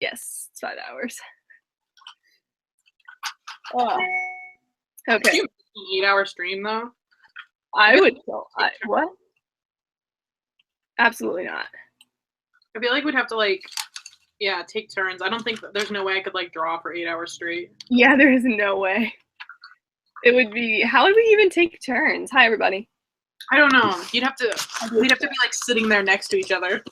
Yes, it's 5 hours. Oh. Okay. Can you make an 8-hour stream though? I would. What? Absolutely not. I feel like we'd have to like, yeah, take turns. I don't think there's no way I could like draw for 8 hours straight. Yeah, there is no way. It would be. How would we even take turns? Hi, everybody. I don't know. We'd have to be like sitting there next to each other.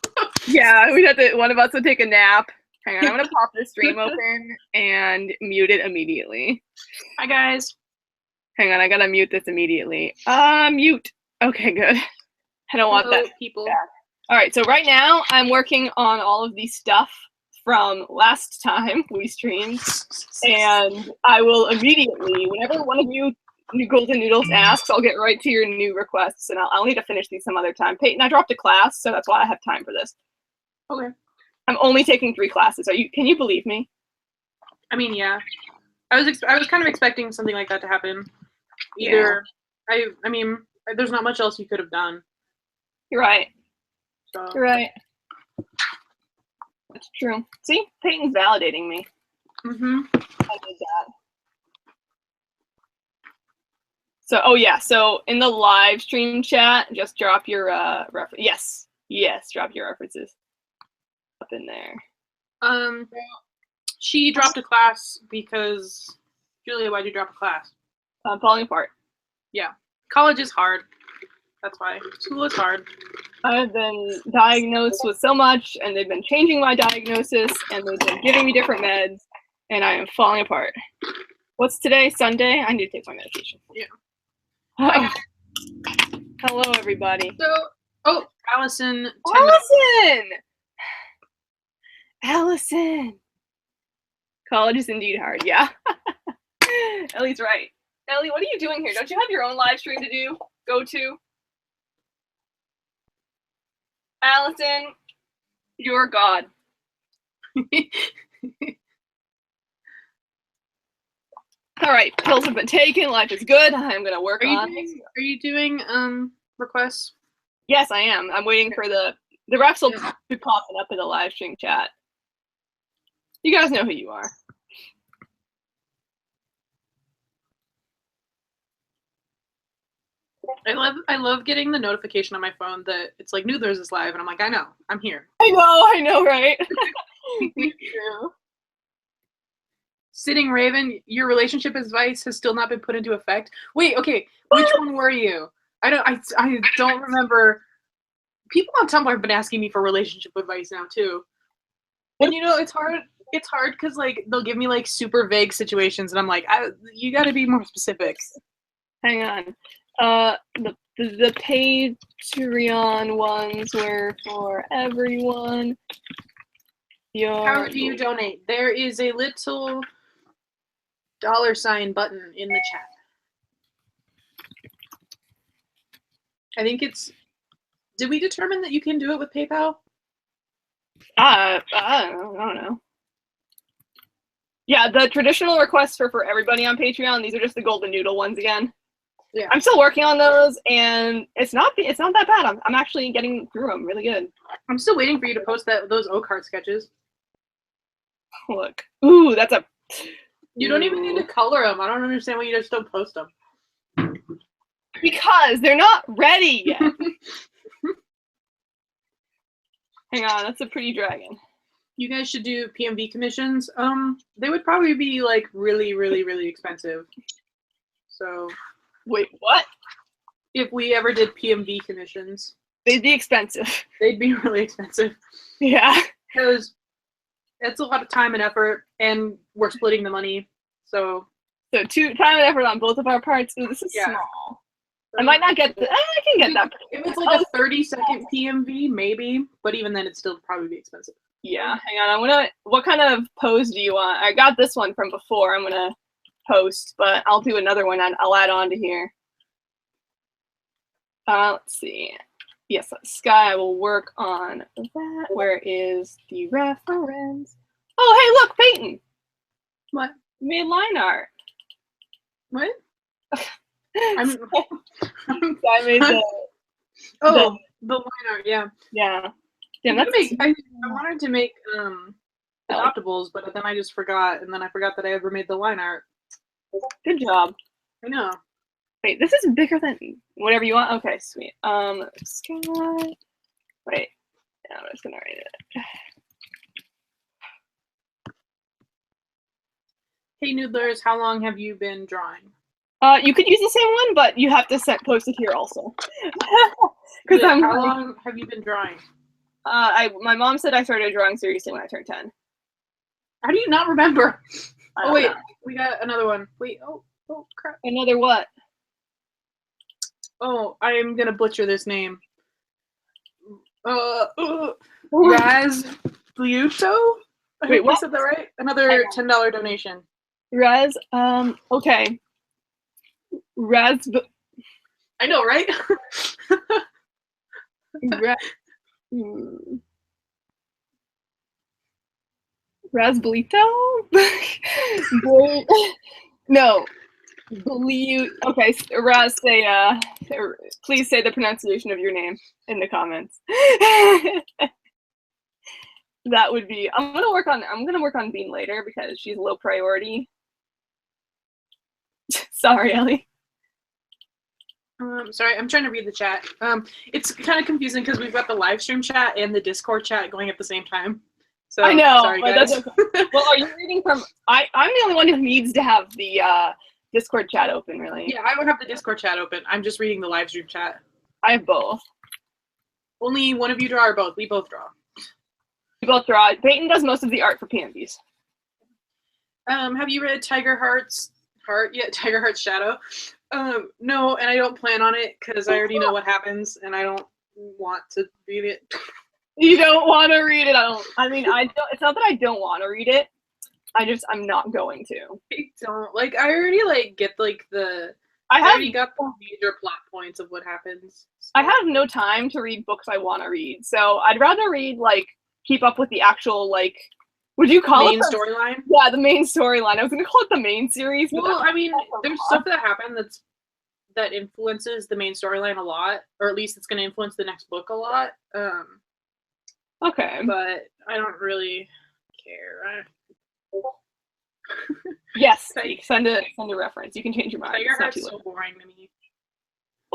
Yeah, we'd have to. One of us would take a nap. Hang on, I'm gonna pop the stream open and mute it immediately. Hi guys. Hang on, I gotta mute this immediately. Mute. Okay, good. I don't want that people. back. All right, so right now I'm working on all of the stuff from last time we streamed, and I will immediately, whenever one of you Golden Noodles asks, I'll get right to your new requests, and I'll need to finish these some other time. Peyton, I dropped a class, so that's why I have time for this. Okay. I'm only taking 3 classes. Can you believe me? I mean, yeah. I was kind of expecting something like that to happen. Either, yeah. I mean, there's not much else you could have done. You're right. So. You're right. That's true. See, Peyton's validating me. Mm-hmm. I did that. So, oh yeah. So in the live stream chat, just drop your reference. Yes, drop your references up in there. She dropped a class because Julia, why'd you drop a class? I'm falling apart. Yeah, college is hard. That's why school is hard. I've been diagnosed with so much, and they've been changing my diagnosis, and they've been giving me different meds, and I am falling apart. What's today? Sunday? I need to take my medication. Yeah. Oh. Hello, everybody. So, Allison. Allison. College is indeed hard. Yeah. Ellie's right. Ellie, what are you doing here? Don't you have your own live stream to go to? Allison, you're God. All right, pills have been taken. Life is good. I'm gonna work on. Are you doing requests? Yes, I am. I'm waiting for the refs will be popping up in the live stream chat. You guys know who you are. I love getting the notification on my phone that it's like Noodlers is live, and I'm like, I know, I'm here. I know, right? Me too. Sitting Raven, your relationship advice has still not been put into effect. Wait, okay, which one were you? I don't remember. People on Tumblr have been asking me for relationship advice now too, and you know it's hard. It's hard because like they'll give me like super vague situations, and I'm like, you got to be more specific. Hang on. The Patreon ones were for everyone. How do you donate? There is a little $sign button in the chat. I think it's. Did we determine that you can do it with PayPal? I don't know. Yeah, the traditional requests are for everybody on Patreon. These are just the Golden Noodle ones again. Yeah. I'm still working on those, and it's not that bad. I'm actually getting through them really good. I'm still waiting for you to post those O-card sketches. Look, ooh, that's a. You don't even need to color them. I don't understand why you just don't post them. Because they're not ready yet. Hang on, that's a pretty dragon. You guys should do PMV commissions. They would probably be like really, really, really expensive. So. Wait, what? If we ever did PMV commissions. They'd be expensive. They'd be really expensive. Yeah. Because it's a lot of time and effort, and we're splitting the money. So time and effort on both of our parts. Ooh, this is small. I might not get I can get that. If it's like a 30-second PMV, maybe. But even then, it'd still probably be expensive. Yeah, hang on. What kind of pose do you want? I got this one from before. I'm gonna post, but I'll do another one and I'll add on to here. Let's see. Yes, Sky, I will work on that. Where is the reference? Oh, hey, look, Peyton. What? You made line art. What? I made the line art, yeah. Yeah. Damn, I wanted to make Adoptables, but then I just forgot, and then I forgot that I ever made the line art. Good job. I know. Wait, this is bigger than whatever you want. Okay, sweet. Scott. Wait, yeah, I'm just gonna write it. Hey Noodlers, how long have you been drawing? You could use the same one, but you have to post it here also. Because how long have you been drawing? My mom said I started drawing seriously when I turned 10. How do you not remember? Oh wait, we got another one. Wait, oh crap. Another what? Oh, I am gonna butcher this name. Raz Bluto? Wait, what? I said that right? Another $10 donation. Raz, okay. Raz. I know, right? Razblito? No. Okay, Raz, please say the pronunciation of your name in the comments. That would be. I'm gonna work on Bean later because she's low priority. Sorry, Ellie. Sorry, I'm trying to read the chat. It's kind of confusing because we've got the live stream chat and the Discord chat going at the same time. So I know. Sorry, guys. That's okay. Well, are you reading from? I'm the only one who needs to have the Discord chat open, really. Yeah, I don't have the Discord chat open. I'm just reading the live stream chat. I have both. Only one of you draw or both? We both draw. We both draw. Peyton does most of the art for PMVs. Have you read Tiger Heart's Shadow? No, and I don't plan on it because I already know what happens, and I don't want to read it. You don't want to read it. I mean, I don't. It's not that I don't want to read it. I'm not going to. I don't like. I already get the. I already got the major plot points of what happens. So. I have no time to read books I want to read, so I'd rather read keep up with the actual Would you call main it the main storyline? Yeah, the main storyline. I was gonna call it the main series. Well, I mean, there's stuff that happened that influences the main storyline a lot, or at least it's gonna influence the next book a lot. Okay. But I don't really care. Yes, send a reference. You can change your mind. Tiger Heart's so boring to me.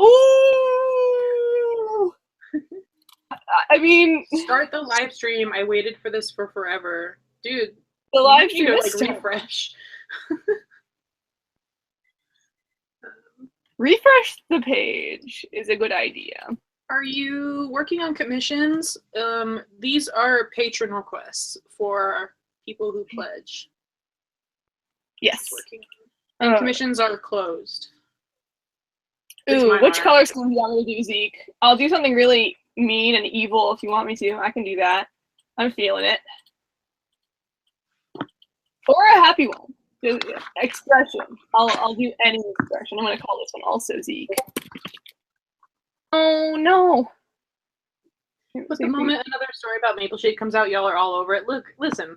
Ooh. I mean, start the live stream. I waited for this for forever, dude. The live stream refresh. Refresh the page is a good idea. Are you working on commissions? These are patron requests for people who pledge. Yes. And commissions are closed. Ooh, which colors can you want me to do, Zeke? I'll do something really mean and evil if you want me to. I can do that. I'm feeling it. Or a happy one. Expression. I'll do any expression. I'm gonna call this one also Zeke. Oh no. But the moment another story about Maple Shade comes out, y'all are all over it. Look, listen.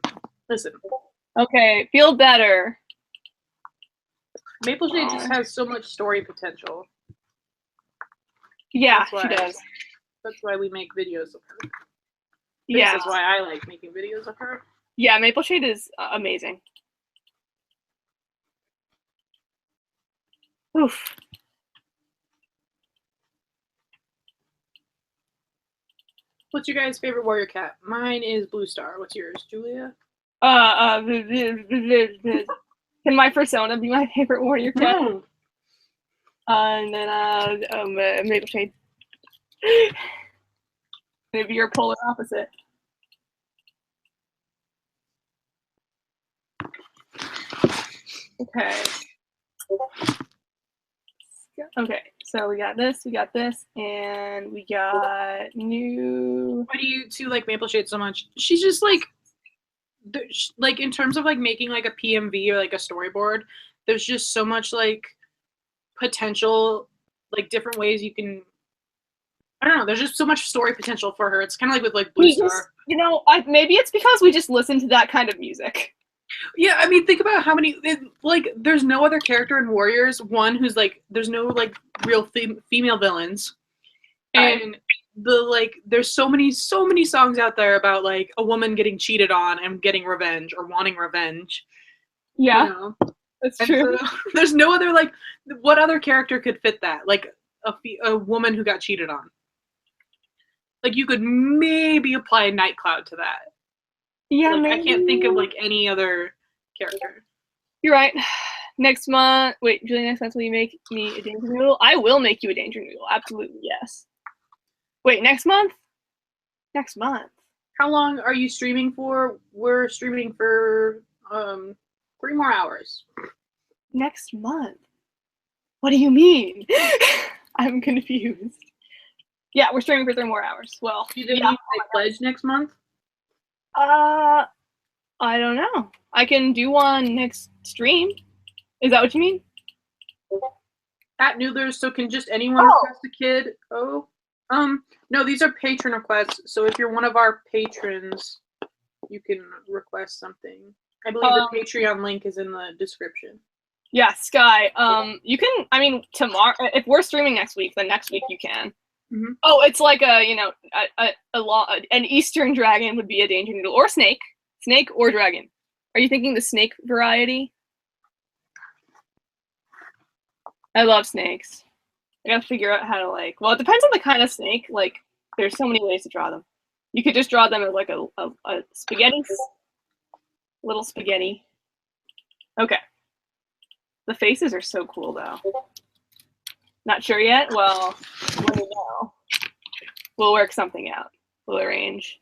Okay, feel better. Maple Shade just has so much story potential. Yeah, she does. That's why we make videos of her. Yeah. That's why I like making videos of her. Yeah, Maple Shade is amazing. Oof. What's your guys' favorite warrior cat? Mine is Blue Star. What's yours, Julia? Can my persona be my favorite warrior cat? Mm. And then Maple Shade. Maybe you're polar opposite. Okay. Okay, so we got this, and we got new. Why do you two like Maple Shade so much? She's just in terms of making a PMV or a storyboard, there's just so much potential, different ways you can. I don't know. There's just so much story potential for her. It's kind of with Blue Star. Maybe it's because we just listen to that kind of music. Yeah, I mean, think about how many there's no other character in Warriors. One who's there's no real female villains, and there's so many songs out there about like a woman getting cheated on and getting revenge or wanting revenge. Yeah, you know? that's And true. so, there's no other like, what other character could fit that? Like a woman who got cheated on. Like you could maybe apply Nightcloud to that. Yeah, like maybe. I can't think of like any other character. You're right. Next month, wait, Julie, next month will you make me a danger noodle? I will make you a danger noodle. Absolutely, yes. Wait, next month? Next month. How long are you streaming for? We're streaming for 3 more hours. Next month? What do you mean? I'm confused. Yeah, we're streaming for 3 more hours. Well, Do you think yeah. you can pledge next month? I don't know. I can do one next stream. Is that what you mean? At Noodlers, so can just anyone request a kid? Oh, no, these are patron requests. So if you're one of our patrons, you can request something. I believe the Patreon link is in the description. Yeah, Sky. You can. I mean, tomorrow. If we're streaming next week, then next week you can. Mm-hmm. Oh, it's like an Eastern dragon would be a danger noodle, or snake or dragon. Are you thinking the snake variety? I love snakes. I gotta figure out how to like. Well, it depends on the kind of snake. Like, there's so many ways to draw them. You could just draw them as like a spaghetti, little spaghetti. Okay. The faces are so cool, though. Not sure yet? Well, let me know. We'll work something out. We'll arrange.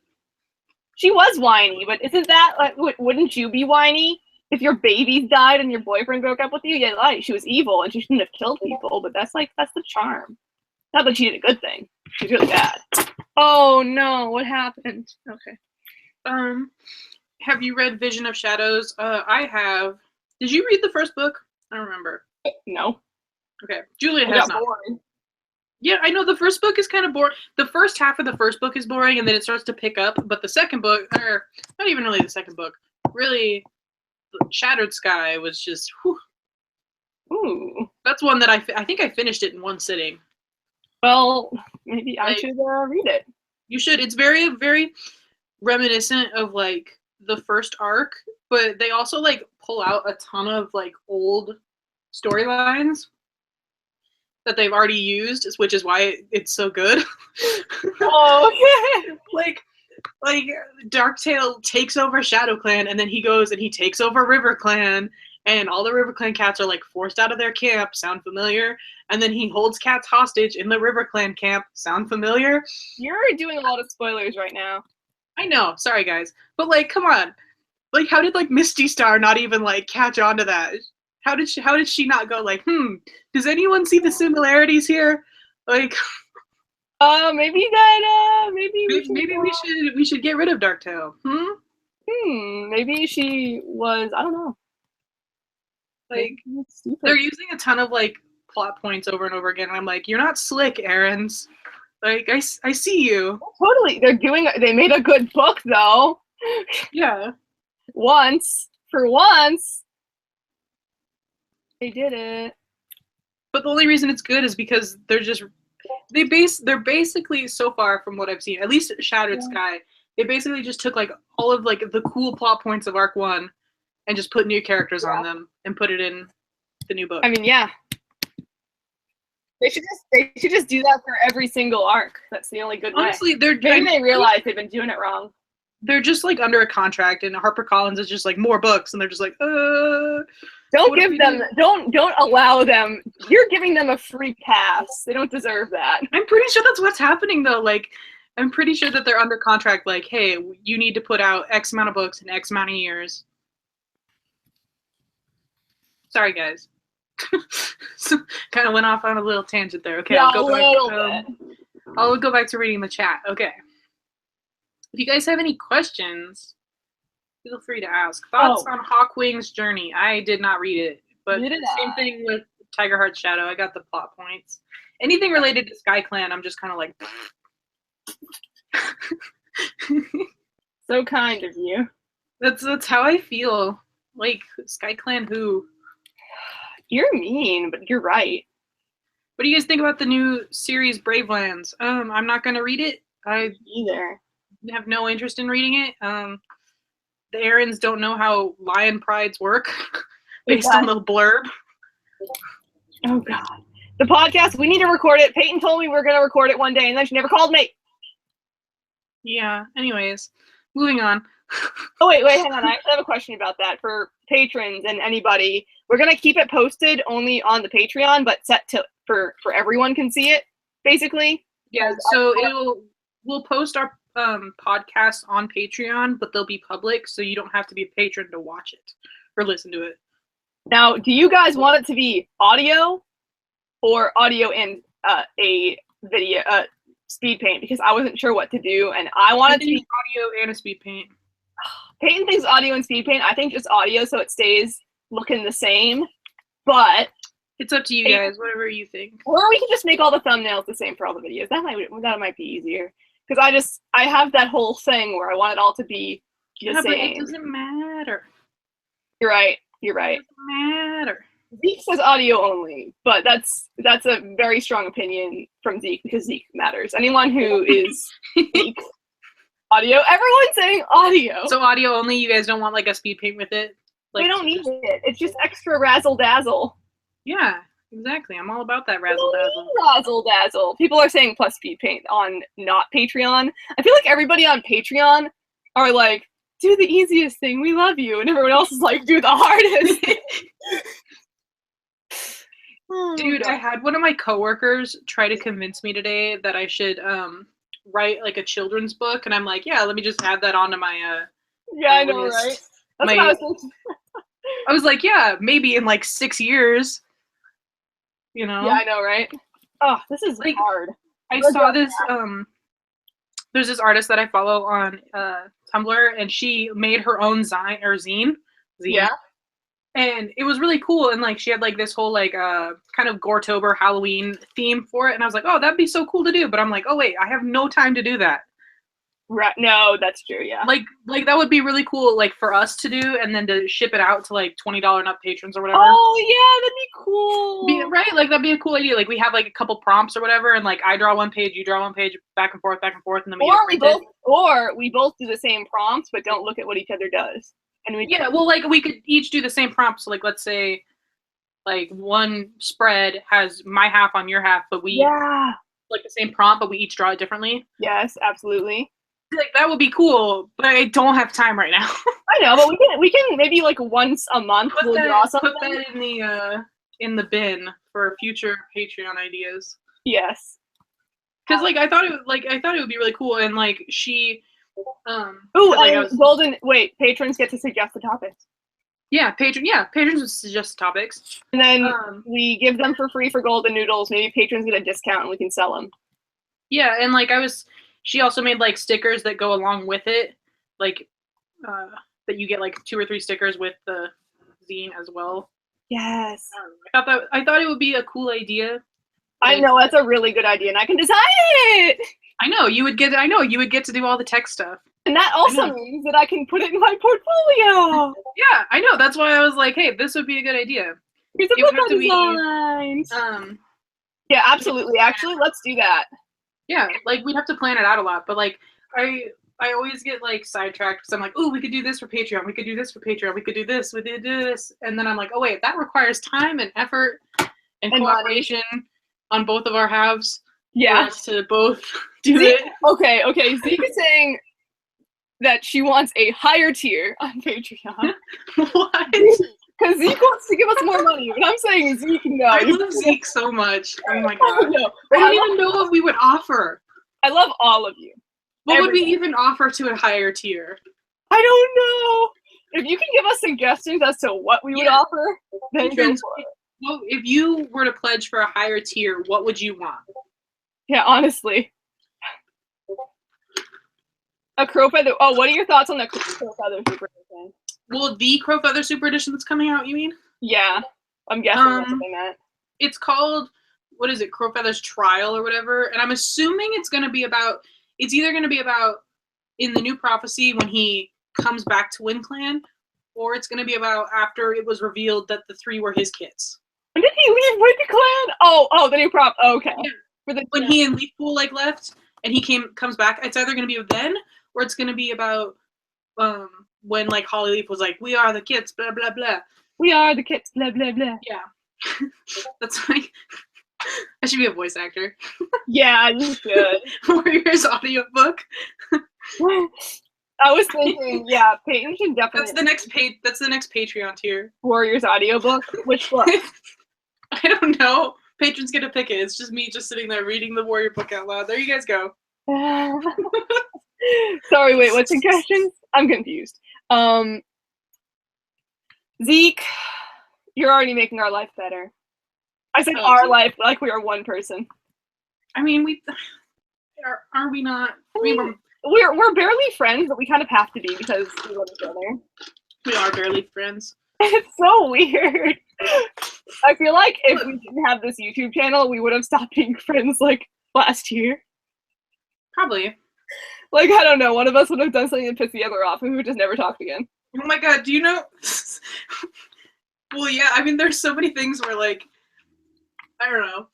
She was whiny, but isn't that like? Wouldn't you be whiny if your babies died and your boyfriend broke up with you? Yeah, like, she was evil and she shouldn't have killed people, but that's the charm. Not that she did a good thing. She's really bad. Oh no! What happened? Okay. Have you read Vision of Shadows? I have. Did you read the first book? I don't remember. No. Okay. Julia has not. Boring. Yeah, I know the first book is kind of boring. The first half of the first book is boring, and then it starts to pick up. But the second book, or not even really the second book, really, Shattered Sky was just. Whew. Ooh. That's one that I think I finished it in one sitting. Well, maybe I should read it. You should. It's very, very reminiscent of like the first arc, but they also like pull out a ton of like old storylines that they've already used, which is why it's so good. Oh, like Darktail takes over Shadow Clan, and then he goes and he takes over River Clan, and all the River Clan cats are like forced out of their camp. Sound familiar? And then he holds cats hostage in the River Clan camp. Sound familiar? You're doing a lot of spoilers right now. I know. Sorry, guys. But, like, come on. Like, how did, like, Misty Star not even, like, catch on to that? How did she not go, like, does anyone see the similarities here? Like... maybe we should get rid of Darktail. Maybe she was, I don't know. Like, they're using a ton of, like, plot points over and over again, and I'm like, you're not slick, Aarons. Like, I see you. Totally. They made a good book, though. Yeah. For once. They did it. But the only reason it's good is because they're basically, so far from what I've seen, at least Shattered Sky, they basically just took, like, all of, like, the cool plot points of Arc 1 and just put new characters on them and put it in the new book. I mean, yeah. They should just do that for every single arc. That's the only good way. Honestly, maybe they realize they've been doing it wrong. They're just like under a contract, and HarperCollins is just like more books, and they're just like, Don't give them. Don't allow them. You're giving them a free pass. They don't deserve that. I'm pretty sure that's what's happening though. Like, I'm pretty sure that they're under contract. Like, hey, you need to put out X amount of books in X amount of years. Sorry, guys. So, kind of went off on a little tangent there. Okay, yeah, I'll go back to reading the chat. Okay. If you guys have any questions, feel free to ask. Thoughts on Hawkwing's journey? I did not read it, but same thing with Tigerheart's Shadow. I got the plot points. Anything related to Sky Clan, I'm just kind of like... So kind of you. That's how I feel. Like, Sky Clan who? You're mean, but you're right. What do you guys think about the new series Bravelands? I'm not gonna read it. I Either. have no interest in reading it. The Aarons don't know how lion prides work based on the blurb. Oh God. The podcast, we need to record it. Peyton told me we were gonna record it one day and then she never called me. Yeah, anyways. Moving on. Oh wait, hang on. I actually have a question about that for patrons and anybody. We're gonna keep it posted only on the Patreon, but set to for everyone can see it, basically. Yeah, so we'll post our podcast on Patreon, but they'll be public, so you don't have to be a patron to watch it or listen to it. Now, do you guys want it to be audio or audio and a video speed paint? Because I wasn't sure what to do, and I wanted to be audio and a speed paint. Peyton thinks audio and speed paint. I think just audio, so it stays looking the same. But it's up to you guys, whatever you think. Or we can just make all the thumbnails the same for all the videos. That might be easier. Because I have that whole thing where I want it all to be the same. But it doesn't matter. You're right. It doesn't matter. Zeke says audio only, but that's a very strong opinion from Zeke because Zeke matters. Anyone who is Zeke, audio. Everyone's saying audio. So audio only. You guys don't want like a speed paint with it. Like, we don't need it. It's just extra razzle dazzle. Yeah, exactly. I'm all about that razzle dazzle. Razzle dazzle. People are saying plus speed paint on not Patreon. I feel like everybody on Patreon are like, do the easiest thing. We love you, and everyone else is like, do the hardest. Dude, I had one of my coworkers try to convince me today that I should write like a children's book, and I'm like, yeah, let me just add that onto my yeah, I know, right? That's what I was thinking. I was like, yeah, maybe in like 6 years. You know? Yeah, I know, right? Oh, this is like hard. I saw this there's this artist that I follow on Tumblr, and she made her own zine. Yeah. And it was really cool, and like she had like this whole like kind of Goretober Halloween theme for it, and I was like, oh, that'd be so cool to do, but I'm like, oh wait, I have no time to do that. Right? No, that's true. Yeah. Like that would be really cool, like for us to do, and then to ship it out to like $20 and up patrons or whatever. Oh yeah, that'd be cool. Right? Like that'd be a cool idea. Like we have like a couple prompts or whatever, and like I draw one page, you draw one page, back and forth, and then we both do the same prompts, but don't look at what each other does. And well, like we could each do the same prompts. So, like let's say, like one spread has my half on your half, but we like the same prompt, but we each draw it differently. Yes, absolutely. Like that would be cool, but I don't have time right now. I know, but we can maybe like once a month draw something. Put that in the bin for future Patreon ideas. Yes. Because like I thought it would be really cool, and like she patrons get to suggest the topics. Patrons would suggest topics. And then we give them for free for golden noodles. Maybe patrons get a discount and we can sell them. Yeah, and like she also made like stickers that go along with it, like that you get like 2 or 3 stickers with the zine as well. Yes. I thought it would be a cool idea. I know, that's a really good idea, and I can design it. I know you would get to do all the tech stuff. And that also means that I can put it in my portfolio. Yeah, I know. That's why I was like, hey, this would be a good idea. Here's a book I designed. Yeah, absolutely. Actually, let's do that. Yeah, like we'd have to plan it out a lot, but like I always get like sidetracked because I'm like, oh, we could do this for Patreon, we could do this for Patreon, we could do this, and then I'm like, oh wait, that requires time and effort and cooperation on both of our halves. Yeah, for us to both do it. Okay. Zeke is saying that she wants a higher tier on Patreon. What? Because Zeke wants to give us more money, but I'm saying Zeke, no. I love Zeke so much. Oh my god. I don't even know what we would offer. I love all of you. What would we even offer to a higher tier? I don't know. If you can give us suggestions as to what we would offer, then go for it. Well, if you were to pledge for a higher tier, what would you want? Yeah, honestly. A crow feather. Oh, what are your thoughts on the crow feather super edition? Well, the crow feather super edition that's coming out, you mean? Yeah, I'm guessing that's what they meant. It's called, what is it, Crow Feather's Trial or whatever, and I'm assuming it's either going to be about in the new prophecy when he comes back to WindClan, or it's going to be about after it was revealed that the 3 were his kids. When did he leave with the clan? Oh, the new prop. Oh, okay. Yeah. For the When he and Leafpool like left, and he comes back, it's either gonna be then, or it's gonna be about when like Hollyleaf was like, "We are the kids," blah blah blah. We are the kids, blah blah blah. Yeah, that's like I should be a voice actor. Yeah, you should. Warriors audiobook. I was thinking, yeah, Peyton should definitely. That's the next page. That's the next Patreon tier. Warriors audiobook. Which book? I don't know. Patron's gonna pick it. It's just me just sitting there reading the Warrior book out loud. There you guys go. Sorry, wait, what suggestions? I'm confused. Zeke, you're already making our life better. I said our Zeke. life like we are one person. I mean, we are we not? I mean, we're barely friends, but we kind of have to be because we love each other. We are barely friends. It's so weird. I feel like if we didn't have this YouTube channel, we would have stopped being friends like last year. Probably. Like, I don't know, one of us would have done something to piss the other off and we would just never talk again. Oh my god, do you know? Well, yeah, I mean, there's so many things where, like, I don't know.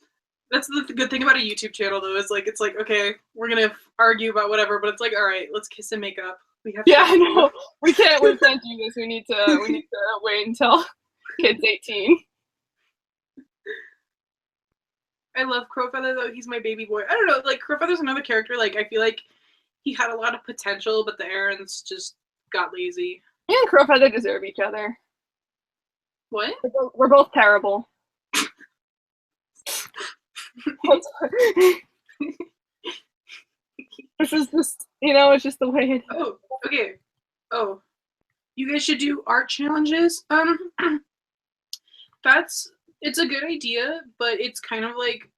That's the good thing about a YouTube channel, though, is, like, it's like, okay, we're gonna argue about whatever, but it's like, alright, let's kiss and make up. We have to. Yeah, I know. We can't do this. We need to wait until kid's 18. I love Crowfeather, though. He's my baby boy. I don't know, like, Crowfeather's another character, like, I feel like he had a lot of potential, but the Aarons just got lazy. Me and Crowfeather deserve each other. What? We're both terrible. This is just, it's just the way it is. Oh, okay. Oh, you guys should do art challenges. It's a good idea, but it's kind of like,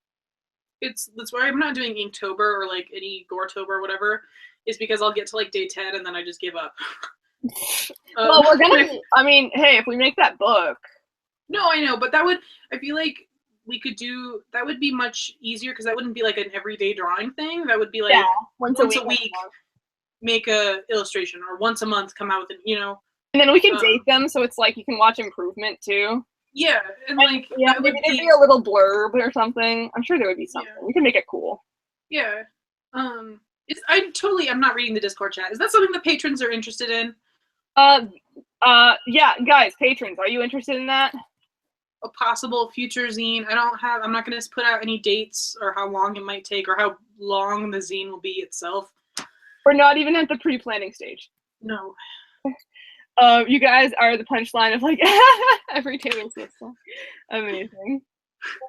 that's why I'm not doing Inktober or like any Goretober or whatever, is because I'll get to like day 10 and then I just give up. Well, we're gonna, I mean, hey, if we make that book. No, I know, but I feel like we could do, that would be much easier because that wouldn't be like an everyday drawing thing. That would be like once a week make a illustration, or once a month come out with it, And then we can date them, so it's like you can watch improvement too. Yeah, and like maybe there'd be a little blurb or something. I'm sure there would be something. Yeah. We can make it cool. Yeah. I'm not reading the Discord chat. Is that something the patrons are interested in? Yeah, guys, patrons, are you interested in that? A possible future zine. I'm not going to put out any dates or how long it might take or how long the zine will be itself. We're not even at the pre-planning stage. No. You guys are the punchline of like every Taylor Swift song. Amazing.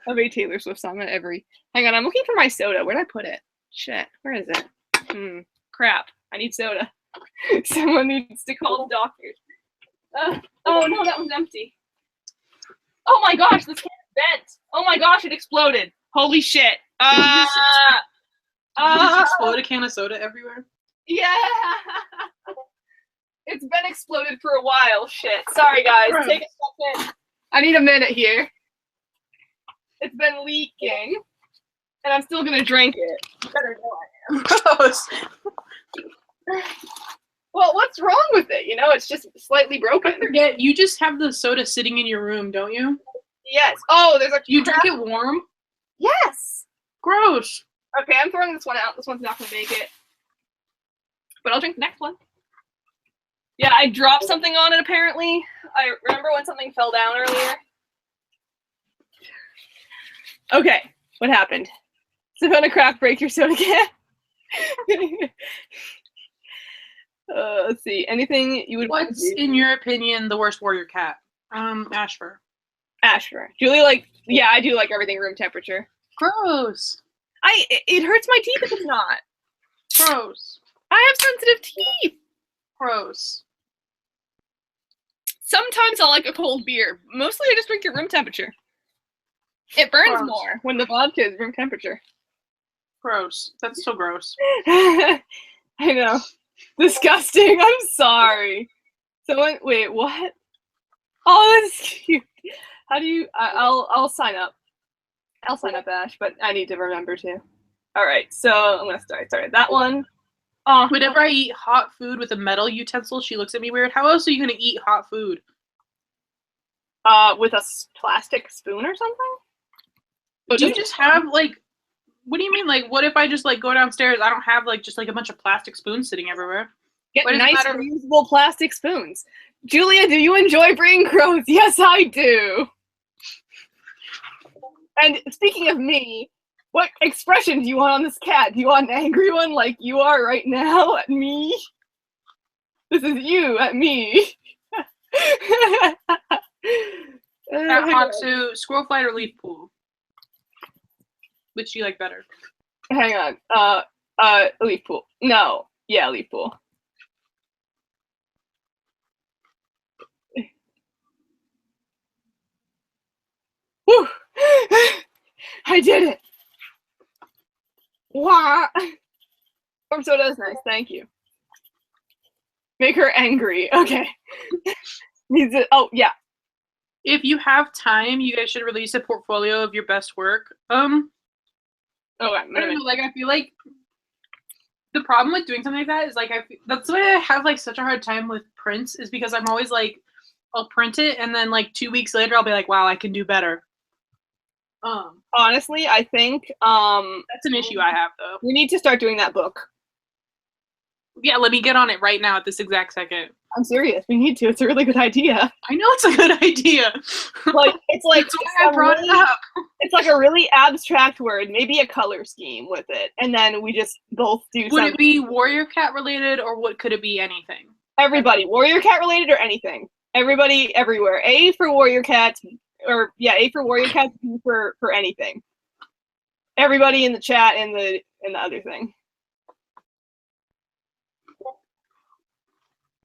Of a Taylor Swift song at every. Hang on, I'm looking for my soda. Where'd I put it? Shit, where is it? Crap. I need soda. Someone needs to call the doctor. Oh no, that was empty. Oh my gosh, this can is bent. Oh my gosh, it exploded. Holy shit. Did you just explode a can of soda everywhere? Yeah. It's been exploded for a while. Shit. Sorry, guys. Take a second. I need a minute here. It's been leaking. And I'm still going to drink it. You better know I am. Well, what's wrong with it? It's just slightly broken. I forget. You just have the soda sitting in your room, don't you? Yes. Oh, there's a... You drink it warm? Yes. Gross. Okay, I'm throwing this one out. This one's not going to make it. But I'll drink the next one. Yeah, I dropped something on it, apparently. I remember when something fell down earlier. Okay, what happened? Savannah Craft, break your soda can. Let's see. Anything you would... What's, in your opinion, the worst warrior cat? Ashfur. Ashfur. Julie, yeah, I do like everything room temperature. Gross. It hurts my teeth if it's not. Gross. I have sensitive teeth. Gross. Sometimes I like a cold beer. Mostly I just drink it room temperature. It burns more when the vodka is room temperature. Gross. That's so gross. I know. Disgusting. I'm sorry. Wait, what? Oh, that's cute. How do you, I'll sign up. I'll sign up, Ash, but I need to remember to. All right, so I'm going to start that one. Whenever I eat hot food with a metal utensil, she looks at me weird. How else are you going to eat hot food? With a plastic spoon or something? Do you just have, like, what do you mean? Like, what if I just, like, go downstairs? I don't have, like, just, like, a bunch of plastic spoons sitting everywhere. Get nice reusable plastic spoons. Julia, do you enjoy brain growth? Yes, I do. And speaking of me, what expression do you want on this cat? Do you want an angry one like you are right now at me? This is you at me. Hoxau, squirrel flight or leaf pool? Which do you like better? Hang on. Leaf pool. No. Yeah, leaf pool. Woo! I did it! Wow! Warm soda is nice, thank you. Make her angry. Okay. Needs it. Oh, yeah. If you have time, you guys should release a portfolio of your best work. Okay. I don't know, like, I feel like the problem with doing something like that is, like, that's why I have, like, such a hard time with prints, is because I'm always, like, I'll print it, and then, like, 2 weeks later, I'll be like, wow, I can do better. Honestly, I think, that's an issue I have, though. We need to start doing that book. Yeah, let me get on it right now at this exact second. I'm serious. We need to. It's a really good idea. I know it's a good idea. Like, it's like that's why I brought it up. It's like a really abstract word, maybe a color scheme with it, and then we just both do. Would it be Warrior Cat related, or what could it be? Anything. Everybody, Warrior Cat related or anything. Everybody, everywhere. A for Warrior Cats, or yeah, A for Warrior Cats, B for anything. Everybody in the chat and the other thing.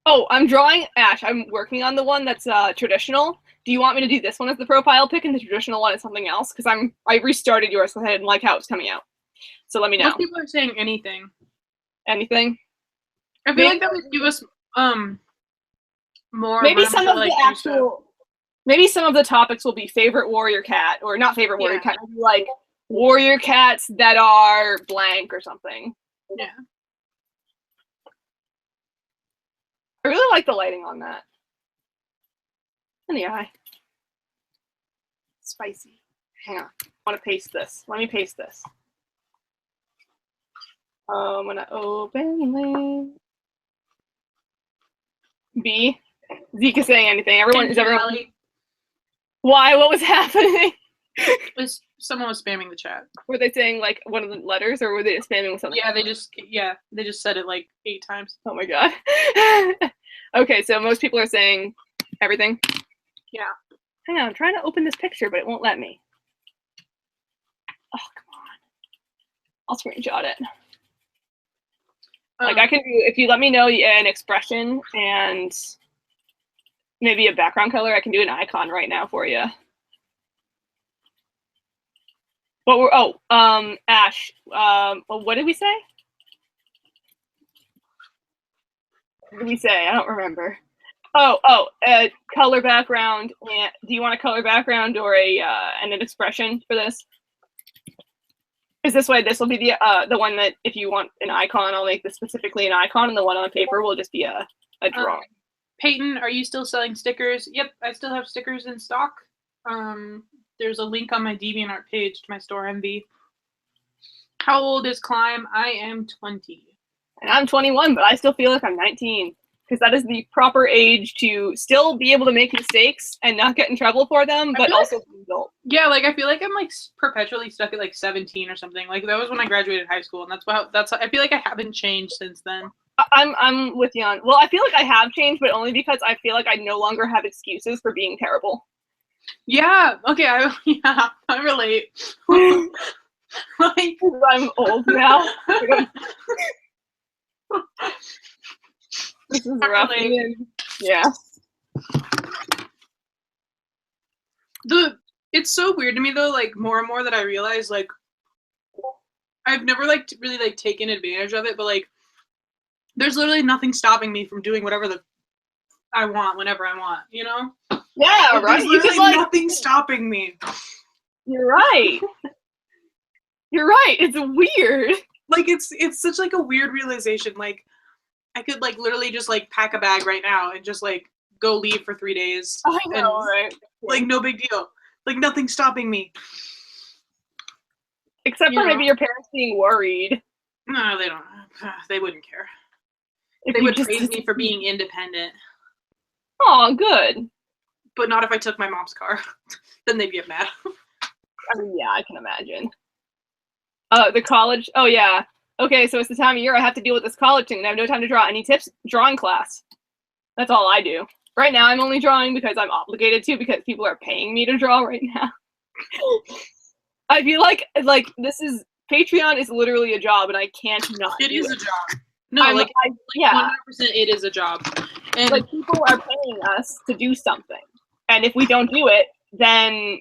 Oh, I'm drawing Ash. I'm working on the one that's traditional. Do you want me to do this one as the profile pic and the traditional one as something else? Because I restarted yours because I didn't like how it's coming out. So let me know. Most people are saying anything. Anything? I feel like that would give us more. Maybe some of the actual. Maybe some of the topics will be favorite warrior cat, or not favorite warrior cat. Maybe like warrior cats that are blank or something. Yeah. I really like the lighting on that. In the eye. Spicy. Hang on. I want to paste this. Let me paste this. I'm gonna open link. B. Zeke is saying anything. Is everyone? Why? What was happening? Someone was spamming the chat. Were they saying like one of the letters, or were they spamming with something? Yeah, they just said it like 8 times. Oh my god. Okay, so most people are saying everything. Yeah. Hang on, I'm trying to open this picture, but it won't let me. Oh, come on. I'll screenshot it. Like I can do, if you let me know an expression and maybe a background color, I can do an icon right now for you. But Ash, what did we say? What did we say? I don't remember. Color background. And do you want a color background or and an expression for this? Is this way? This will be the one that if you want an icon, I'll make this specifically an icon, and the one on paper will just be a drawing. Peyton, are you still selling stickers? Yep, I still have stickers in stock. There's a link on my DeviantArt page to my store MV. How old is Climb? I am 20. And I'm 21, but I still feel like I'm 19. Because that is the proper age to still be able to make mistakes and not get in trouble for them, but also be an adult. Yeah, like I feel like I'm like perpetually stuck at like 17 or something. Like that was when I graduated high school, and that's I feel like I haven't changed since then. I'm with you on. Well, I feel like I have changed, but only because I feel like I no longer have excuses for being terrible. Yeah. Okay. I relate. Like I'm old now. This is rough. Yeah. It's so weird to me though. Like more and more that I realize, like I've never like really like taken advantage of it, but like there's literally nothing stopping me from doing whatever I want whenever I want. You know? Yeah. Like, right. There's literally nothing stopping me. You're right. You're right. It's weird. Like it's such like a weird realization. Like I could like literally just like pack a bag right now and just like go leave for 3 days. I know, and, right? Like, no big deal. Like, nothing's stopping me. Except for maybe your parents being worried. No, they don't. They wouldn't care. If they you would just praise me for being independent. Oh, good. But not if I took my mom's car. Then they'd get mad. I mean, yeah, I can imagine. The college. Oh, yeah. Okay, so it's the time of year I have to deal with this college thing, and I have no time to draw. Any tips? Drawing class. That's all I do. Right now, I'm only drawing because I'm obligated to, because people are paying me to draw right now. I feel like this is Patreon is literally a job, and I can't not. It is it. A job. No, yeah, 100%, it is a job. And like people are paying us to do something, and if we don't do it, then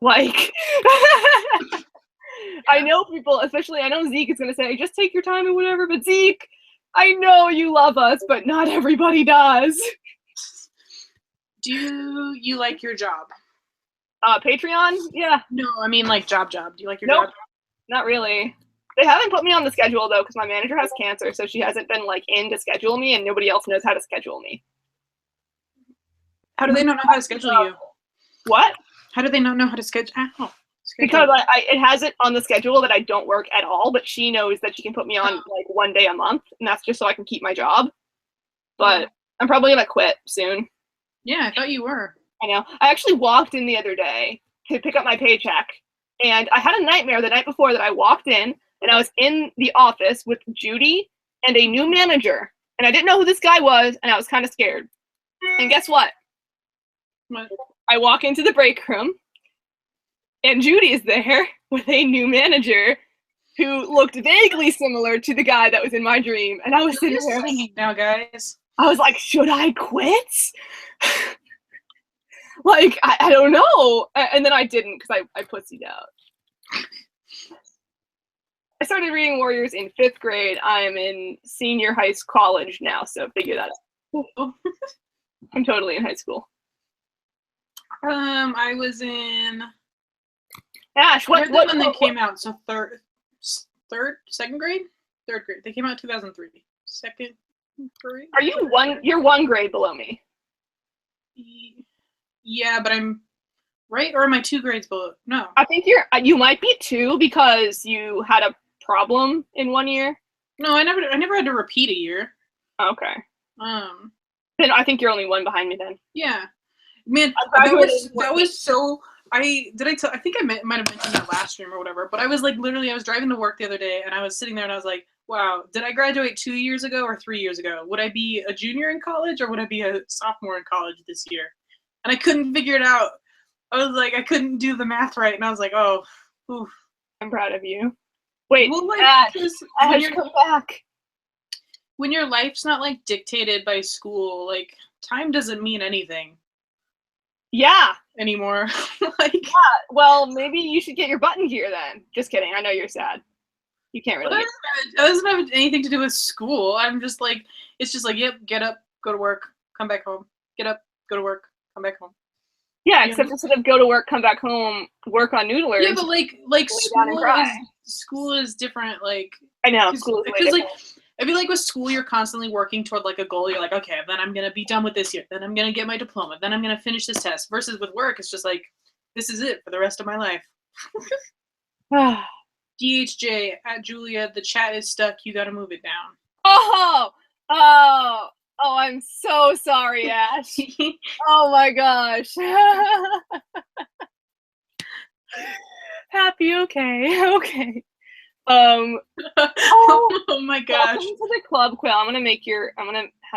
like I know people, especially I know Zeke is gonna say, just take your time and whatever, but Zeke, I know you love us, but not everybody does. Do you like your job? Patreon? Yeah. No, I mean like job. Do you like your Nope. job? Not really. They haven't put me on the schedule though, because my manager has cancer, so she hasn't been like in to schedule me, and nobody else knows how to schedule me. How do they not know how to schedule you? What? How do they not know how to schedule? Because it has it on the schedule that I don't work at all, but she knows that she can put me on like 1 day a month, and that's just so I can keep my job. But I'm probably gonna quit soon. Yeah, I thought you were. I know. I actually walked in the other day to pick up my paycheck, and I had a nightmare the night before that I walked in, and I was in the office with Judy and a new manager, and I didn't know who this guy was, and I was kind of scared. And guess what? What? I walk into the break room, and Judy is there with a new manager who looked vaguely similar to the guy that was in my dream, and I was sitting there now, guys. I was like, should I quit? Like, I don't know. And then I didn't, because I pussied out. I started reading Warriors in 5th grade. I am in senior high school college now, so figure that out. I'm totally in high school. I was in Ash, what when they came out? So second grade? Third grade. They came out in 2003. Second grade? Are you you're 1 grade below me? Yeah, but I'm right, or am I 2 grades below? No. I think you might be 2 because you had a problem in 1 year. No, I never had to repeat a year. Okay. Then I think you're only 1 behind me then. Yeah. Man, that was so I think I might have mentioned that last stream or whatever, but I was like literally I was driving to work the other day and I was sitting there and I was like, wow, did I graduate 2 years ago or 3 years ago? Would I be a junior in college or would I be a sophomore in college this year? And I couldn't figure it out. I was like, I couldn't do the math right, and I was like, oh, oof. I'm proud of you. Wait, well, like, Ash, come back. When your life's not like dictated by school, like time doesn't mean anything. Yeah. Anymore. Like, yeah. Well, maybe you should get your button gear then. Just kidding. I know you're sad. You can't really. It doesn't have anything to do with school. I'm just like, it's just like, yep, get up, go to work, come back home. Get up, go to work, come back home. Yeah, except instead of go to work, come back home, work on Noodlers. Yeah, but like school is different. Like, I know school is because like I feel like with school you're constantly working toward like a goal. You're like, okay, then I'm gonna be done with this year. Then I'm gonna get my diploma. Then I'm gonna finish this test. Versus with work, it's just like, this is it for the rest of my life. DHJ at Julia, the chat is stuck. You gotta move it down. Oh, I'm so sorry, Ash. Oh my gosh. Happy, okay. Oh my gosh. Welcome to the club, Quill. How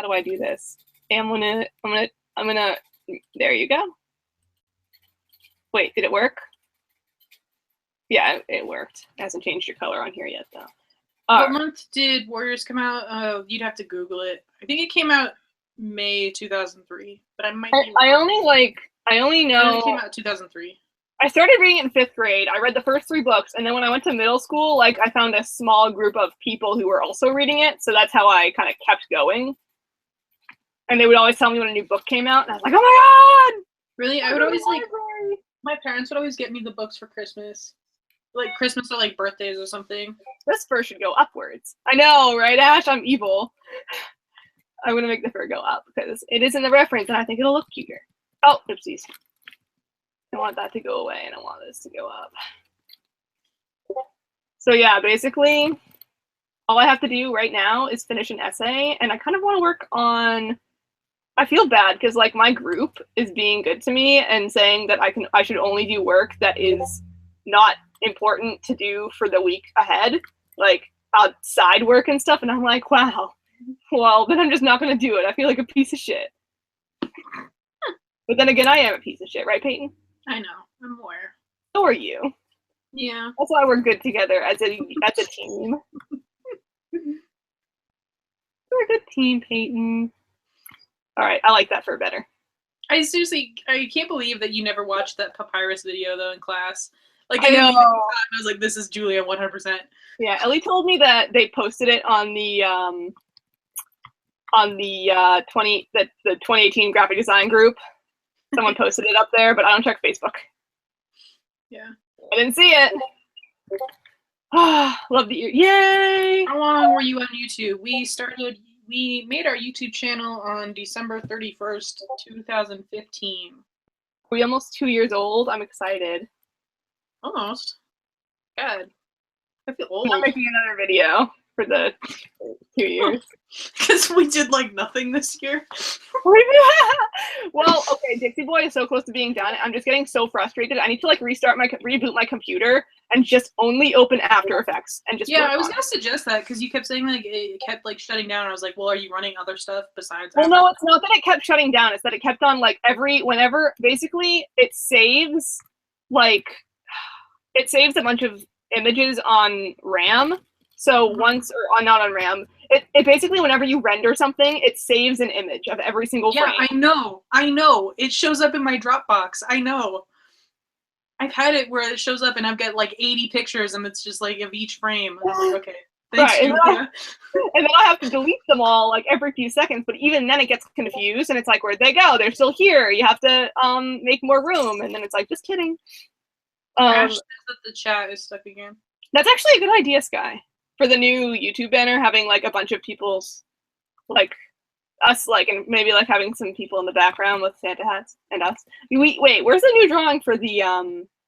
do I do this? I'm gonna, there you go. Wait, did it work? Yeah, it worked. It hasn't changed your color on here yet, though. What month did Warriors come out? You'd have to Google it. I think it came out May 2003, but I might be I only know it came out 2003. I started reading it in 5th grade. I read the first 3 books, and then when I went to middle school, like I found a small group of people who were also reading it, so that's how I kind of kept going. And they would always tell me when a new book came out, and I was like, oh my god! Really? I would always like my parents would always get me the books for Christmas. Like Christmas or like birthdays or something. This verse should go upwards. I know, right, Ash? I'm evil. I'm gonna make the fur go up because it is in the reference and I think it'll look cuter. Oh, oopsies. I want that to go away and I want this to go up. So yeah, basically, all I have to do right now is finish an essay, and I kind of want to work on. I feel bad because like my group is being good to me and saying that I should only do work that is not important to do for the week ahead, like side work and stuff, and I'm like, wow, well then I'm just not gonna do it. I feel like a piece of shit. But then again, I am a piece of shit, right, Peyton? I know. I'm aware. So are you. Yeah. That's why we're good together as a team. We're a good team, Peyton. All right, I like that fur better. I can't believe that you never watched that papyrus video though in class. Like I know. I was like, this is Julia 100%. Yeah, Ellie told me that they posted it on the 2018 graphic design group. Someone posted it up there, but I don't check Facebook. Yeah. I didn't see it. Love the ear. Yay! How long were you on YouTube? We made our YouTube channel on December 31st, 2015. We're almost 2 years old. I'm excited. Almost. God. I feel old. I'm making another video for the 2 years. Because we did like nothing this year. Well, okay, Dixie Boy is so close to being done. I'm just getting so frustrated. I need to like reboot my computer and just only open After Effects and just. Yeah, I was gonna suggest that because you kept saying like it kept like shutting down. I was like, well, are you running other stuff besides? Well, no, it's not that it kept shutting down. It's that it kept on like whenever basically it saves a bunch of images on RAM. So once, or not on RAM, it basically, whenever you render something, it saves an image of every single frame. Yeah, I know. It shows up in my Dropbox. I know. I've had it where it shows up and I've got like 80 pictures and it's just like of each frame. And I'm like, okay. Thanks, right, Julia. And then I have to delete them all like every few seconds, but even then it gets confused and it's like, where'd they go? They're still here. You have to make more room. And then it's like, just kidding. Ash says that the chat is stuck again. That's actually a good idea, Sky. For the new YouTube banner, having like a bunch of people's, like us, like, and maybe like having some people in the background with Santa hats and us. Wait, where's the new drawing for the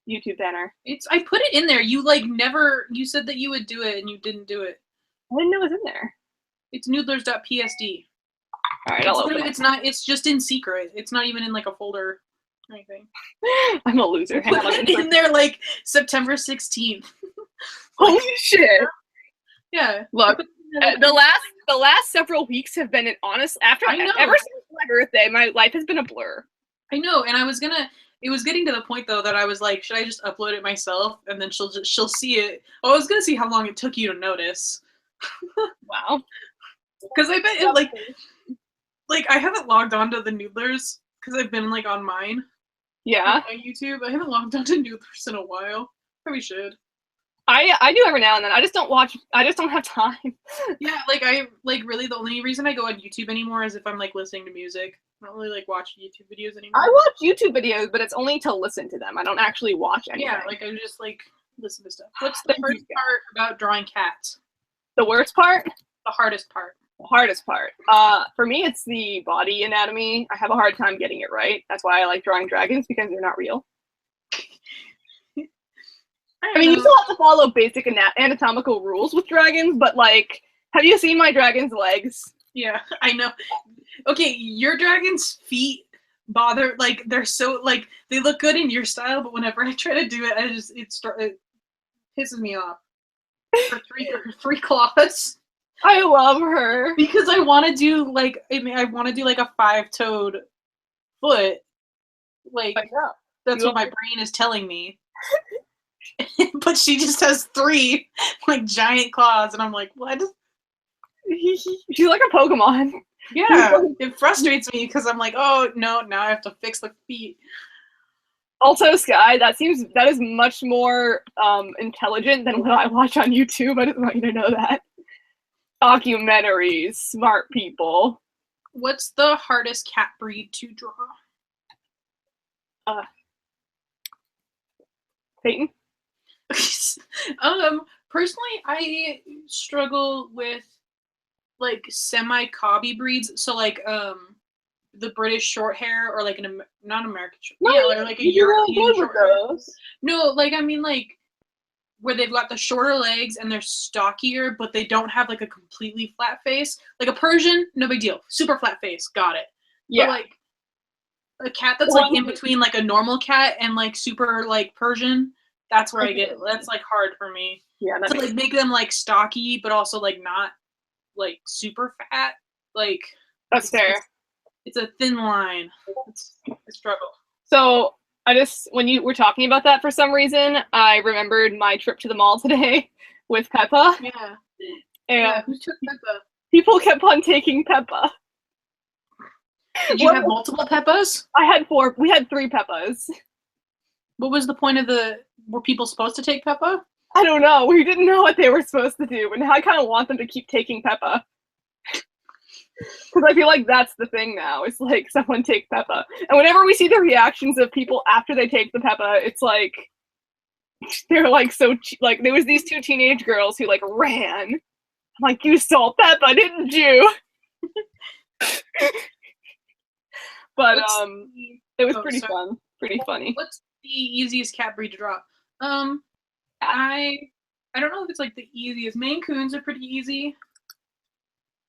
YouTube banner? I put it in there. You like never. You said that you would do it and you didn't do it. I didn't know it was in there. It's noodlers.psd. All right, I'll open it. It's not. It's just in secret. It's not even in like a folder or anything. I'm a loser. Hang on, put it in there like September 16th. Holy shit! Yeah. Look, the last several weeks have been an honest. Ever since my birthday, my life has been a blur. I know, and it was getting to the point though that I was like, should I just upload it myself and then she'll see it? I was gonna see how long it took you to notice. Wow. Because I bet it like I haven't logged on to the Noodlers because I've been like on mine. Yeah. On YouTube, I haven't logged on to Noodlers in a while. Probably should. I do every now and then. I just don't watch. I just don't have time. Yeah, really the only reason I go on YouTube anymore is if I'm like listening to music. I don't really like watch YouTube videos anymore. I watch YouTube videos, but it's only to listen to them. I don't actually watch anything. Yeah, like I just like listen to stuff. What's the first part about drawing cats? The worst part? The hardest part. The hardest part. For me, it's the body anatomy. I have a hard time getting it right. That's why I like drawing dragons, because they're not real. I mean, you still have to follow basic anatomical rules with dragons, but like, have you seen my dragon's legs? Yeah, I know. Okay, your dragon's feet bother, like, they're so, like, they look good in your style, but whenever I try to do it, it pisses me off. For three claws. I love her. Because I want to do, like, a 5-toed foot. Like, that's what my brain is telling me. But she just has 3 like giant claws, and I'm like, what? She's like a Pokemon. Yeah, it frustrates me because I'm like, oh no, now I have to fix the feet. Also, Sky, that is much more intelligent than what I watch on YouTube. I just want you to know that. Documentaries, smart people. What's the hardest cat breed to draw? Peyton? Personally, I struggle with like semi-cobby breeds. So like the British short hair, or like not American short, No, yeah, or like a European short hair. No, like I mean like where they've got the shorter legs and they're stockier, but they don't have like a completely flat face. Like a Persian, no big deal. Super flat face, got it. Yeah. But like a cat that's like in between like a normal cat and like super like Persian, that's where I get, that's like hard for me. Yeah, to like make them like stocky, but also like not like super fat. Like that's fair. It's a thin line. It's a struggle. So when you were talking about that for some reason, I remembered my trip to the mall today with Peppa. Yeah. And who took Peppa? People kept on taking Peppa. Did you have multiple Peppas? I had 4. We had 3 Peppas. What was the point of were people supposed to take Peppa? I don't know. We didn't know what they were supposed to do, and now I kind of want them to keep taking Peppa. Because I feel like that's the thing now. It's like someone take Peppa. And whenever we see the reactions of people after they take the Peppa, it's like they're like so like there was these 2 teenage girls who like ran. I'm like, you stole Peppa, didn't you? But it was pretty fun. Pretty funny. What's the easiest cat breed to draw? I don't know if it's like the easiest. Maine Coons are pretty easy.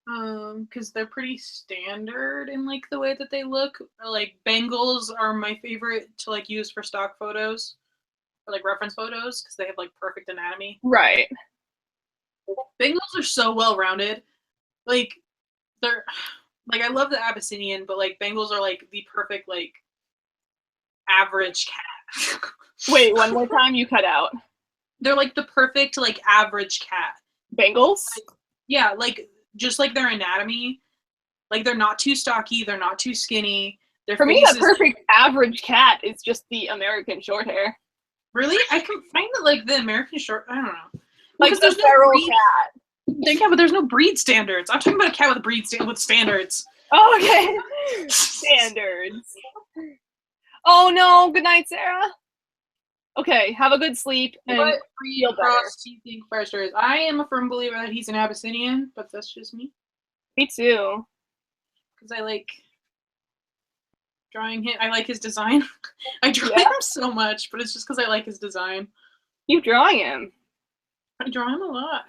Because they're pretty standard in like the way that they look. Like Bengals are my favorite to like use for stock photos or like reference photos because they have like perfect anatomy. Right. Bengals are so well rounded. Like they're like I love the Abyssinian, but like Bengals are like the perfect like average cat. Wait, one more time, you cut out. They're like the perfect like average cat. Bengals? Like, yeah, like just like their anatomy, like they're not too stocky, they're not too skinny. For me, the perfect average cat is just the American short hair. Really? I can find that like the American short, I don't know. Like the feral cat. Yeah, but there's no breed standards. I'm talking about a cat with with standards. Oh, okay. Standards. Oh no, good night, Sarah. Okay, have a good sleep and what breed cross do you think Forrester is? I am a firm believer that he's an Abyssinian, but that's just me. Me too. Because I like drawing him. I like his design. I draw him so much, but it's just because I like his design. You drawing him? I draw him a lot.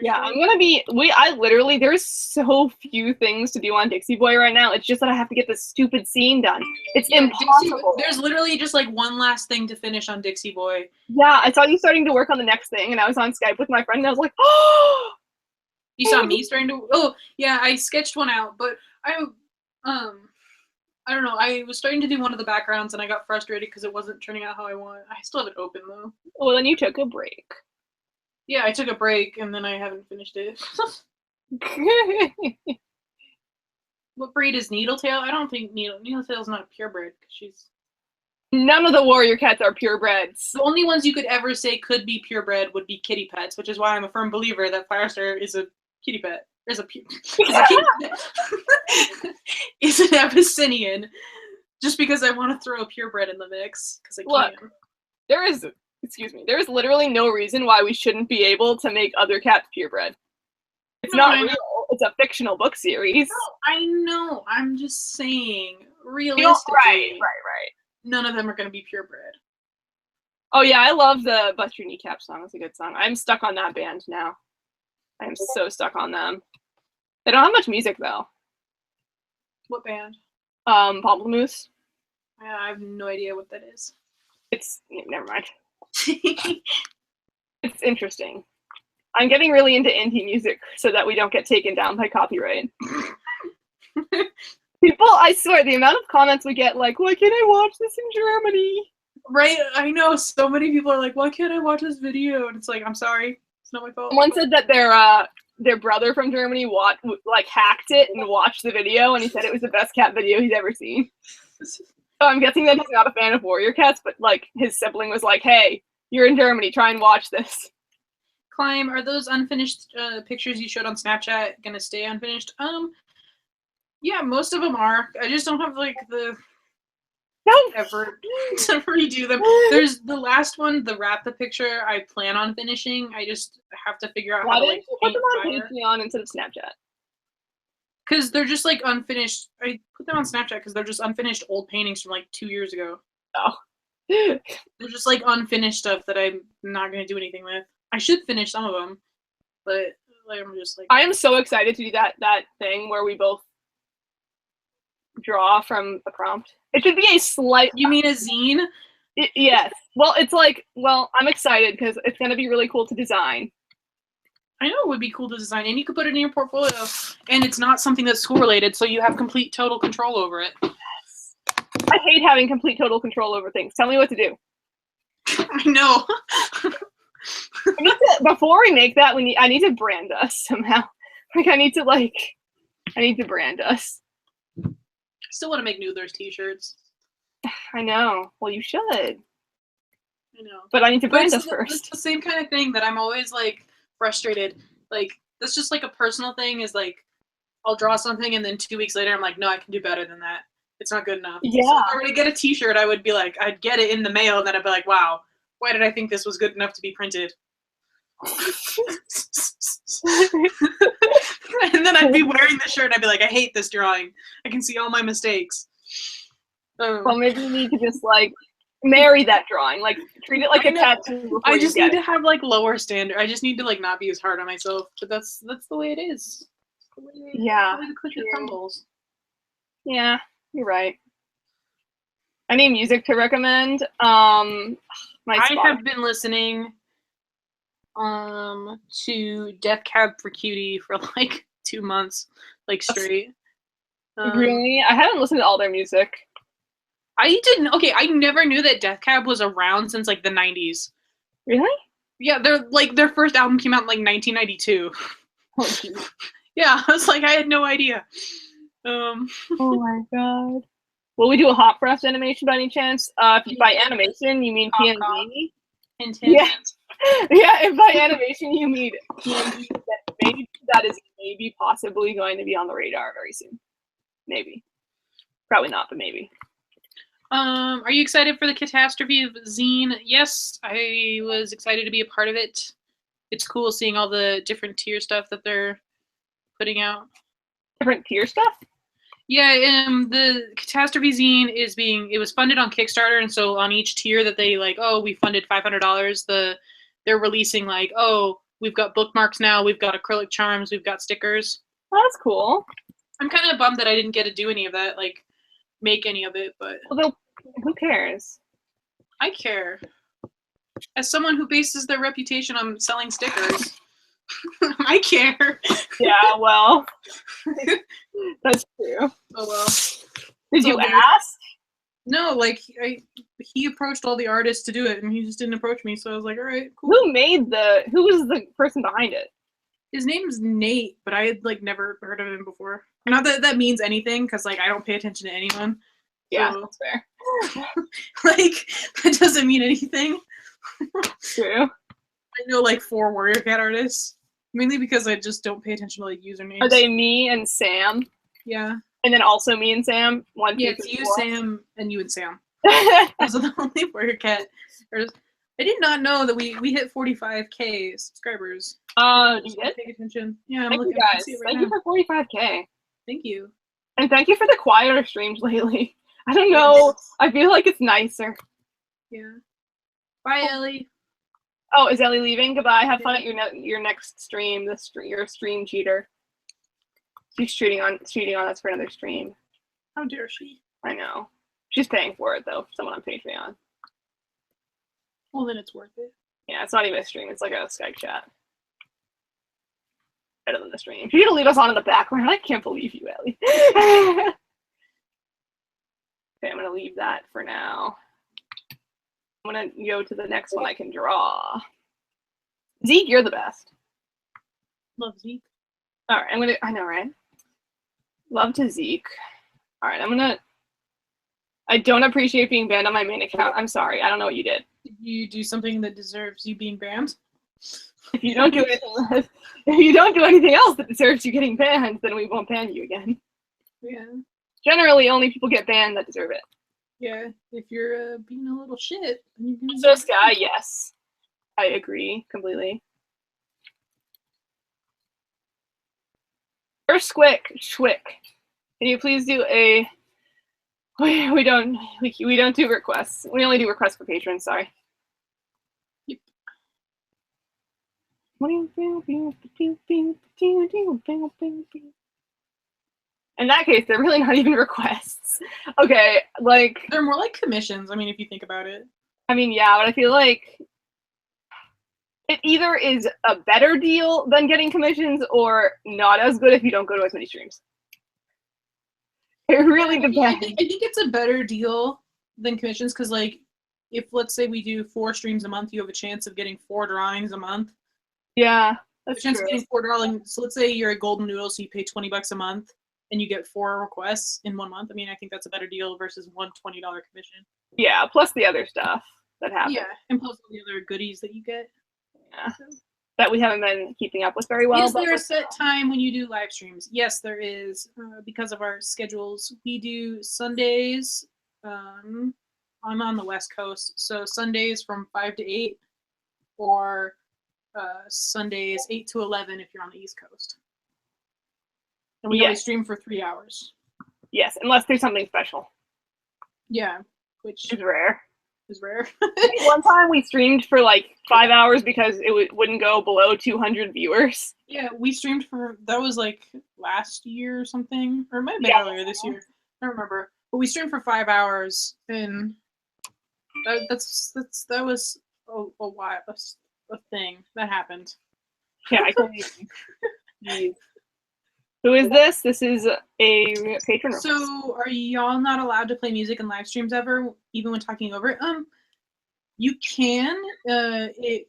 Yeah, I'm gonna be. I literally. There's so few things to do on Dixie Boy right now. It's just that I have to get this stupid scene done. It's impossible. There's literally just like one last thing to finish on Dixie Boy. Yeah, I saw you starting to work on the next thing, and I was on Skype with my friend, and I was like, oh. You saw me starting to. Oh yeah, I sketched one out, but I don't know. I was starting to do one of the backgrounds, and I got frustrated because it wasn't turning out how I want. I still have it open though. Well, then you took a break. Yeah, I took a break and then I haven't finished it. What breed is Needletail? I don't think Needletail's not purebred because she's. None of the warrior cats are purebreds. The only ones you could ever say could be purebred would be kitty pets, which is why I'm a firm believer that Firestar is a kitty pet. Is a is an Abyssinian. Just because I want to throw a purebred in the mix because I can. There is literally no reason why we shouldn't be able to make other cats purebred. It's not real. It's a fictional book series. No, I know. I'm just saying, realistically, right. None of them are going to be purebred. Oh yeah, I love the Bust Your Kneecap song. It's a good song. I'm stuck on that band now. I am so stuck on them. They don't have much music though. What band? Pamplemousse. Yeah, I have no idea what that is. Never mind. It's interesting. I'm getting really into indie music so that we don't get taken down by copyright. People, I swear, the amount of comments we get like, why can't I watch this in Germany? Right, I know. So many people are like, why can't I watch this video? And it's like, I'm sorry. It's not my fault. Someone said that their brother from Germany hacked it and watched the video, and he said it was the best cat video he's ever seen. So I'm guessing that he's not a fan of warrior cats, but like his sibling was like, hey, you're in Germany, try and watch this. Climb, are those unfinished pictures you showed on Snapchat gonna stay unfinished? Yeah, most of them are. I just don't have like the effort to redo them. There's the last one, the wrap the picture, I plan on finishing. I just have to figure out how to like put them on Patreon instead of Snapchat? Because they're just like unfinished. I put them on Snapchat because they're just unfinished old paintings from like 2 years ago. Oh. They're just like unfinished stuff that I'm not gonna do anything with. I should finish some of them, but like, I'm just like. I am so excited to do that thing where we both draw from a prompt. It should be a slight. You mean a zine? Yes. Well, it's like, well, I'm excited because it's gonna be really cool to design. I know it would be cool to design, and you could put it in your portfolio, and it's not something that's school related, so you have complete total control over it. Yes. I hate having complete total control over things. Tell me what to do. I know. Before we make that, I need to brand us somehow. Like I need to brand us. I still want to make Noodlers t-shirts. I know. Well, you should. I know. But I need to brand us first. It's the same kind of thing that I'm always like frustrated. Like that's just like a personal thing. Is like I'll draw something and then 2 weeks later I'm like, no, I can do better than that. It's not good enough. Yeah. So if I were to get a t-shirt, I would be like, I'd get it in the mail and then I'd be like, wow, why did I think this was good enough to be printed? And then I'd be wearing the shirt and I'd be like, I hate this drawing. I can see all my mistakes. Well, maybe we need to just like marry that drawing, like treat it like a tattoo. I just need to have like lower standard. I just need to like not be as hard on myself. But that's the way it is. Yeah. The way the cookie crumbles. Yeah, you're right. Any music to recommend? I have been listening to Death Cab for Cutie for like 2 months, like straight. Really? I haven't listened to all their music. I didn't. Okay, I never knew that Death Cab was around since like the 90s. Really? Yeah, their first album came out in like 1992. Oh, geez. Yeah, I was like, I had no idea. Oh my god. Will we do a Hot Press animation by any chance? If by animation you mean PNG? Yeah. Yeah, if by animation you mean PNG, then maybe that is maybe possibly going to be on the radar very soon. Maybe. Probably not, but maybe. Are you excited for the Catastrophe of Zine? Yes, I was excited to be a part of it. It's cool seeing all the different tier stuff that they're putting out. Different tier stuff? Yeah, the Catastrophe Zine it was funded on Kickstarter, and so on each tier that they like, oh, we funded $500, they're releasing like, oh, we've got bookmarks now, we've got acrylic charms, we've got stickers. Oh, that's cool. I'm kind of bummed that I didn't get to do any of that, like make any of it, but well, who cares? I care. As someone who bases their reputation on selling stickers, I care. Yeah, well, that's true. Oh well. Did you ask? No, like he approached all the artists to do it, and he just didn't approach me. So I was like, all right, cool. Who was the person behind it? His name's Nate, but I had like never heard of him before. Not that that means anything, because like I don't pay attention to anyone. Yeah, so, that's fair. Like that doesn't mean anything. True. I know like 4 Warrior Cat artists, mainly because I just don't pay attention to like usernames. Are they me and Sam? Yeah. And then also me and Sam? Yeah, it's you, Sam, and you and Sam. Those are the only Warrior Cat artists. I did not know that we hit 45K subscribers. Oh, you did? Pay attention. Yeah, I'm thank looking. You guys. Thank you for 45K. Thank you. And thank you for the quieter streams lately. I don't know. I feel like it's nicer. Yeah. Bye, Ellie. Oh, is Ellie leaving? Goodbye. Have fun at your next stream. You're a stream cheater. She's cheating on us for another stream. How dare she? I know. She's paying for it though. Someone on Patreon. Well, then it's worth it. Yeah, it's not even a stream. It's like a Skype chat. Better than the stream. You're gonna leave us on in the background. I can't believe you, Ellie. Okay, I'm gonna leave that for now. I'm gonna go to the next one I can draw. Zeke, you're the best. Love Zeke. All right, I know, right? Love to Zeke. All right, I don't appreciate being banned on my main account. I'm sorry. I don't know what you did. Did you do something that deserves you being banned? If you don't do anything else that deserves you getting banned, then we won't ban you again. Yeah. Generally, only people get banned that deserve it. Yeah, if you're being a little shit. Then you So Sky, yes, I agree completely. First Schwick. Can you please do a? We don't do requests. We only do requests for patrons. Sorry. Yep. In that case, they're really not even requests. Okay, like They're more like commissions. I mean, if you think about it. I mean, yeah, but I feel like it either is a better deal than getting commissions or not as good if you don't go to as many streams. It really depends. I think it's a better deal than commissions because, like, if let's say we do 4 streams a month, you have a chance of getting 4 drawings a month. Yeah, that's chance true. of getting 4 drawings. So let's say you're a golden noodle, so you pay $20 a month, and you get 4 requests in 1 month. I mean, I think that's a better deal versus one $20 commission. Yeah, plus the other stuff that happens. Yeah, and plus all the other goodies that you get. Yeah. That we haven't been keeping up with very well. Is there a set time when you do live streams? Yes, there is. Because of our schedules, we do Sundays. I'm on the West Coast, so Sundays from 5 to 8, or Sundays 8 to 11 if you're on the East Coast. And we only stream for 3 hours. Yes, unless there's something special. Yeah, which is rare. One time we streamed for like 5 hours because it wouldn't go below 200 viewers. Yeah, we streamed for, that was like last year or something, or it might have been earlier this year. I don't remember. But we streamed for 5 hours, and that was a while, a thing that happened. Yeah, I can't. Who is this? This is a patron. So, are y'all not allowed to play music in live streams ever, even when talking over it? You can. It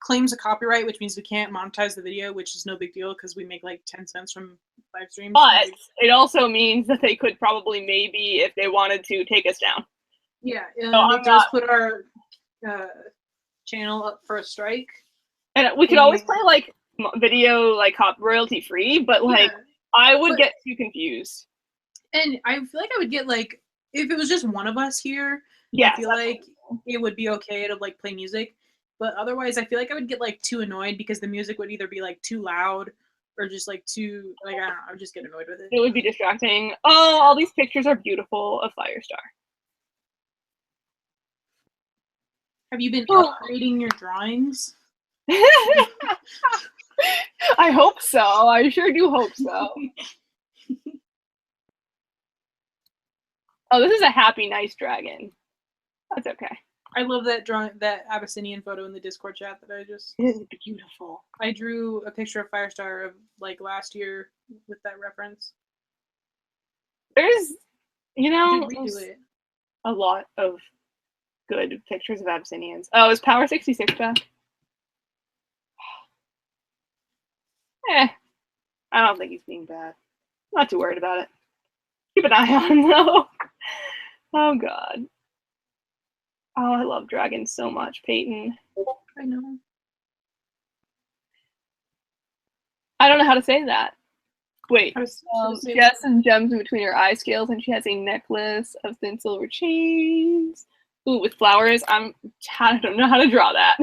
claims a copyright, which means we can't monetize the video, which is no big deal because we make like 10 cents from live streams. But it also means that they could probably, maybe, if they wanted to, take us down. Yeah, it does put our channel up for a strike. And we could always play like video like royalty free, but like I would get too confused. And I feel like I would get like, if it was just one of us here, yeah, I feel like it would be okay to like play music. But otherwise, I feel like I would get like too annoyed because the music would either be like too loud or just like too, like, I don't know, I would just get annoyed with it. It would be distracting. Oh, all these pictures are beautiful of Firestar. Have you been upgrading your drawings? I hope so. I sure do hope so. Oh, this is a happy, nice dragon. That's okay. I love that drawing, that Abyssinian photo in the Discord chat that I just. It is beautiful. I drew a picture of Firestar of like last year with that reference. There's, you know, a lot of good pictures of Abyssinians. Oh, is Power 66 back? I don't think he's being bad. I'm not too worried about it. Keep an eye on him though. Oh god. Oh, I love dragons so much, Peyton. I know. I don't know how to say that. Wait. She has some gems in between her eye scales, and she has a necklace of thin silver chains. Ooh, with flowers. I don't know how to draw that.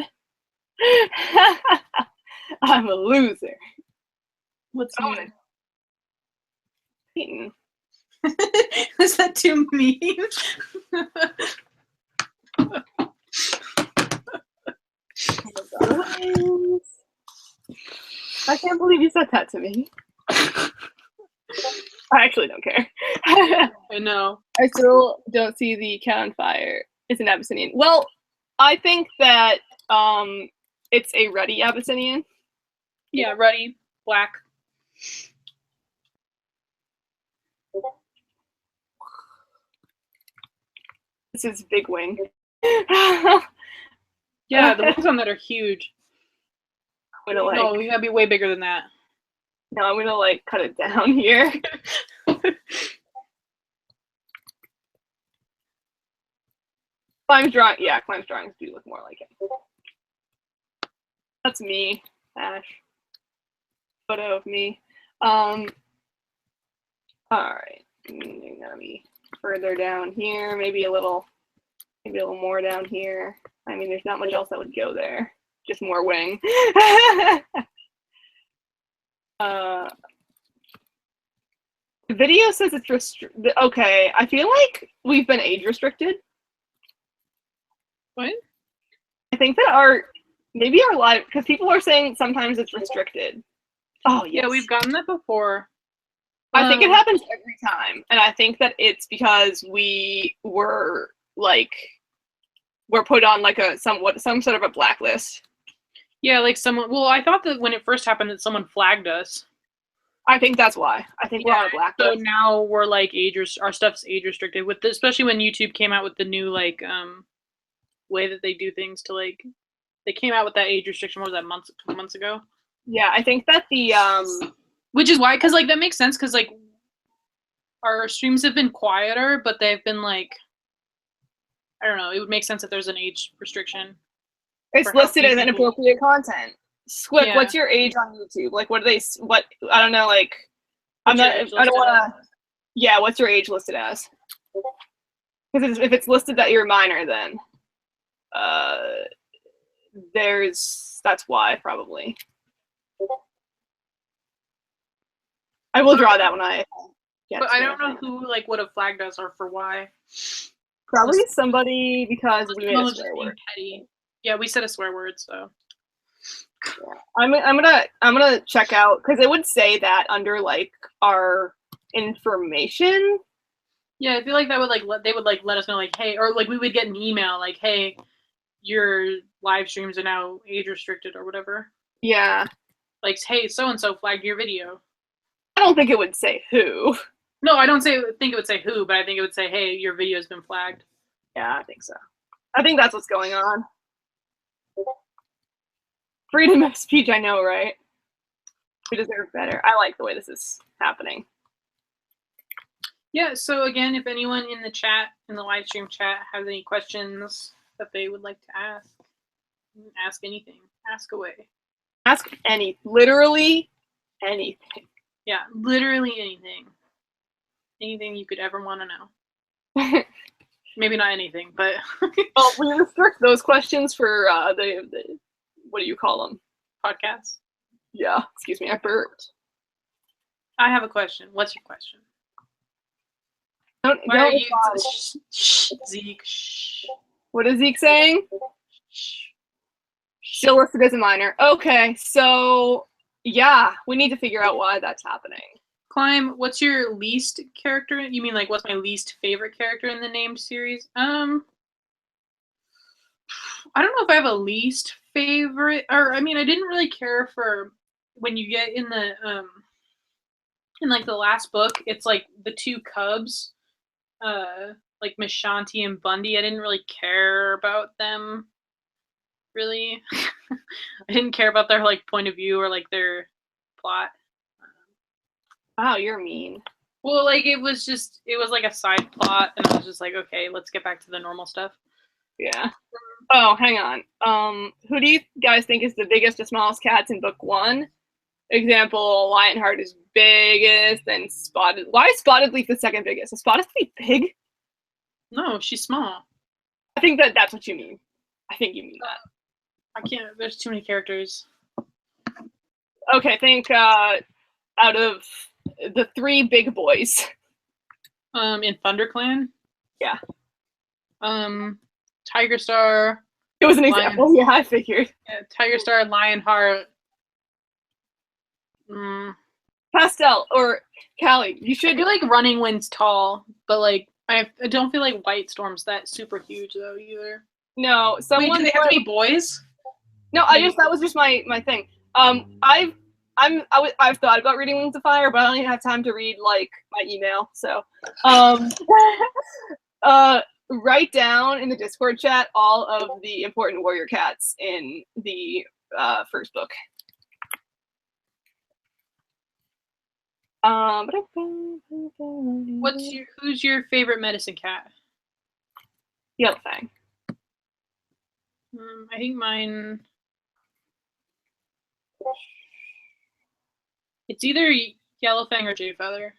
I'm a loser. What's mean? Peyton. Is that too mean? I can't believe you said that to me. I actually don't care. I know. I still don't see the cat on fire. It's an Abyssinian. Well, I think that it's a ruddy Abyssinian. Yeah, ruddy, black. This is big wing. Yeah, the ones on that are huge. I'm gonna, like, no, you gotta be way bigger than that. No, I'm gonna like cut it down here. Clime's drawing, yeah, Clime's drawings do look more like it. That's me, Ash. Photo of me. All right, you're gonna be further down here, maybe a little more down here. I mean, there's not much else that would go there. Just more wing. The video says it's restricted. Okay, I feel like we've been age restricted. What? I think that maybe our live, because people are saying sometimes it's restricted. Oh, yes. Yeah, we've gotten that before. I think it happens every time, and I think that it's because we were we're put on like some sort of a blacklist. Yeah, like someone. Well, I thought that when it first happened that someone flagged us. I think that's why. I think we're on a blacklist. So now we're like our stuff's age restricted with this, especially when YouTube came out with the new way that they do things to like. They came out with that age restriction. What was that, a couple months ago? Yeah, I think that which is why, because like that makes sense, because like our streams have been quieter, but they've been like, I don't know. It would make sense if there's an age restriction. It's listed as inappropriate content. Squick, Yeah. what's your age on YouTube? Like, what I don't know, like, I don't want to, yeah, what's your age listed as? Because if it's listed that you're a minor, then, that's why, probably. I will draw that when I get But I don't know who, like, would have flagged us or for why. Probably somebody because we made a swear word. Petty. Yeah, we said a swear word, so. Yeah. I'm gonna check out, because it would say that under like our information. Yeah, I feel like that would they would let us know, like, hey, or like we would get an email like, hey, your live streams are now age restricted or whatever. Yeah. Like, hey, so and so flagged your video. I don't think it would say who. No, I don't think it would say who, but I think it would say, hey, your video has been flagged. Yeah, I think so. I think that's what's going on. Freedom of speech, I know, right? We deserve better. I like the way this is happening. Yeah, so again, if anyone in the chat, in the live stream chat, has any questions that they would like to ask anything. Ask away. Ask literally anything. Yeah, literally anything. Anything you could ever want to know. Maybe not anything, but... Well, we restrict those questions for the what do you call them? Podcasts? Yeah, excuse me, I burped. I have a question. What's your question? Don't Zeke. Shh. What is Zeke saying? Still listed as a minor. Okay, so yeah, we need to figure out why that's happening. Climb, what's your least character? You mean like what's my least favorite character in the named series? I don't know if I have a least favorite, or I mean, I didn't really care for when you get in the in like the last book. It's like the two cubs, like Mishanti and Bundy. I didn't really care about them. Really, I didn't care about their like point of view or like their plot. Wow, you're mean. Well, like it was like a side plot, and I was just like, okay, let's get back to the normal stuff. Yeah. Oh, hang on. Who do you guys think is the biggest or smallest cats in book 1? Example, Lionheart is biggest, then Spotted. Why is Spotted Leaf the second biggest? Is Spotted Leaf big? No, she's small. I think that's what you mean. I think you mean that. I can't. There's too many characters. Okay, think out of the 3 big boys. In ThunderClan? Yeah. Tiger Star. It was an example. Yeah, I figured. Yeah, Tiger Star, Lionheart. Pastel or Callie. You should. I feel like Running Wind's tall, but like I don't feel like White Storm's that super huge though either. No, someone. Wait, do they have to be boys? No, that was just my thing. I've thought about reading Wings of Fire, but I don't even have time to read like my email. So, write down in the Discord chat all of the important warrior cats in the first book. Who's your favorite medicine cat? Yellowfang. I think mine. It's either Yellowfang or Jayfeather.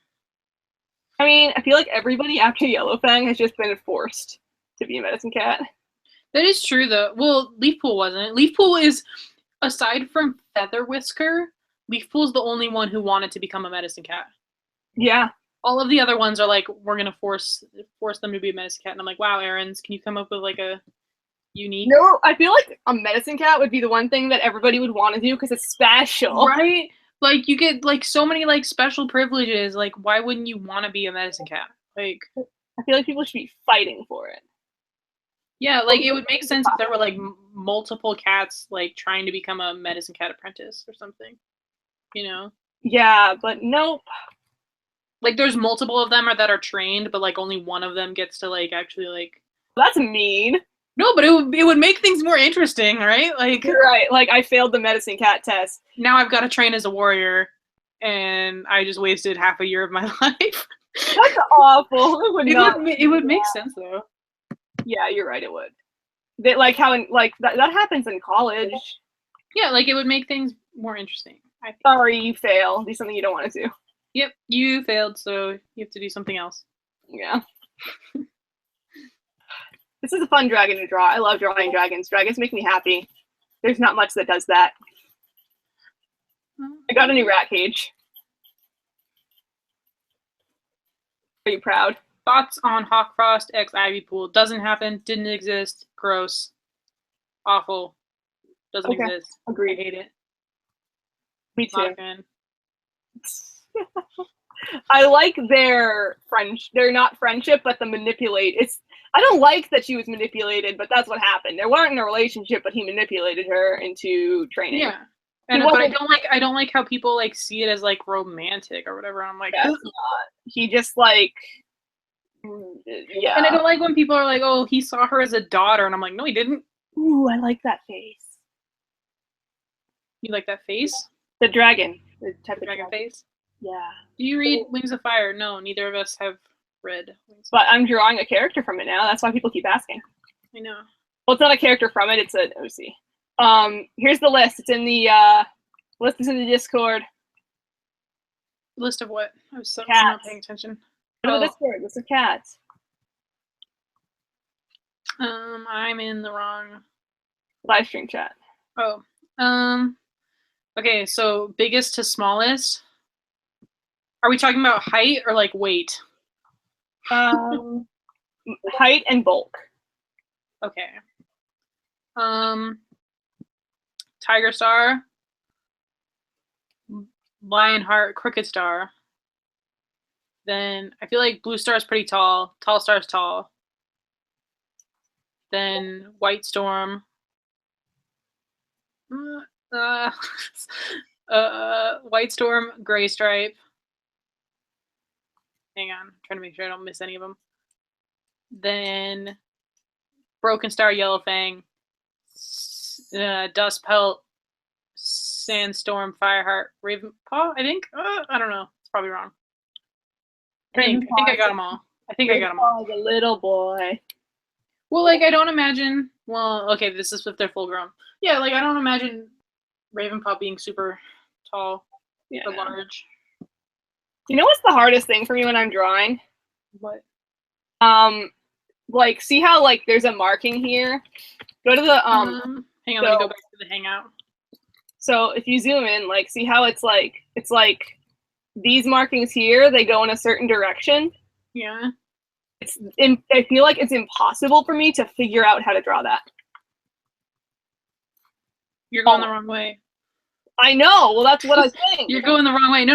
I mean, I feel like everybody after Yellowfang has just been forced to be a medicine cat. That is true, though. Well, Leafpool wasn't. Leafpool is, aside from Feather Whisker, Leafpool's the only one who wanted to become a medicine cat. Yeah, All of the other ones are like, we're gonna force them to be a medicine cat, and I'm like, wow, Aarons, can you come up with like a unique? No, I feel like a medicine cat would be the one thing that everybody would want to do because it's special. Right? Like, you get like so many like special privileges. Like, why wouldn't you want to be a medicine cat? Like, I feel like people should be fighting for it. yeah, like it would make sense if there were like multiple cats like trying to become a medicine cat apprentice or something. You know? Yeah, but nope. Like, there's multiple of them that are trained, but like only one of them gets to like actually like. That's mean. No, but it would make things more interesting, right? Like, You're right. Like, I failed the medicine cat test. now I've got to train as a warrior, and I just wasted half a year of my life. That's awful. It would make sense though. Yeah, you're right. It would. They, like how in like that happens in college. Yeah, like it would make things more interesting. I think. Sorry, you fail. Do something you don't want to do. Yep, you failed, so you have to do something else. Yeah. This is a fun dragon to draw. I love drawing dragons. Dragons make me happy. There's not much that does that. I got a new rat cage. Are you proud? Thoughts on Hawkfrost X Ivy Pool? Doesn't happen. Didn't exist. Gross. Awful. Doesn't exist. Agreed. I hate it. Me too. Not a fan. I like their French. They're not friendship, but the manipulate. I don't like that she was manipulated, but that's what happened. They weren't in a relationship, but he manipulated her into training. Yeah. But I don't like how people like see it as like romantic or whatever. I'm like, that's not. He just like, yeah. And I don't like when people are like, oh, he saw her as a daughter, and I'm like, no, he didn't. Ooh, I like that face. You like that face? The dragon. The type of dragon face? Yeah. Do you read Wings of Fire? No, neither of us have read Wings of Fire. But I'm drawing a character from it now. That's why people keep asking. I know. Well, it's not a character from it. It's an OC. Here's the list. It's in the list is in the Discord. List of what? I was so not paying attention. Go to the Discord. List of cats. I'm in the wrong live stream chat. Oh. Okay, so biggest to smallest. Are we talking about height or like weight? Height and bulk. Okay. Tiger Star, Lionheart, Crooked Star. Then I feel like Blue Star is pretty tall. Tall Star is tall. Then White Storm. White Storm, Gray Stripe. Hang on, I'm trying to make sure I don't miss any of them. Then Broken Star, Yellow Fang, Dust Pelt, Sandstorm, Fireheart, Ravenpaw, I think? I don't know. It's probably wrong. I think I got them all. I got them all. The little boy. Well, like, I don't imagine... Well, okay, this is if they're full grown. Yeah, like, I don't imagine Ravenpaw being super tall or large. You know what's the hardest thing for me when I'm drawing? What? Like, see how, like, there's a marking here? Go to the, hang on, let me go back to the Hangout. So, if you zoom in, like, see how it's like these markings here, they go in a certain direction? Yeah. I feel like it's impossible for me to figure out how to draw that. You're going the wrong way. I know. Well, that's what I think. You're going the wrong way. No.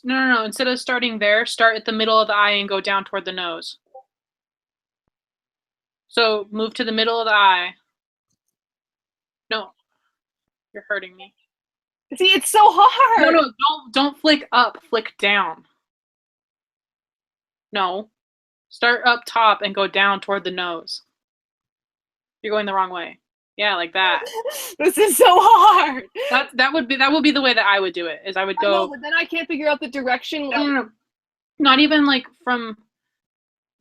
No. Instead of starting there, start at the middle of the eye and go down toward the nose. So move to the middle of the eye. No. You're hurting me. See, it's so hard. No, don't flick up. Flick down. No. Start up top and go down toward the nose. You're going the wrong way. Yeah, like that. This is so hard. That would be the way that I would do it. Is I would go. I know, but then I can't figure out the direction. No. Not even like from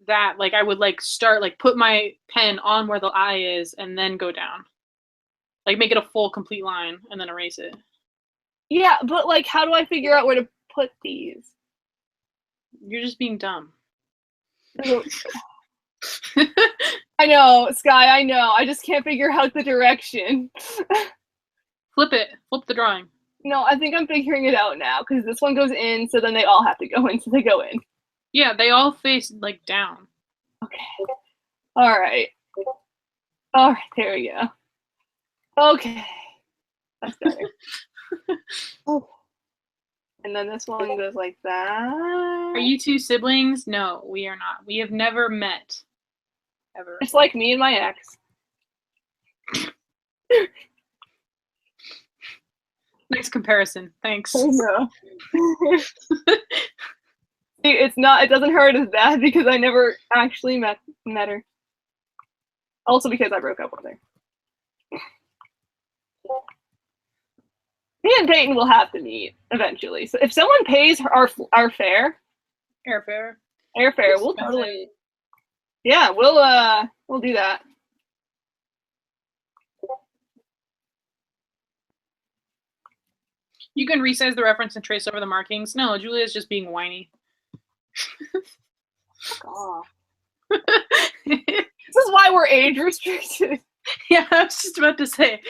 that. Like I would like start like put my pen on where the eye is and then go down. Like make it a full complete line and then erase it. Yeah, but like how do I figure out where to put these? You're just being dumb. I know, Sky, I know. I just can't figure out the direction. Flip it. Flip the drawing. No, I think I'm figuring it out now because this one goes in, so then they all have to go in, so they go in. Yeah, they all face like down. Okay. All right. All right, there we go. Okay. That's better. Oh. And then this one goes like that. Are you two siblings? No, we are not. We have never met. Ever. It's like me and my ex. Nice comparison. Thanks. I know. See, it's not. It doesn't hurt as bad because I never actually met her. Also because I broke up with her. Me and Peyton will have to meet eventually. So if someone pays our fare, Airfare, we'll totally. Yeah, we'll do that. You can resize the reference and trace over the markings. No, Julia's just being whiny. Oh. This is why we're age restricted. Yeah, I was just about to say.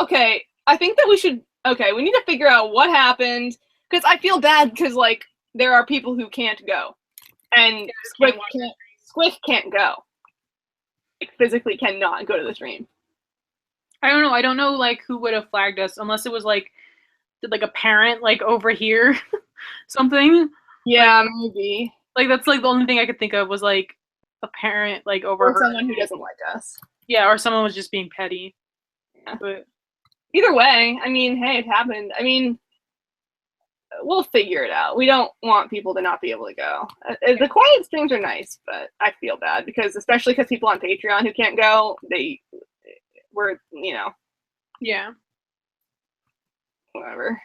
Okay, I think that we should, we need to figure out what happened, because I feel bad because, like, there are people who can't go, and Squiff can't go. Like, physically cannot go to the stream. I don't know. I don't know, like, who would have flagged us, unless it was, like, a parent, like, over here, something. Yeah, like, maybe. Like, that's, like, the only thing I could think of was, like, a parent, like, over or someone who doesn't like us. Yeah, or someone was just being petty. Yeah. But either way, I mean, hey, it happened. I mean, we'll figure it out. We don't want people to not be able to go. The quiet streams are nice, but I feel bad because, especially because people on Patreon who can't go, we're, yeah. Whatever.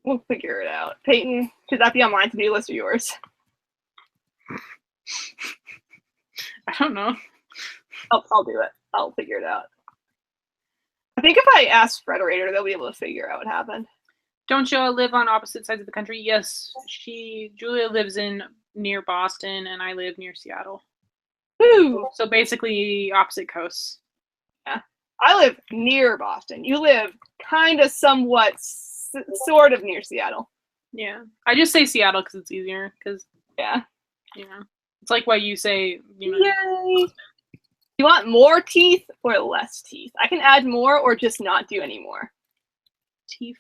We'll figure it out. Peyton, should that be on my to-do list or yours? I don't know. I'll do it. I'll figure it out. I think if I ask Frederator, they'll be able to figure out what happened. Don't you all live on opposite sides of the country? Yes, Julia lives near Boston, and I live near Seattle. Woo! So basically opposite coasts. Yeah. I live near Boston. You live kind of somewhat, sort of near Seattle. Yeah. I just say Seattle because it's easier. Yeah. It's like why you say, Yay! You want more teeth or less teeth? I can add more or just not do any more. Teeth.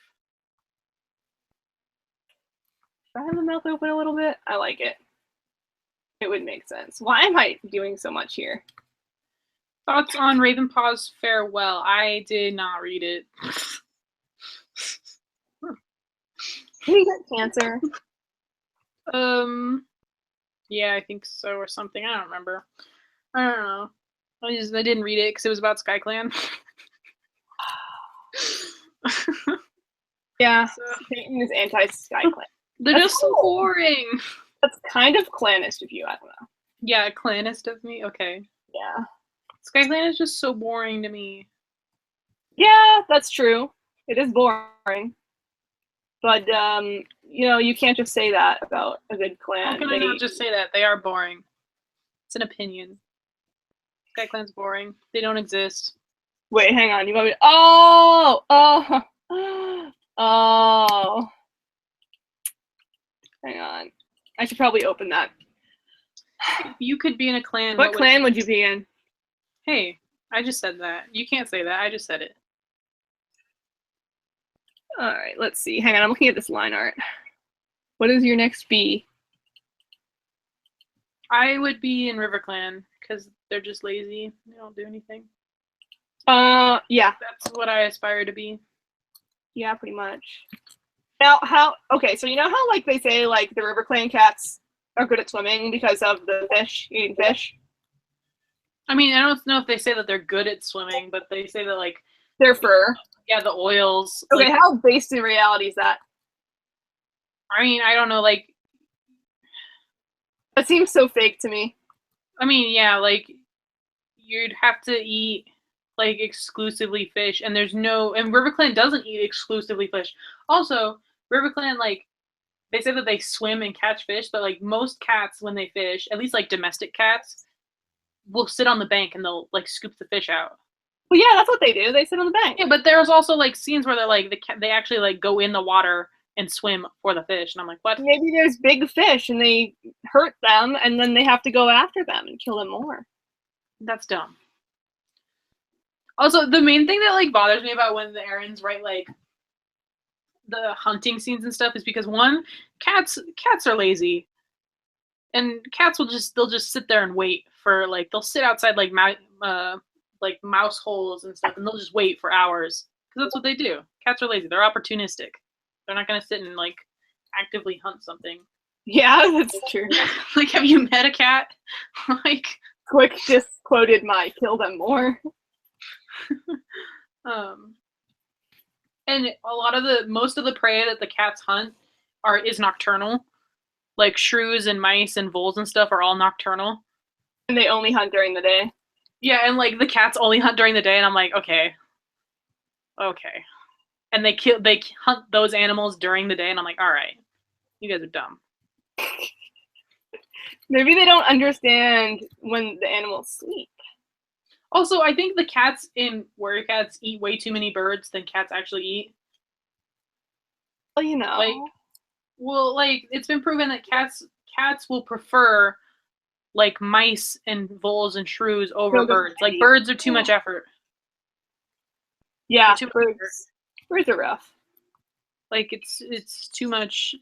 Should I have the mouth open a little bit? I like it. It would make sense. Why am I doing so much here? Thoughts on Ravenpaw's farewell? I did not read it. Can you get cancer? Yeah, I think so, or something. I don't remember. I don't know. I didn't read it because it was about SkyClan. Yeah, so Peyton is anti-SkyClan. They're just so boring. That's kind of clanist of you, I don't know. Yeah, clanist of me? Okay. Yeah. SkyClan is just so boring to me. Yeah, that's true. It is boring. But, you can't just say that about a good clan. How can I not just say that? They are boring. It's an opinion. SkyClan's boring. They don't exist. Wait, hang on. You want me to... Oh! Hang on. I should probably open that. If you could be in a clan... What clan would you be in? Hey, I just said that. You can't say that. I just said it. Alright, let's see. Hang on, I'm looking at this line art. What is your next B? I would be in RiverClan, because they're just lazy. They don't do anything. Yeah. That's what I aspire to be. Yeah, pretty much. Now, okay, so you know how, like, they say, like, the RiverClan cats are good at swimming because of the fish, eating fish? I mean, I don't know if they say that they're good at swimming, but they say that, like... Their fur. Yeah, the oils. Okay, like, how based in reality is that? I mean, I don't know, like... That seems so fake to me. I mean, yeah, like, you'd have to eat, like, exclusively fish, and there's no... And RiverClan doesn't eat exclusively fish. Also, RiverClan, like, they say that they swim and catch fish, but, like, most cats, when they fish, at least, like, domestic cats, will sit on the bank and they'll, like, scoop the fish out. Well, yeah, that's what they do. They sit on the bank. Yeah, but there's also like scenes where they're like they actually like go in the water and swim for the fish, and I'm like, what? Maybe there's big fish and they hurt them, and then they have to go after them and kill them more. That's dumb. Also, the main thing that like bothers me about when the Aarons write like the hunting scenes and stuff is because one, cats are lazy, and cats they'll just sit there and wait for like they'll sit outside like mouse holes and stuff, and they'll just wait for hours because that's what they do. Cats are lazy. They're opportunistic. They're not gonna sit and like actively hunt something. Yeah, that's true. Like, have you met a cat? Like, Quick just quoted my "kill them more." And most of the prey that the cats hunt is nocturnal. Like shrews and mice and voles and stuff are all nocturnal. And they only hunt during the day. Yeah, and like the cats only hunt during the day, and I'm like, okay. And they hunt those animals during the day, and I'm like, all right, you guys are dumb. Maybe they don't understand when the animals sleep. Also, I think the cats in Warrior Cats eat way too many birds than cats actually eat. Well, you know. Like it's been proven that cats will prefer like mice and voles and shrews over birds. Like birds are too much effort. Yeah, birds are rough. Like it's too much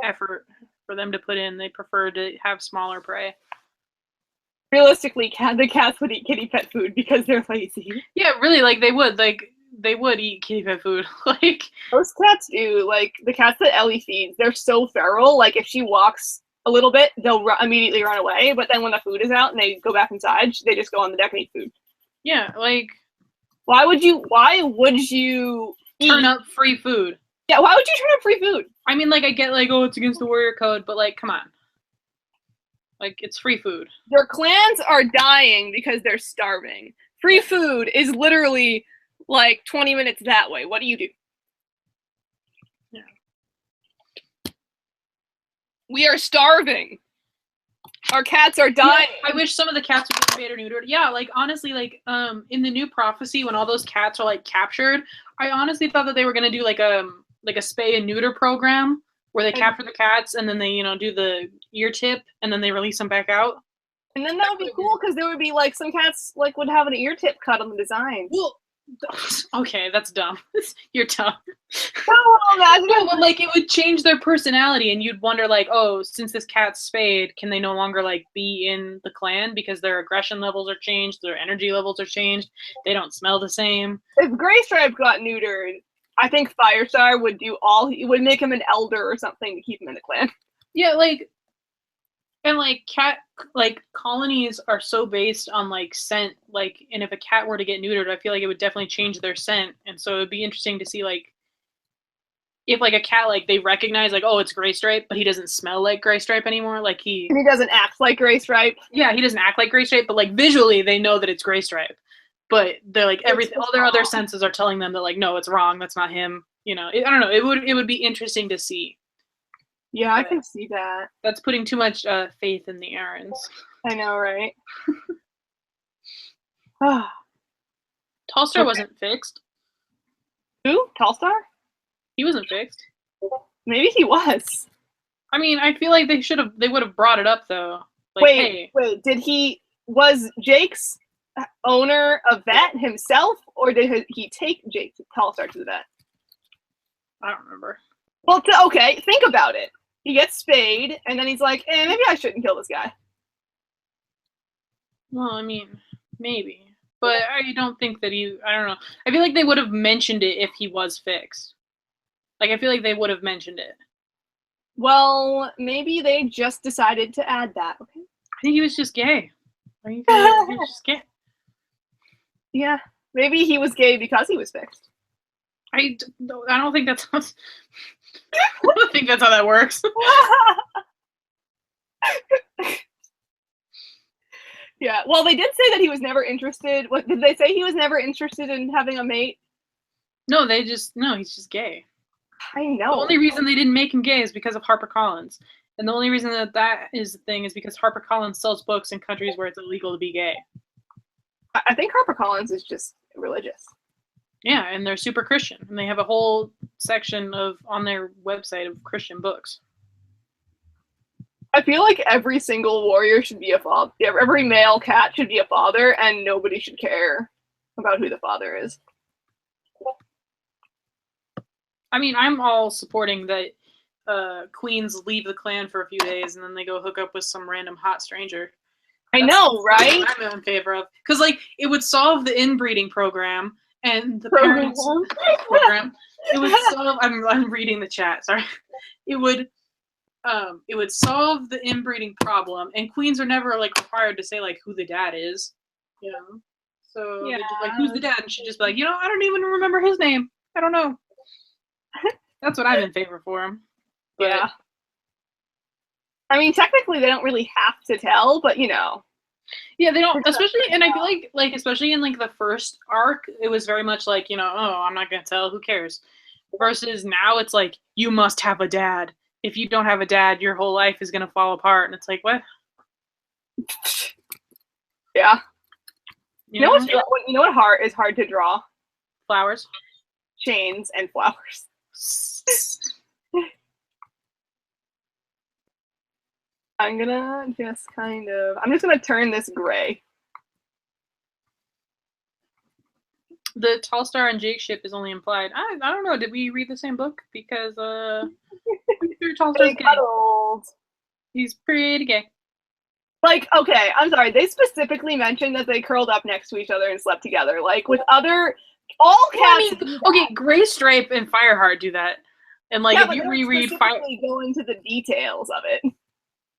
effort for them to put in. They prefer to have smaller prey. Realistically, the cats would eat kitty pet food because they're lazy. Yeah, really, like they would eat kitty pet food. Like most cats do. Like the cats that Ellie feeds, they're so feral. Like if she walks a little bit, they'll immediately run away. But then when the food is out and they go back inside, they just go on the deck and eat food. Yeah, like why would you turn up free food? Yeah, why would you turn up free food? I mean, like I get like, oh, it's against the warrior code, but like, come on. Like, it's free food. Your clans are dying because they're starving. Free food is literally like 20 minutes that way. What do you do? Yeah. We are starving. Our cats are dying. Yeah, I wish some of the cats would get spayed or neutered. Yeah, like honestly, like in the new prophecy, when all those cats are like captured, I honestly thought that they were gonna do like a spay and neuter program where they capture the cats and then they, do the ear tip and then they release them back out. And then that would be cool because there would be like some cats like would have an ear tip cut on the design. Well, okay, that's dumb. You're dumb. No, but like it would change their personality and you'd wonder like, oh, since this cat's spayed, can they no longer like be in the clan because their aggression levels are changed, their energy levels are changed, they don't smell the same. If Graystripe got neutered, I think Firestar would would make him an elder or something to keep him in the clan. Yeah, like, and like cat, like colonies are so based on like scent, like, and if a cat were to get neutered, I feel like it would definitely change their scent. And so it'd be interesting to see like, if like a cat, like they recognize like, oh, it's Graystripe, but he doesn't smell like Graystripe anymore. Like he doesn't act like Graystripe. Yeah, he doesn't act like Graystripe, but like visually they know that it's Graystripe. But they're like all their other senses are telling them that like, no, it's wrong. That's not him. I don't know. It would be interesting to see. Yeah, I can see that. That's putting too much faith in the Aarons. I know, right? Tallstar wasn't fixed. Who? Tallstar? He wasn't fixed. Maybe he was. I mean, I feel like they would have brought it up though. Like, wait, was Jake's owner a vet himself, or did he take Jake Tallstar to the vet? I don't remember. Well, okay, think about it. He gets spayed, and then he's like, maybe I shouldn't kill this guy. Well, I mean, maybe. But I don't think that I don't know. I feel like they would have mentioned it if he was fixed. Like, I feel like they would have mentioned it. Well, maybe they just decided to add that, okay? I think he was just gay. He was just gay. Yeah, maybe he was gay because he was fixed. I don't think that's how, I don't think that's how that works. Yeah, well, they did say that he was never interested. What did they say? He was never interested in having a mate? No, he's just gay. I know. The only reason they didn't make him gay is because of HarperCollins. And the only reason that is the thing is because HarperCollins sells books in countries where it's illegal to be gay. I think HarperCollins is just religious. Yeah, and they're super Christian, and they have a whole section on their website of Christian books. I feel like every single warrior should be a father. Every male cat should be a father, and nobody should care about who the father is. I mean, I'm all supporting that queens leave the clan for a few days and then they go hook up with some random hot stranger. I know, right? I'm in favor of, because like it would solve the inbreeding program and the parents program. It would solve. I'm reading the chat. Sorry. It would solve the inbreeding problem, and queens are never like required to say like who the dad is, you know. So Yeah. like who's the dad, and she'd just be like, I don't even remember his name. I don't know. That's what I'm in favor for him. But, yeah. I mean, technically, they don't really have to tell, but Yeah, they don't. Especially, and I feel like especially in like the first arc, it was very much like oh, I'm not gonna tell. Who cares? Versus now, it's like you must have a dad. If you don't have a dad, your whole life is gonna fall apart. And it's like what? Yeah. You know what is hard to draw? Flowers, chains, and flowers. I'm just gonna turn this gray. The Tall Star and Jake ship is only implied. I don't know. Did we read the same book? Because Tall Star's gay. He's pretty gay. Like, okay, I'm sorry. They specifically mentioned that they curled up next to each other and slept together. Like with all cats. Okay, Gray Stripe and Fireheart do that. And like if you reread go into the details of it.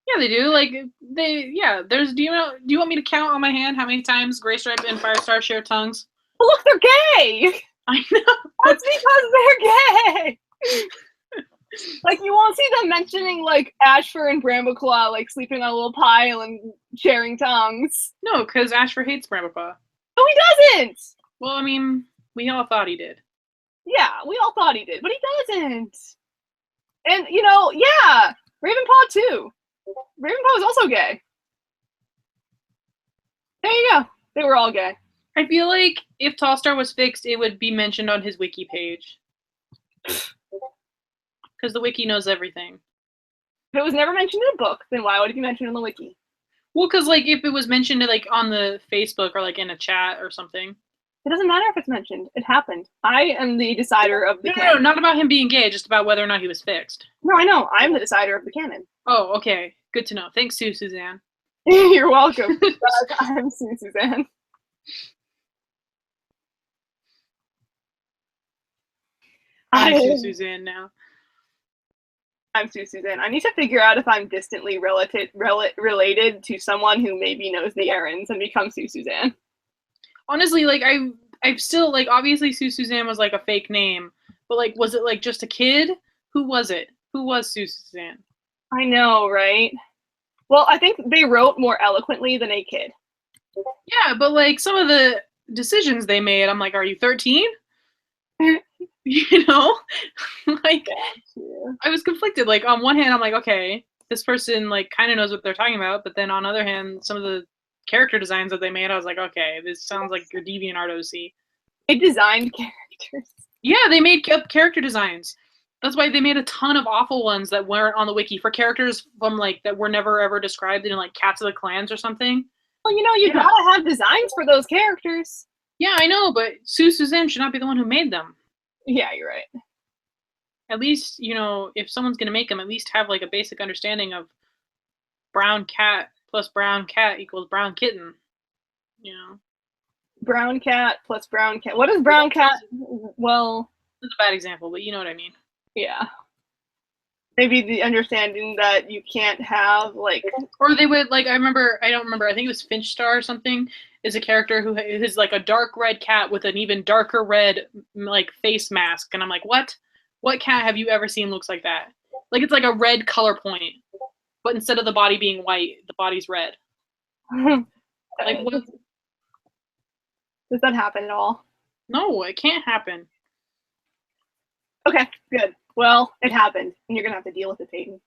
Yeah, they do. Like there's do you want me to count on my hand how many times Gray Stripe and Firestar share tongues? Well, look, they're gay. I know. That's because they're gay. Like you won't see them mentioning like Ashfur and Brambleclaw like sleeping on a little pile and sharing tongues. No, because Ashfur hates Brambleclaw. No, he doesn't. Well, I mean, we all thought he did. Yeah, we all thought he did, but he doesn't. And yeah, Ravenpaw too. Ravenpaw was also gay. There you go. They were all gay. I feel like if Tallstar was fixed, it would be mentioned on his wiki page. Because the wiki knows everything. If it was never mentioned in a book, then why would it be mentioned in the wiki? Well, because like if it was mentioned like on the Facebook or like in a chat or something. It doesn't matter if it's mentioned. It happened. I am the decider of the canon. No, not about him being gay, just about whether or not he was fixed. No, I know. I'm the decider of the canon. Oh, okay. Good to know. Thanks, Suzanne. You're welcome. I'm Suzanne. I'm Suzanne now. I'm Suzanne. I need to figure out if I'm distantly related to someone who maybe knows the errands and become Suzanne. Honestly, like I've still like obviously Suzanne was like a fake name, but like was it like just a kid? Who was it? Who was Suzanne? I know, right? Well, I think they wrote more eloquently than a kid. Yeah, but like some of the decisions they made, I'm like, are you 13? Like I was conflicted. Like on one hand, I'm like, okay, this person like kind of knows what they're talking about, but then on the other hand, some of the character designs that they made, I was like, okay, this sounds like your DeviantArt OC. They designed characters. Yeah, they made up character designs. That's why they made a ton of awful ones that weren't on the wiki for characters from like that were never ever described in like Cats of the Clans or something. Well, you gotta have designs for those characters. Yeah, I know, but Suzanne should not be the one who made them. Yeah, you're right. At least, if someone's gonna make them, at least have like a basic understanding of brown cat plus brown cat equals brown kitten. Brown cat plus brown cat. What is brown cat? Well, it's a bad example, but you know what I mean. Yeah. Maybe the understanding that you can't have like, or they would like. I don't remember. I think it was Finchstar or something. Is a character who is like a dark red cat with an even darker red like face mask, and I'm like, what? What cat have you ever seen looks like that? Like it's like a red color point, but instead of the body being white, the body's red. Like what? Does that happen at all? No, it can't happen. Okay, good. Well, it happened, and you're gonna have to deal with it, Peyton.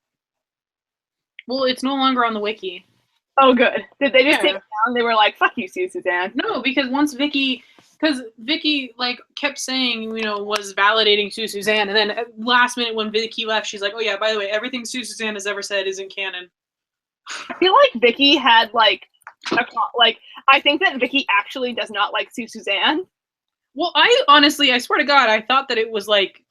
Well, it's no longer on the wiki. Oh, good. Did they just take it down? They were like, "Fuck you, Suzanne." No, because once Vicky Because Vicky like kept saying, you know, was validating Suzanne, and then at last minute when Vicky left, she's like, "Oh yeah, by the way, everything Suzanne has ever said isn't canon." I feel like Vicky had like I think that Vicky actually does not like Suzanne. Well, I swear to God, I thought that it was like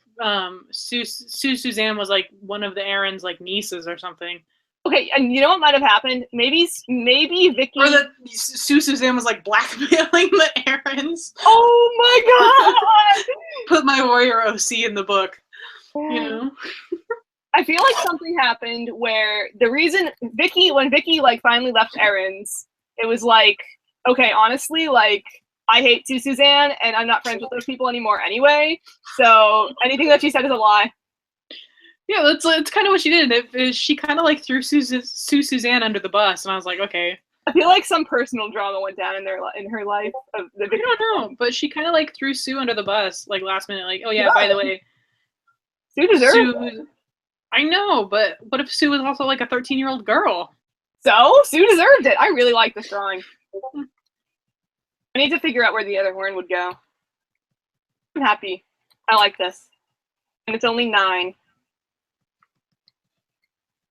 Suzanne was like one of the Aaron's like nieces or something. Okay, and you know what might have happened? Maybe Vicky, or that Suzanne was like blackmailing the Aarons. Oh my God! Put my warrior OC in the book. You know. I feel like something happened where the reason when Vicky like finally left Aaron's, it was like, okay, honestly, like I hate Suzanne and I'm not friends with those people anymore anyway. So anything that she said is a lie. Yeah, that's kind of what she did. She kind of like threw Suzanne under the bus, and I was like, okay. I feel like some personal drama went down in her life. I don't know, but she kind of like threw Sue under the bus, like last minute, like, oh yeah, by the way, Sue deserved it. I know, but what if Sue was also like a 13-year-old girl? So Sue deserved it. I really like this drawing. I need to figure out where the other horn would go. I'm happy. I like this, and it's only 9.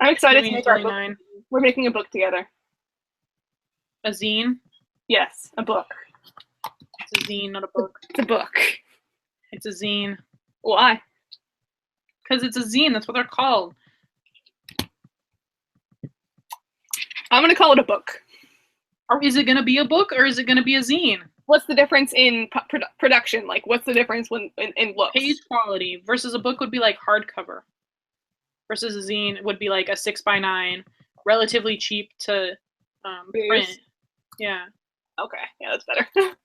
I'm excited to make our book. 9. We're making a book together. A zine? Yes, a book. It's a zine, not a book. It's a book. It's a zine. Why? Because it's a zine. That's what they're called. I'm going to call it a book. Or is it going to be a book, or is it going to be a zine? What's the difference in production? Like, what's the difference in looks? Page quality versus a book would be like hardcover. Versus a zine would be like a 6x9, relatively cheap to print. Yeah. Okay. Yeah, that's better.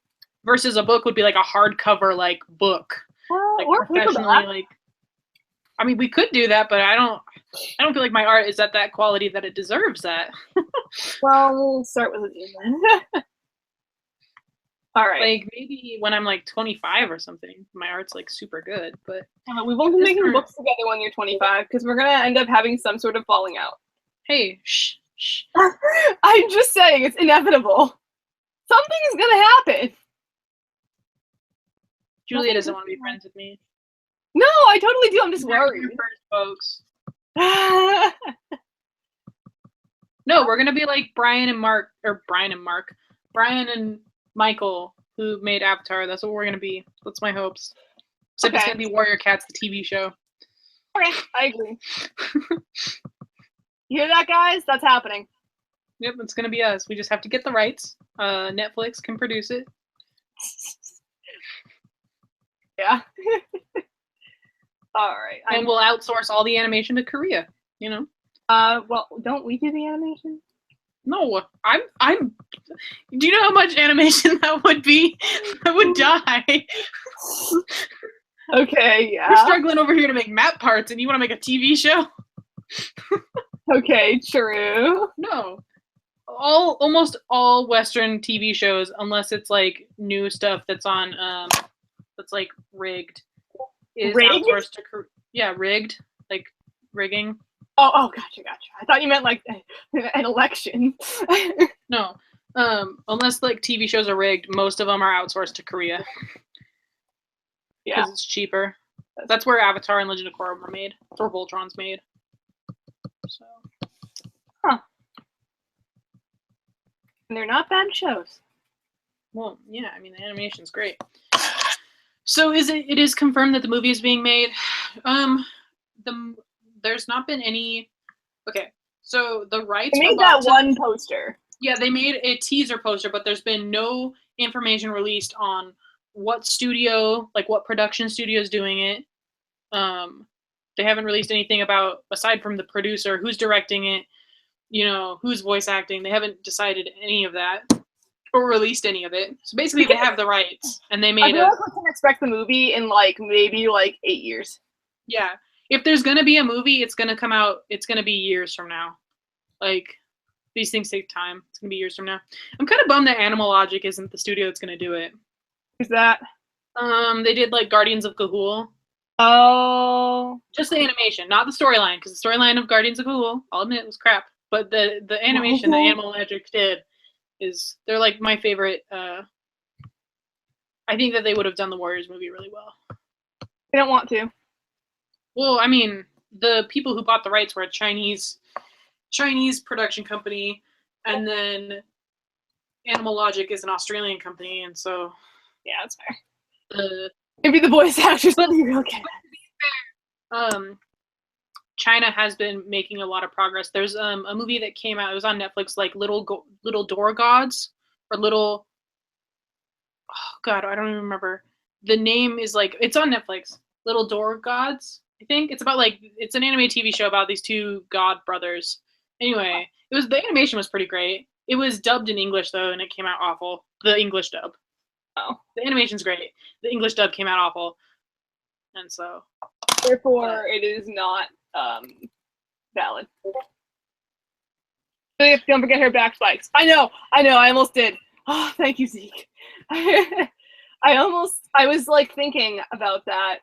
Versus a book would be like a hardcover like book. Like or professionally like. I mean, we could do that, but I don't feel like my art is at that quality that it deserves that. Well, we'll start with a zine then. All right. Like maybe when I'm like 25 or something, my art's like super good, but we won't be making books together when you're 25 because we're gonna end up having some sort of falling out. Hey, shh. I'm just saying it's inevitable. Something is gonna happen. Julia doesn't want to be friends with me. No, I totally do. I'm just worried. Folks. No, we're gonna be like Brian and Michael, who made Avatar. That's what we're gonna be. That's my hopes. Except it's gonna be Warrior Cats, the TV show. Okay, I agree. You hear that, guys? That's happening. Yep, it's gonna be us. We just have to get the rights. Netflix can produce it. Yeah. All right. And we'll outsource all the animation to Korea. You know. Well, don't we do the animation? No, I'm. Do you know how much animation that would be? I would die. Okay, yeah. We're struggling over here to make map parts, and you want to make a TV show? Okay, true. No, almost all Western TV shows, unless it's like new stuff that's on, that's like rigged, is outsourced to rigged, like rigging. Oh, gotcha. I thought you meant like an election. No, unless like TV shows are rigged, most of them are outsourced to Korea. Yeah, because it's cheaper. That's where Avatar and Legend of Korra were made. That's where Voltron's made. So, huh? And they're not bad shows. Well, yeah. I mean, the animation's great. So, it is confirmed that the movie is being made? There's not been any. Okay, so the rights. They made that one poster. Yeah, they made a teaser poster, but there's been no information released on what studio, like what production studio is doing it. They haven't released anything about, aside from the producer, who's directing it, you know, who's voice acting. They haven't decided any of that or released any of it. So basically, they have the rights, and they made. I feel like we can expect the movie in like maybe like 8 years. Yeah, if there's gonna be a movie, it's gonna come out. It's gonna be years from now. Like, these things take time. It's gonna be years from now. I'm kind of bummed that Animal Logic isn't the studio that's gonna do it. Who's that? They did like Guardians of Ga'Hoole. Oh. Just the animation, not the storyline, because the storyline of Guardians of Ga'Hoole, I'll admit, was crap. But the animation that Animal Logic did they're like my favorite I think that they would have done the Warriors movie really well. They don't want to. Well, I mean, the people who bought the rights were a Chinese production company, and then Animal Logic is an Australian company, and so yeah, that's fair. Maybe the voice actors would be real good. China has been making a lot of progress. There's a movie that came out. It was on Netflix, like Little Door Gods, or Little. Oh God, I don't even remember. The name is like it's on Netflix. Little Door Gods, I think. It's about like it's an anime TV show about these two god brothers. Anyway, the animation was pretty great. It was dubbed in English though, and it came out awful. The English dub. Oh, the animation's great. The English dub came out awful, and so therefore it is not valid. Don't forget her back spikes. I know. I almost did. Oh, thank you, Zeke. I was like thinking about that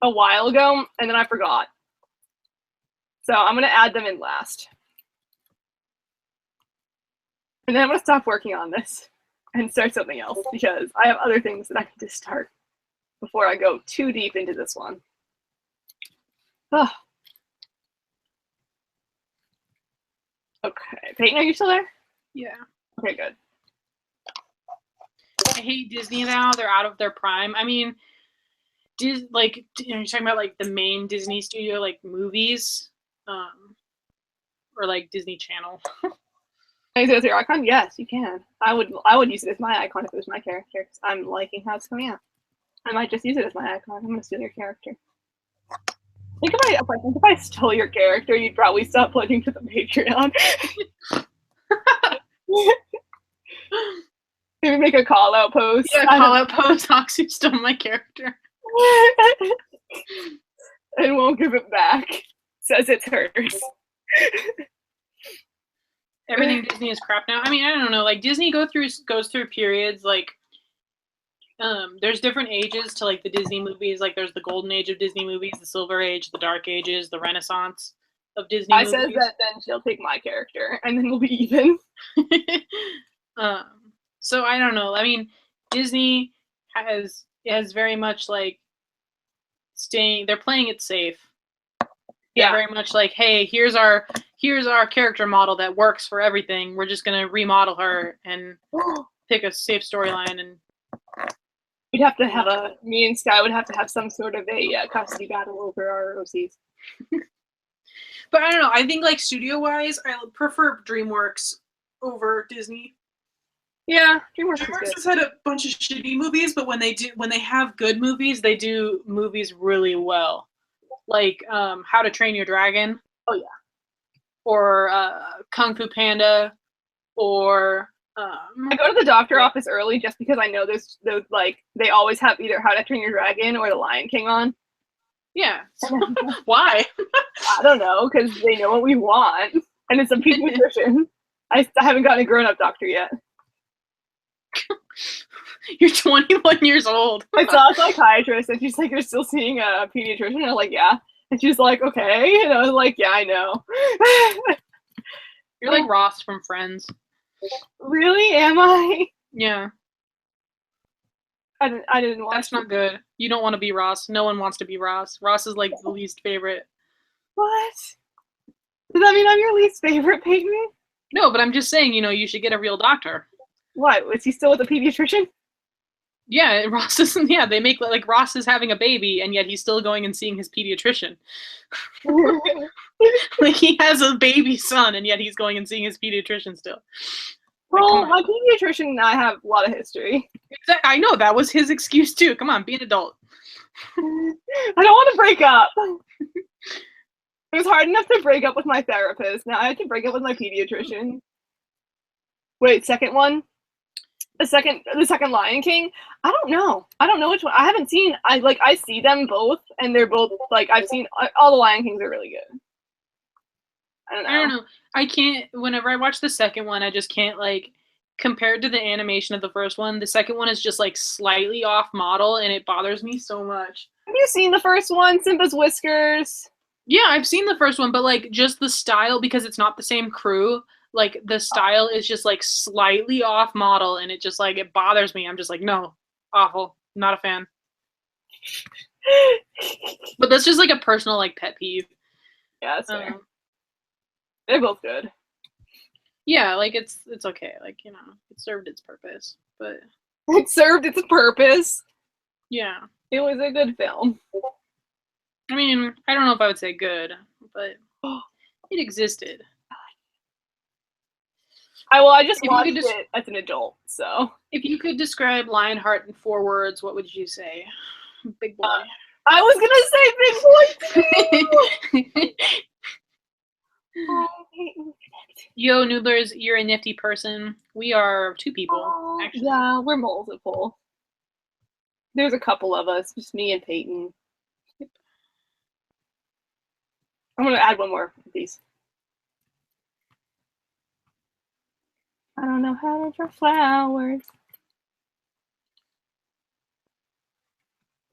a while ago, and then I forgot. So I'm gonna add them in last. And then I'm gonna stop working on this and start something else because I have other things that I need to start before I go too deep into this one. Oh. Okay, Peyton, are you still there? Yeah. Okay, good. I hate Disney now. They're out of their prime. I mean, you're talking about like the main Disney studio, like movies, or like Disney Channel. Can you use it as your icon? Yes, you can. I would use it as my icon if it was my character. Because I'm liking how it's coming out. I might just use it as my icon. I'm gonna steal your character. If I stole your character, you'd probably stop pledging to the Patreon. Maybe make a call out post. Yeah, call out post. Hoxau stole my character. And won't give it back. Says it's hers. Everything Disney is crap now. I mean, I don't know. Like Disney goes through periods. Like, there's different ages to like the Disney movies. Like, there's the golden age of Disney movies, the silver age, the dark ages, the renaissance of Disney movies. I said that then she'll take my character, and then we'll be even. So I don't know. I mean, Disney has very much like they're playing it safe. Yeah, very much like, hey, here's our character model that works for everything. We're just gonna remodel her and pick a safe storyline. And we'd have to have me and Sky would have to have some sort of a custody battle over our OCs. But I don't know. I think like studio wise, I prefer DreamWorks over Disney. Yeah, DreamWorks has had a bunch of shitty movies, but when they have good movies, they do movies really well. Like How to Train Your Dragon. Oh yeah. Or Kung Fu Panda, or I go to the doctor office early just because I know those like they always have either How to Train Your Dragon or The Lion King on. Yeah. Why? I don't know, because they know what we want, and it's a pediatrician. I haven't gotten a grown-up doctor yet. You're 21 years old. I saw a psychiatrist, and she's like, "You're still seeing a pediatrician?" And I'm like, "Yeah." And she's like, "Okay." And I was like, "Yeah, I know." You're like Ross from Friends. Really? Am I? Yeah. I didn't want. That's not good. You don't want to be Ross. No one wants to be Ross. Ross is like the least favorite. What? Does that mean I'm your least favorite, Peyton? No, but I'm just saying, you should get a real doctor. What? Is he still with a pediatrician? Yeah, Ross isn't. Yeah, they make like Ross is having a baby, and yet he's still going and seeing his pediatrician. Like he has a baby son, and yet he's going and seeing his pediatrician still. Well, my pediatrician and I have a lot of history. Exactly. I know that was his excuse too. Come on, be an adult. I don't want to break up. It was hard enough to break up with my therapist. Now I have to break up with my pediatrician. Wait, second one? The second Lion King? I don't know which one. I haven't seen. I see them both, and they're both like I've seen all the Lion Kings are really good. I don't know. I can't. Whenever I watch the second one, I just can't like compared to the animation of the first one. The second one is just like slightly off model, and it bothers me so much. Have you seen the first one, Simba's whiskers? Yeah, I've seen the first one, but like just the style because it's not the same crew. Like the style is just like slightly off model, and it just like it bothers me. I'm just like, no, Awful. Not a fan. But that's just like a personal like pet peeve. Yeah, that's fair. They're both good. Yeah, like it's okay. Like, you know, it served its purpose. But it served its purpose. Yeah. It was a good film. I mean, I don't know if I would say good, but it existed. I just watched it as an adult, so. If you could describe Lionheart in 4 words, what would you say? Big boy. I was gonna say big boy too! Yo, Noodlers, you're a nifty person. We are 2 people, actually. Yeah, we're multiple. There's a couple of us, just me and Peyton. Yep. I'm gonna add one more of these. I don't know how to draw flowers.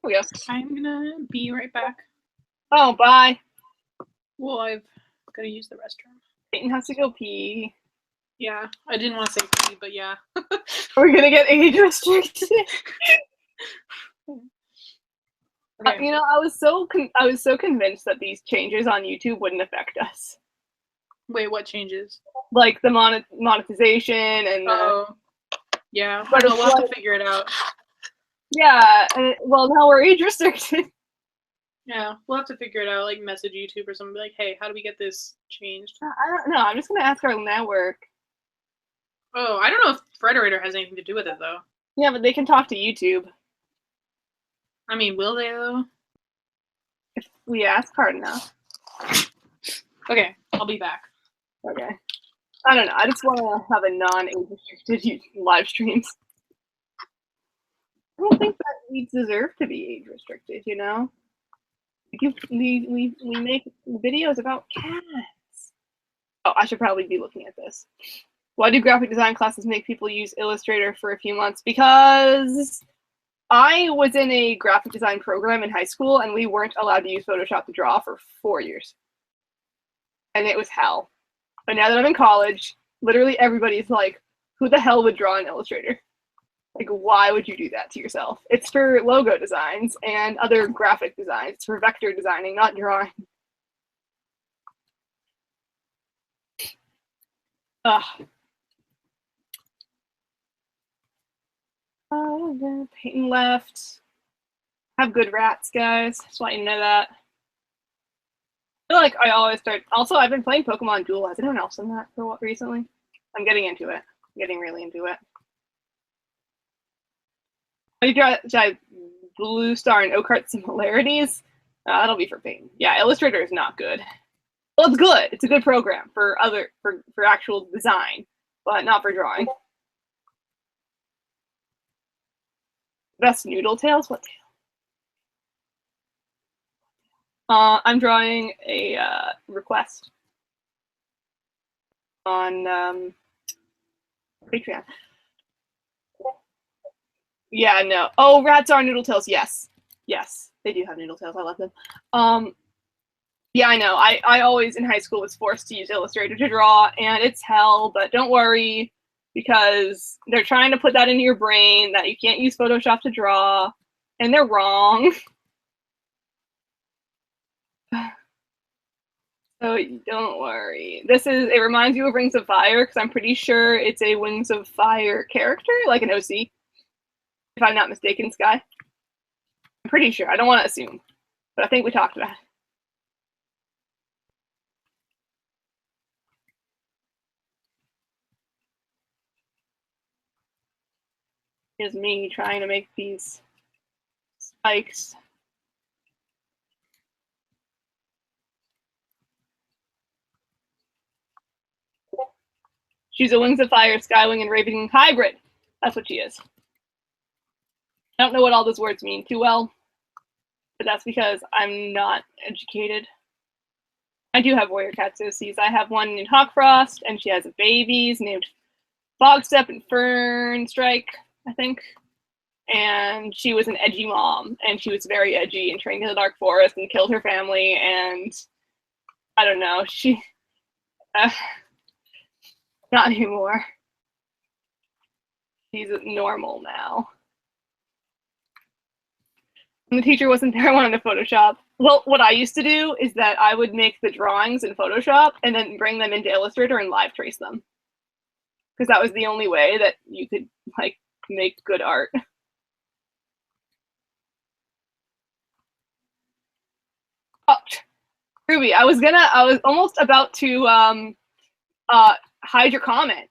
Here we go. I'm gonna be right back. Oh, bye. Well, I've gotta use the restroom. Peyton has to go pee. Yeah, I didn't want to say pee, but yeah. We're gonna get age restricted. Okay. You know, I was so convinced that these changes on YouTube wouldn't affect us. Wait, what changes? Like the monetization and yeah, but we'll have to figure it out. Yeah, well, now we're age restricted. Yeah, we'll have to figure it out. Like message YouTube or something. Be like, hey, how do we get this changed? I don't know. I'm just gonna ask our network. Oh, I don't know if Frederator has anything to do with it though. Yeah, but they can talk to YouTube. I mean, will they though? If we ask hard enough. Okay, I'll be back. Okay. I don't know. I just want to have a non-age restricted live streams. I don't think that we deserve to be age restricted. You know, we make videos about cats. Oh, I should probably be looking at this. Why do graphic design classes make people use Illustrator for a few months? Because I was in a graphic design program in high school, and we weren't allowed to use Photoshop to draw for 4 years. And it was hell. But now that I'm in college, literally everybody's like, who the hell would draw in Illustrator? Like, why would you do that to yourself? It's for logo designs and other graphic designs. It's for vector designing, not drawing. Ugh. Peyton left. Have good rats, guys. Just want you to know that. I feel like I always start. Also, I've been playing Pokemon Duel. Has anyone else done that for what recently? I'm getting into it. I'm getting really into it. Should I Blue Star and Oakheart similarities? That'll be for Peyton. Yeah, Illustrator is not good. Well, it's good. It's a good program for actual design, but not for drawing. Best Noodle Tales? What tail? I'm drawing a request on Patreon. Yeah, no. Oh, rats are Noodle Tails. Yes. Yes, they do have Noodle Tails. I love them. Yeah, I know. I always in high school was forced to use Illustrator to draw, and it's hell, but don't worry, because they're trying to put that into your brain that you can't use Photoshop to draw, and they're wrong. So don't worry. It reminds you of Rings of Fire, because I'm pretty sure it's a Wings of Fire character, like an OC. If I'm not mistaken, Sky. I'm pretty sure. I don't want to assume, but I think we talked about it. Here's me trying to make these spikes. She's a Wings of Fire, Skywing, and Raven hybrid. That's what she is. I don't know what all those words mean too well, but that's because I'm not educated. I do have warrior cat OCs. I have one named Hawkfrost, and she has babies named Fogstep and Fernstrike, I think. And she was an edgy mom, and she was very edgy and trained in the Dark Forest and killed her family, and I don't know, she... not anymore. She's normal now. When the teacher wasn't there, I wanted to Photoshop. Well, what I used to do is that I would make the drawings in Photoshop and then bring them into Illustrator and live trace them. Because that was the only way that you could, like, make good art. Oh, Ruby, I was almost about to hide your comment.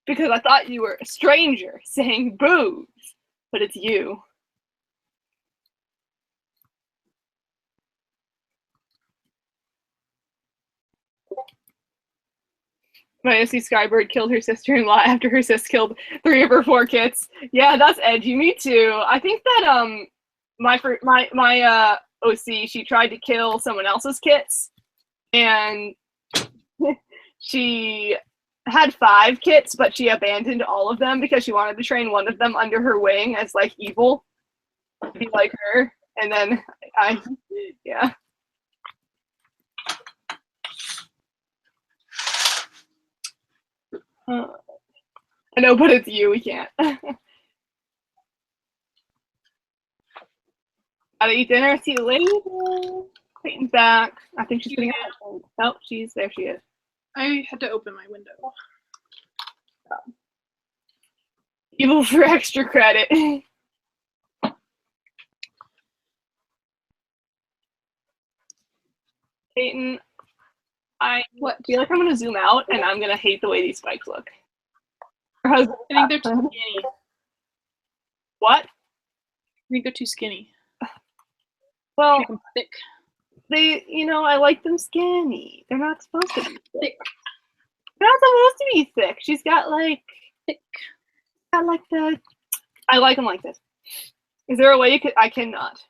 Because I thought you were a stranger saying booze, but it's you. My OC Skybird killed her sister-in-law after her sis killed 3 of her 4 kits. Yeah, that's edgy. Me too. I think that my OC, she tried to kill someone else's kits, and she had 5 kits, but she abandoned all of them because she wanted to train one of them under her wing as like evil, be like her. And then yeah. I know, but it's you. We can't. Gotta eat dinner. See you later. Clayton's back. I think she's getting out. Oh, there she is. I had to open my window. Oh. Evil for extra credit. Peyton, I feel like I'm gonna zoom out and I'm gonna hate the way these spikes look. I think they're too skinny. What? I think they're too skinny. Well, make them thick. They, I like them skinny. They're not supposed to be thick. They're not supposed to be thick. She's got like thick. I like them like this. Is there a way you could? I cannot.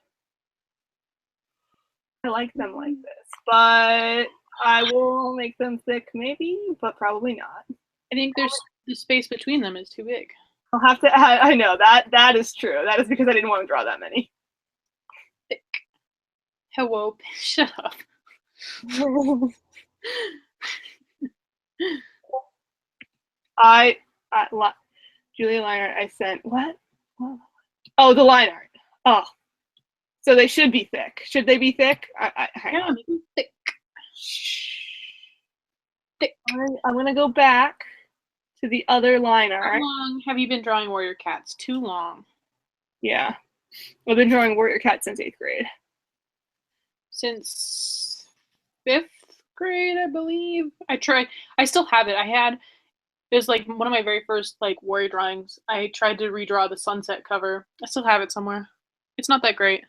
I like them like this, but I will make them thick maybe, but probably not. I think there's the space between them is too big. I'll have to add, I know that is true. That is because I didn't want to draw that many. Thick. Hello, shut up. Julia line art I sent. What? Oh, the line art. Oh. So they should be thick. Should they be thick? Hang on. Thick. Thick. I'm going to go back to the other line art. How long have you been drawing warrior cats? Too long. Yeah. I've been drawing warrior cats since 8th grade. Since 5th grade, I believe. I still have it. It was like one of my very first like warrior drawings. I tried to redraw the sunset cover. I still have it somewhere. It's not that great.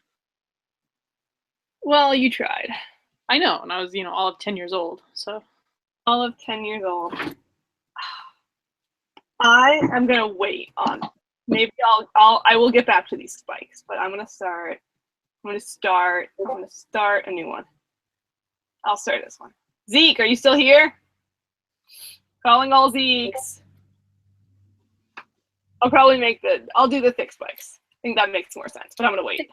Well, you tried. I know, and I was, all of 10 years old, so. All of 10 years old. I am gonna wait on. Maybe I will get back to these spikes, but I'm gonna start a new one. I'll start this one. Zeke, are you still here? Calling all Zekes. I'll do the thick spikes. I think that makes more sense, but I'm gonna wait.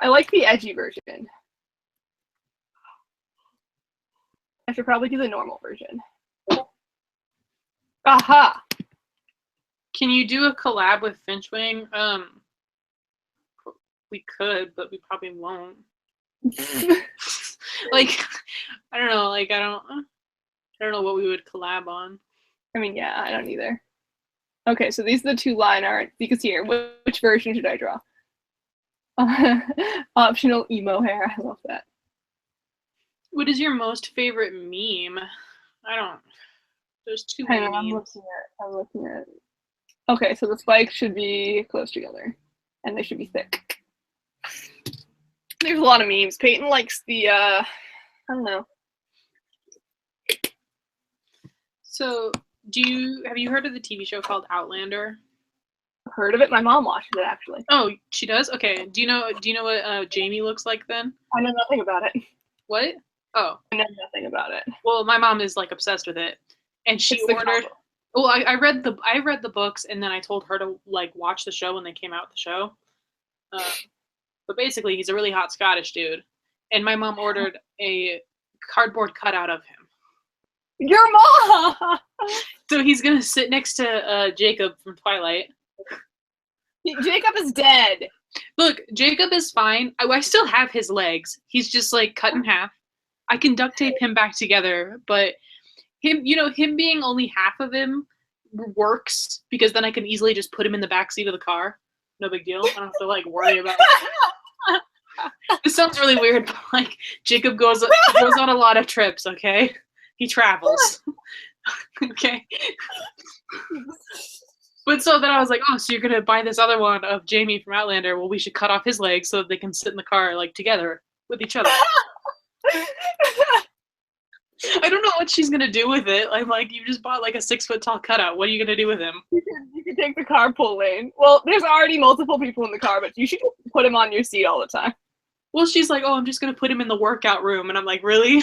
I like the edgy version. I should probably do the normal version. Aha! Can you do a collab with Finchwing? We could, but we probably won't. Like, I don't know. Like, I don't know what we would collab on. I mean, yeah, I don't either. Okay, so these are the 2 line art. Because here, which version should I draw? Optional emo hair. I love that. What is your most favorite meme? There's too many memes. I'm looking at it. Okay, so the spikes should be close together. And they should be thick. There's a lot of memes. Peyton likes the, I don't know. So, have you heard of the TV show called Outlander? I've heard of it. My mom watches it, actually. Oh, she does? Okay. Do you know what Jamie looks like then? I know nothing about it. What? Oh. I know nothing about it. Well, my mom is like obsessed with it. And she ordered. Well, I read the books, and then I told her to like watch the show when they came out with the show. But basically, he's a really hot Scottish dude, and my mom ordered a cardboard cutout of him. Your mom. So he's gonna sit next to Jacob from Twilight. Jacob is dead. Look, Jacob is fine. I still have his legs. He's just like cut in half. I can duct tape him back together, but him being only half of him works because then I can easily just put him in the back seat of the car. No big deal. I don't have to like worry about it. This sounds really weird, but like Jacob goes on a lot of trips, okay? He travels. Okay. But so then I was like, oh, so you're gonna buy this other one of Jamie from Outlander? Well, we should cut off his legs so that they can sit in the car like together with each other. I don't know what she's gonna do with it. I'm like, you just bought like a 6-foot-tall cutout. What are you gonna do with him? You can take the carpool lane. Well, there's already multiple people in the car, but you should just put him on your seat all the time. Well, she's like, oh, I'm just gonna put him in the workout room, and I'm like, really?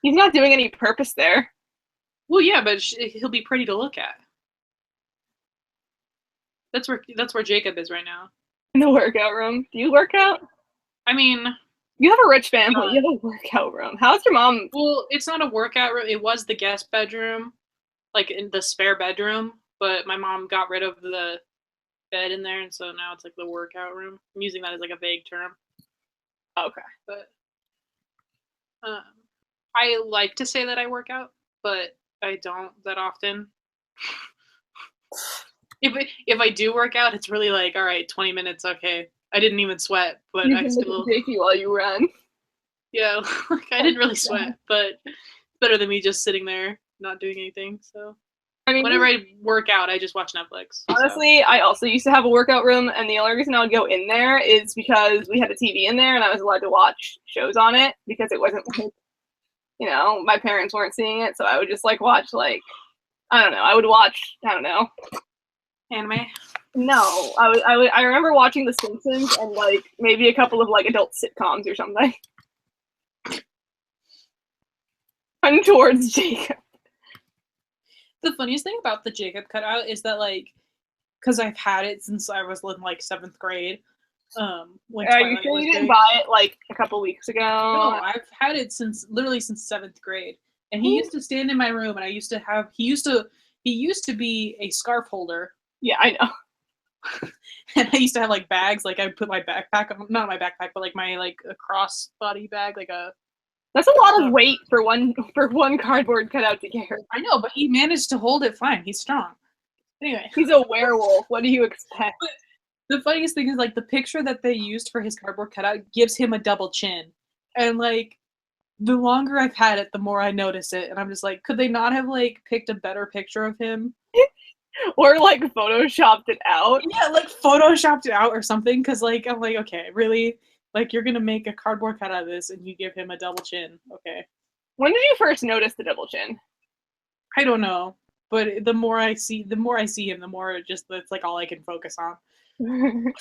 He's not doing any purpose there. Well, yeah, but he'll be pretty to look at. That's where Jacob is right now. In the workout room. Do you work out? I mean, you have a rich family. You have a workout room. How's your mom? Well, it's not a workout room. It was the guest bedroom, like in the spare bedroom. But my mom got rid of the bed in there, and so now it's like the workout room. I'm using that as like a vague term. Okay. But I like to say that I work out, but I don't that often. If I do work out, it's really like, all right, 20 minutes, okay. I didn't even sweat, but I still take you while you run. Yeah, like I didn't really sweat, but it's better than me just sitting there not doing anything. So I mean, whenever I work out, I just watch Netflix. Honestly, so. I also used to have a workout room, and the only reason I would go in there is because we had a TV in there, and I was allowed to watch shows on it because it wasn't like, you know, my parents weren't seeing it, so I would just like watch like, I don't know, I would watch, I don't know. Anime? No, I remember watching The Simpsons and like maybe a couple of like adult sitcoms or something. I'm towards Jacob. The funniest thing about the Jacob cutout is that like, because I've had it since I was in like 7th grade. When Are you sure you didn't buy it like a couple weeks ago? No, I've had it literally since 7th grade. And he used to stand in my room, and he used to be a scarf holder. Yeah, I know. And I used to have like bags, like I would put my backpack, not my backpack, but like my like a crossbody bag, like a. That's a lot of weight for one cardboard cutout to carry. I know, but he managed to hold it fine. He's strong. Anyway, he's a werewolf. What do you expect? But the funniest thing is like the picture that they used for his cardboard cutout gives him a double chin, and like the longer I've had it, the more I notice it, and I'm just like, could they not have like picked a better picture of him? Or like photoshopped it out. Yeah, like photoshopped it out or something. Cause like I'm like, okay, really? Like you're gonna make a cardboard cutout of this and you give him a double chin. Okay. When did you first notice the double chin? I don't know. But the more I see him, the more just that's like all I can focus on.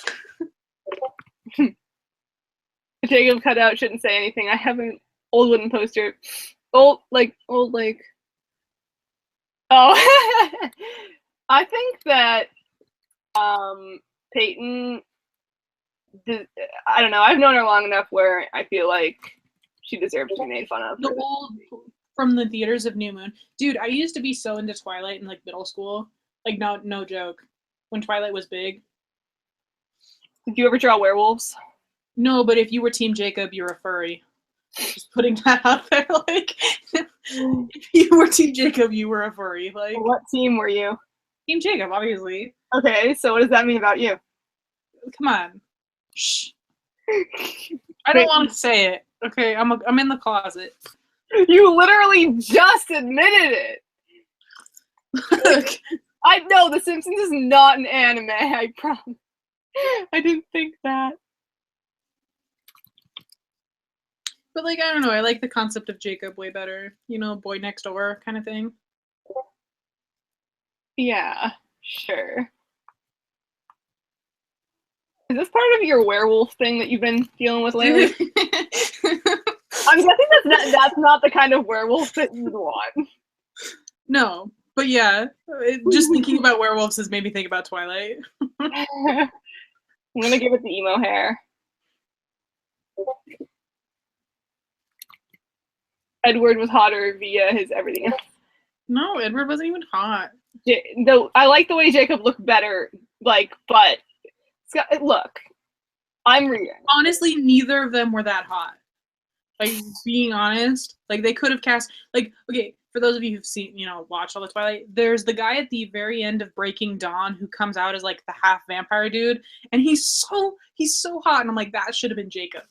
Jacob cutout shouldn't say anything. I have an old wooden poster. Old like oh. I think that Peyton, I don't know, I've known her long enough where I feel like she deserves to be made fun of. The old from the theaters of New Moon. Dude, I used to be so into Twilight in like middle school. Like no joke. When Twilight was big. Did you ever draw werewolves? No, but if you were Team Jacob, you're a furry. Just putting that out there, like if you were Team Jacob, you were a furry. Like what team were you? Team Jacob, obviously. Okay, so what does that mean about you? Come on. Shh. I don't want to say it. Okay, I'm in the closet. You literally just admitted it. I know The Simpsons is not an anime. I promise. I didn't think that. But like I don't know. I like the concept of Jacob way better. You know, boy next door kind of thing. Yeah, sure. Is this part of your werewolf thing that you've been dealing with lately? I'm guessing that's not the kind of werewolf that you want. No, but yeah, just thinking about werewolves has made me think about Twilight. I'm gonna give it the emo hair. Edward was hotter via his everything else. No, Edward wasn't even hot. I like the way Jacob looked better, like, but Look, I'm reading. Honestly, neither of them were that hot. Like, being honest, like, they could have cast, like, okay, for those of you who've seen, watched all the Twilight, there's the guy at the very end of Breaking Dawn who comes out as, like, the half vampire dude, and he's so hot, and I'm like, that should have been Jacob.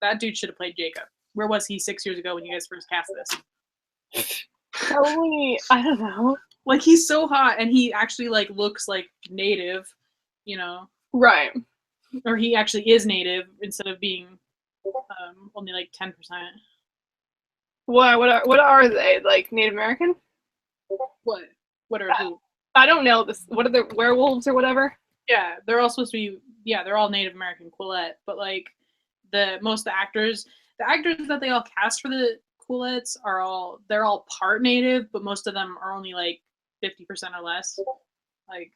That dude should have played Jacob. Where was he 6 years ago when you guys first cast this? Probably, I don't know. Like, he's so hot, and he actually, like, looks like native, Right. Or he actually is native instead of being only like 10%. What are they? Like Native American? What? What are who? I don't know. What are the werewolves or whatever? Yeah, they're all supposed to be. Yeah, they're all Native American Quillette, but like most of the actors that they all cast for the Quillettes they're all part Native, but most of them are only like 50% or less. Like,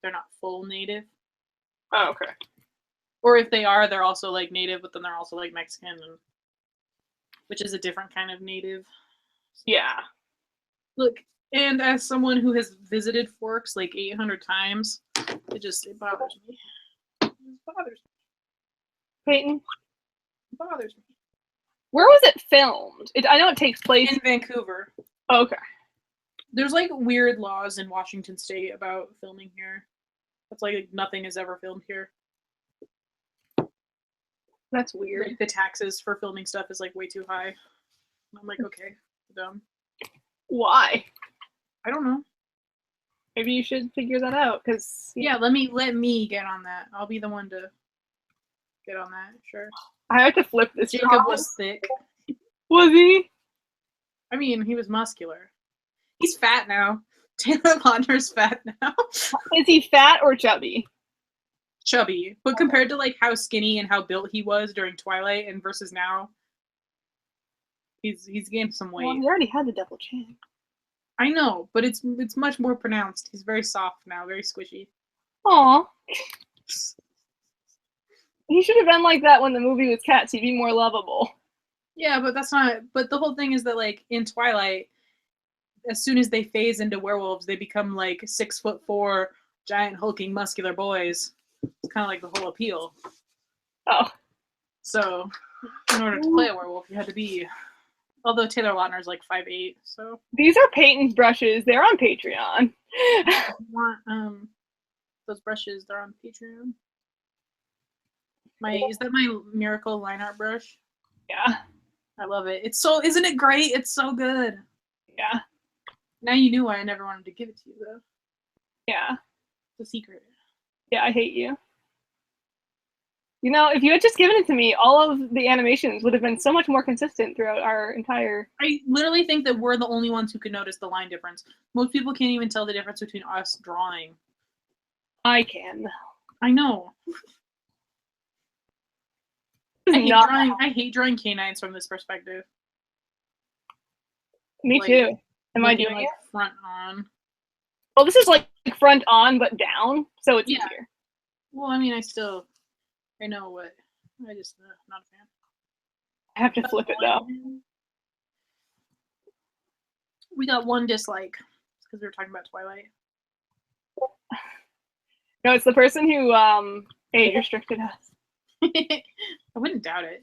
they're not full Native. Oh, okay. Or if they are, they're also like Native, but then they're also like Mexican, which is a different kind of Native. Yeah. Look, and as someone who has visited Forks like 800 times, it bothers me. It bothers me. Peyton? It bothers me. Where was it filmed? I know it takes place in Vancouver. Oh, okay. There's like weird laws in Washington State about filming here. It's like nothing is ever filmed here. That's weird. Like, the taxes for filming stuff is like way too high. And I'm like, okay, dumb. Why? I don't know. Maybe you should figure that out, because yeah, let me get on that. I'll be the one to get on that. Sure. I have to flip this. Jacob was thick. Was he? I mean, he was muscular. He's fat now. Taylor Lautner's fat now. Is he fat or chubby? Chubby, but compared to like how skinny and how built he was during Twilight and versus now, he's gained some weight. Well, he already had the double chin. I know, but it's much more pronounced. He's very soft now, very squishy. Aw. He should have been like that when the movie was Cats. He'd be more lovable. Yeah, but that's not. But the whole thing is that like in Twilight, as soon as they phase into werewolves, they become like 6'4" giant hulking muscular boys. It's kind of like the whole appeal. Oh. So, in order to play a werewolf, you had to be. Although Taylor Lautner's like 5'8", so. These are Peyton's brushes. They're on Patreon. I want those brushes. They're on Patreon. Is that my miracle line art brush? Yeah. I love it. Isn't it great? It's so good. Yeah. Now you knew why I never wanted to give it to you, though. Yeah. It's a secret. Yeah, I hate you. You know, if you had just given it to me, all of the animations would have been so much more consistent throughout our entire... I literally think that we're the only ones who could notice the line difference. Most people can't even tell the difference between us drawing. I can. I know. I hate drawing canines from this perspective. Me too. Am I doing like it? Front on. Well, this is like front on, but down, so it's easier. Well, I mean, I know what. I just not a fan. I have to flip it though. We got one dislike because we were talking about Twilight. No, it's the person who age restricted us. I wouldn't doubt it.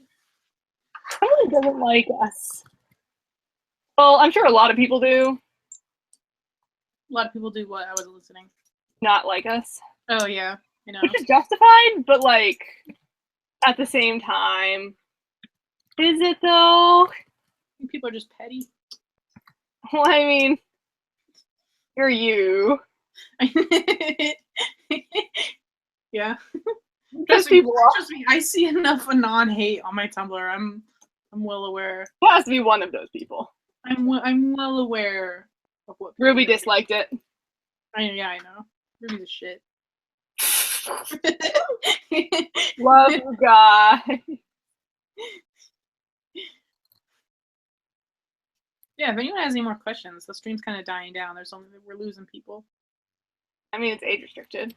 Someone doesn't like us. Well, I'm sure a lot of people do. A lot of people do what? I wasn't listening. Not like us. Oh, yeah. I know. Which is justified, but, like, at the same time, is it, though? People are just petty. Well, I mean, you're you. Yeah. Trust me, I see enough non-hate on my Tumblr. I'm well aware. It has to be one of those people. I'm well aware of what Ruby disliked it. I know. Ruby's a shit. Love you guys. Yeah, if anyone has any more questions, the stream's kind of dying down. We're losing people. I mean, it's age restricted.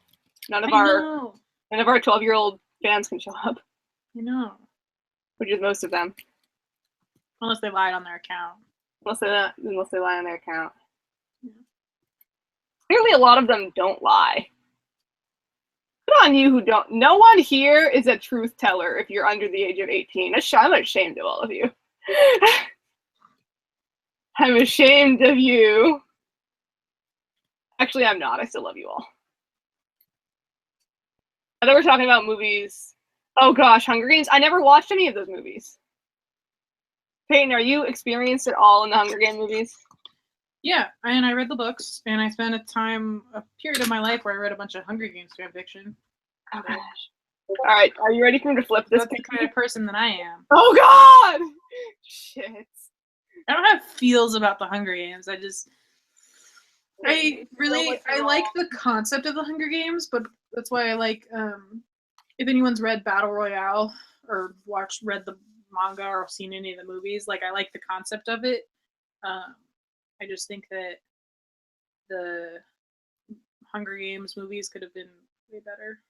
None of our 12-year-old fans can show up. I know. Which is most of them. Unless they lied on their account. Unless they lie on their account. Yeah. Clearly, a lot of them don't lie. Good on you who don't. No one here is a truth teller if you're under the age of 18. I'm ashamed of all of you. I'm ashamed of you. Actually, I'm not. I still love you all. I thought we were talking about movies. Oh gosh, Hunger Games. I never watched any of those movies. Peyton, are you experienced at all in the Hunger Games movies? Yeah, and I read the books, and I spent a period of my life where I read a bunch of Hunger Games fan fiction. Oh gosh. All right, are you ready for me to flip this? That's the kind of person that I am. Oh god! Shit. I don't have feels about the Hunger Games. I like the concept of the Hunger Games, but that's why I like, if anyone's read Battle Royale or read the manga or seen any of the movies, like, I like the concept of it. I just think that the Hunger Games movies could have been way better.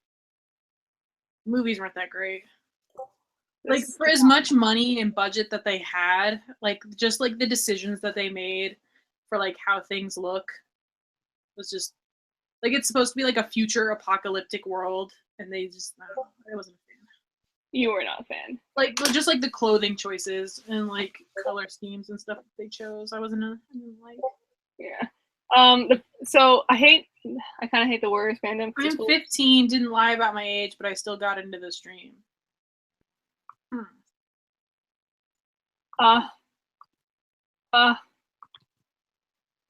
The movies weren't that great. Like, for as much money and budget that they had, like, just like the decisions that they made for like how things look was just like, it's supposed to be like a future apocalyptic world, and they just, I wasn't a fan. You were not a fan. Like, just like the clothing choices and like color schemes and stuff that they chose, I didn't like. Yeah. So I kind of hate the word fandom. I'm 15, didn't lie about my age, but I still got into the stream.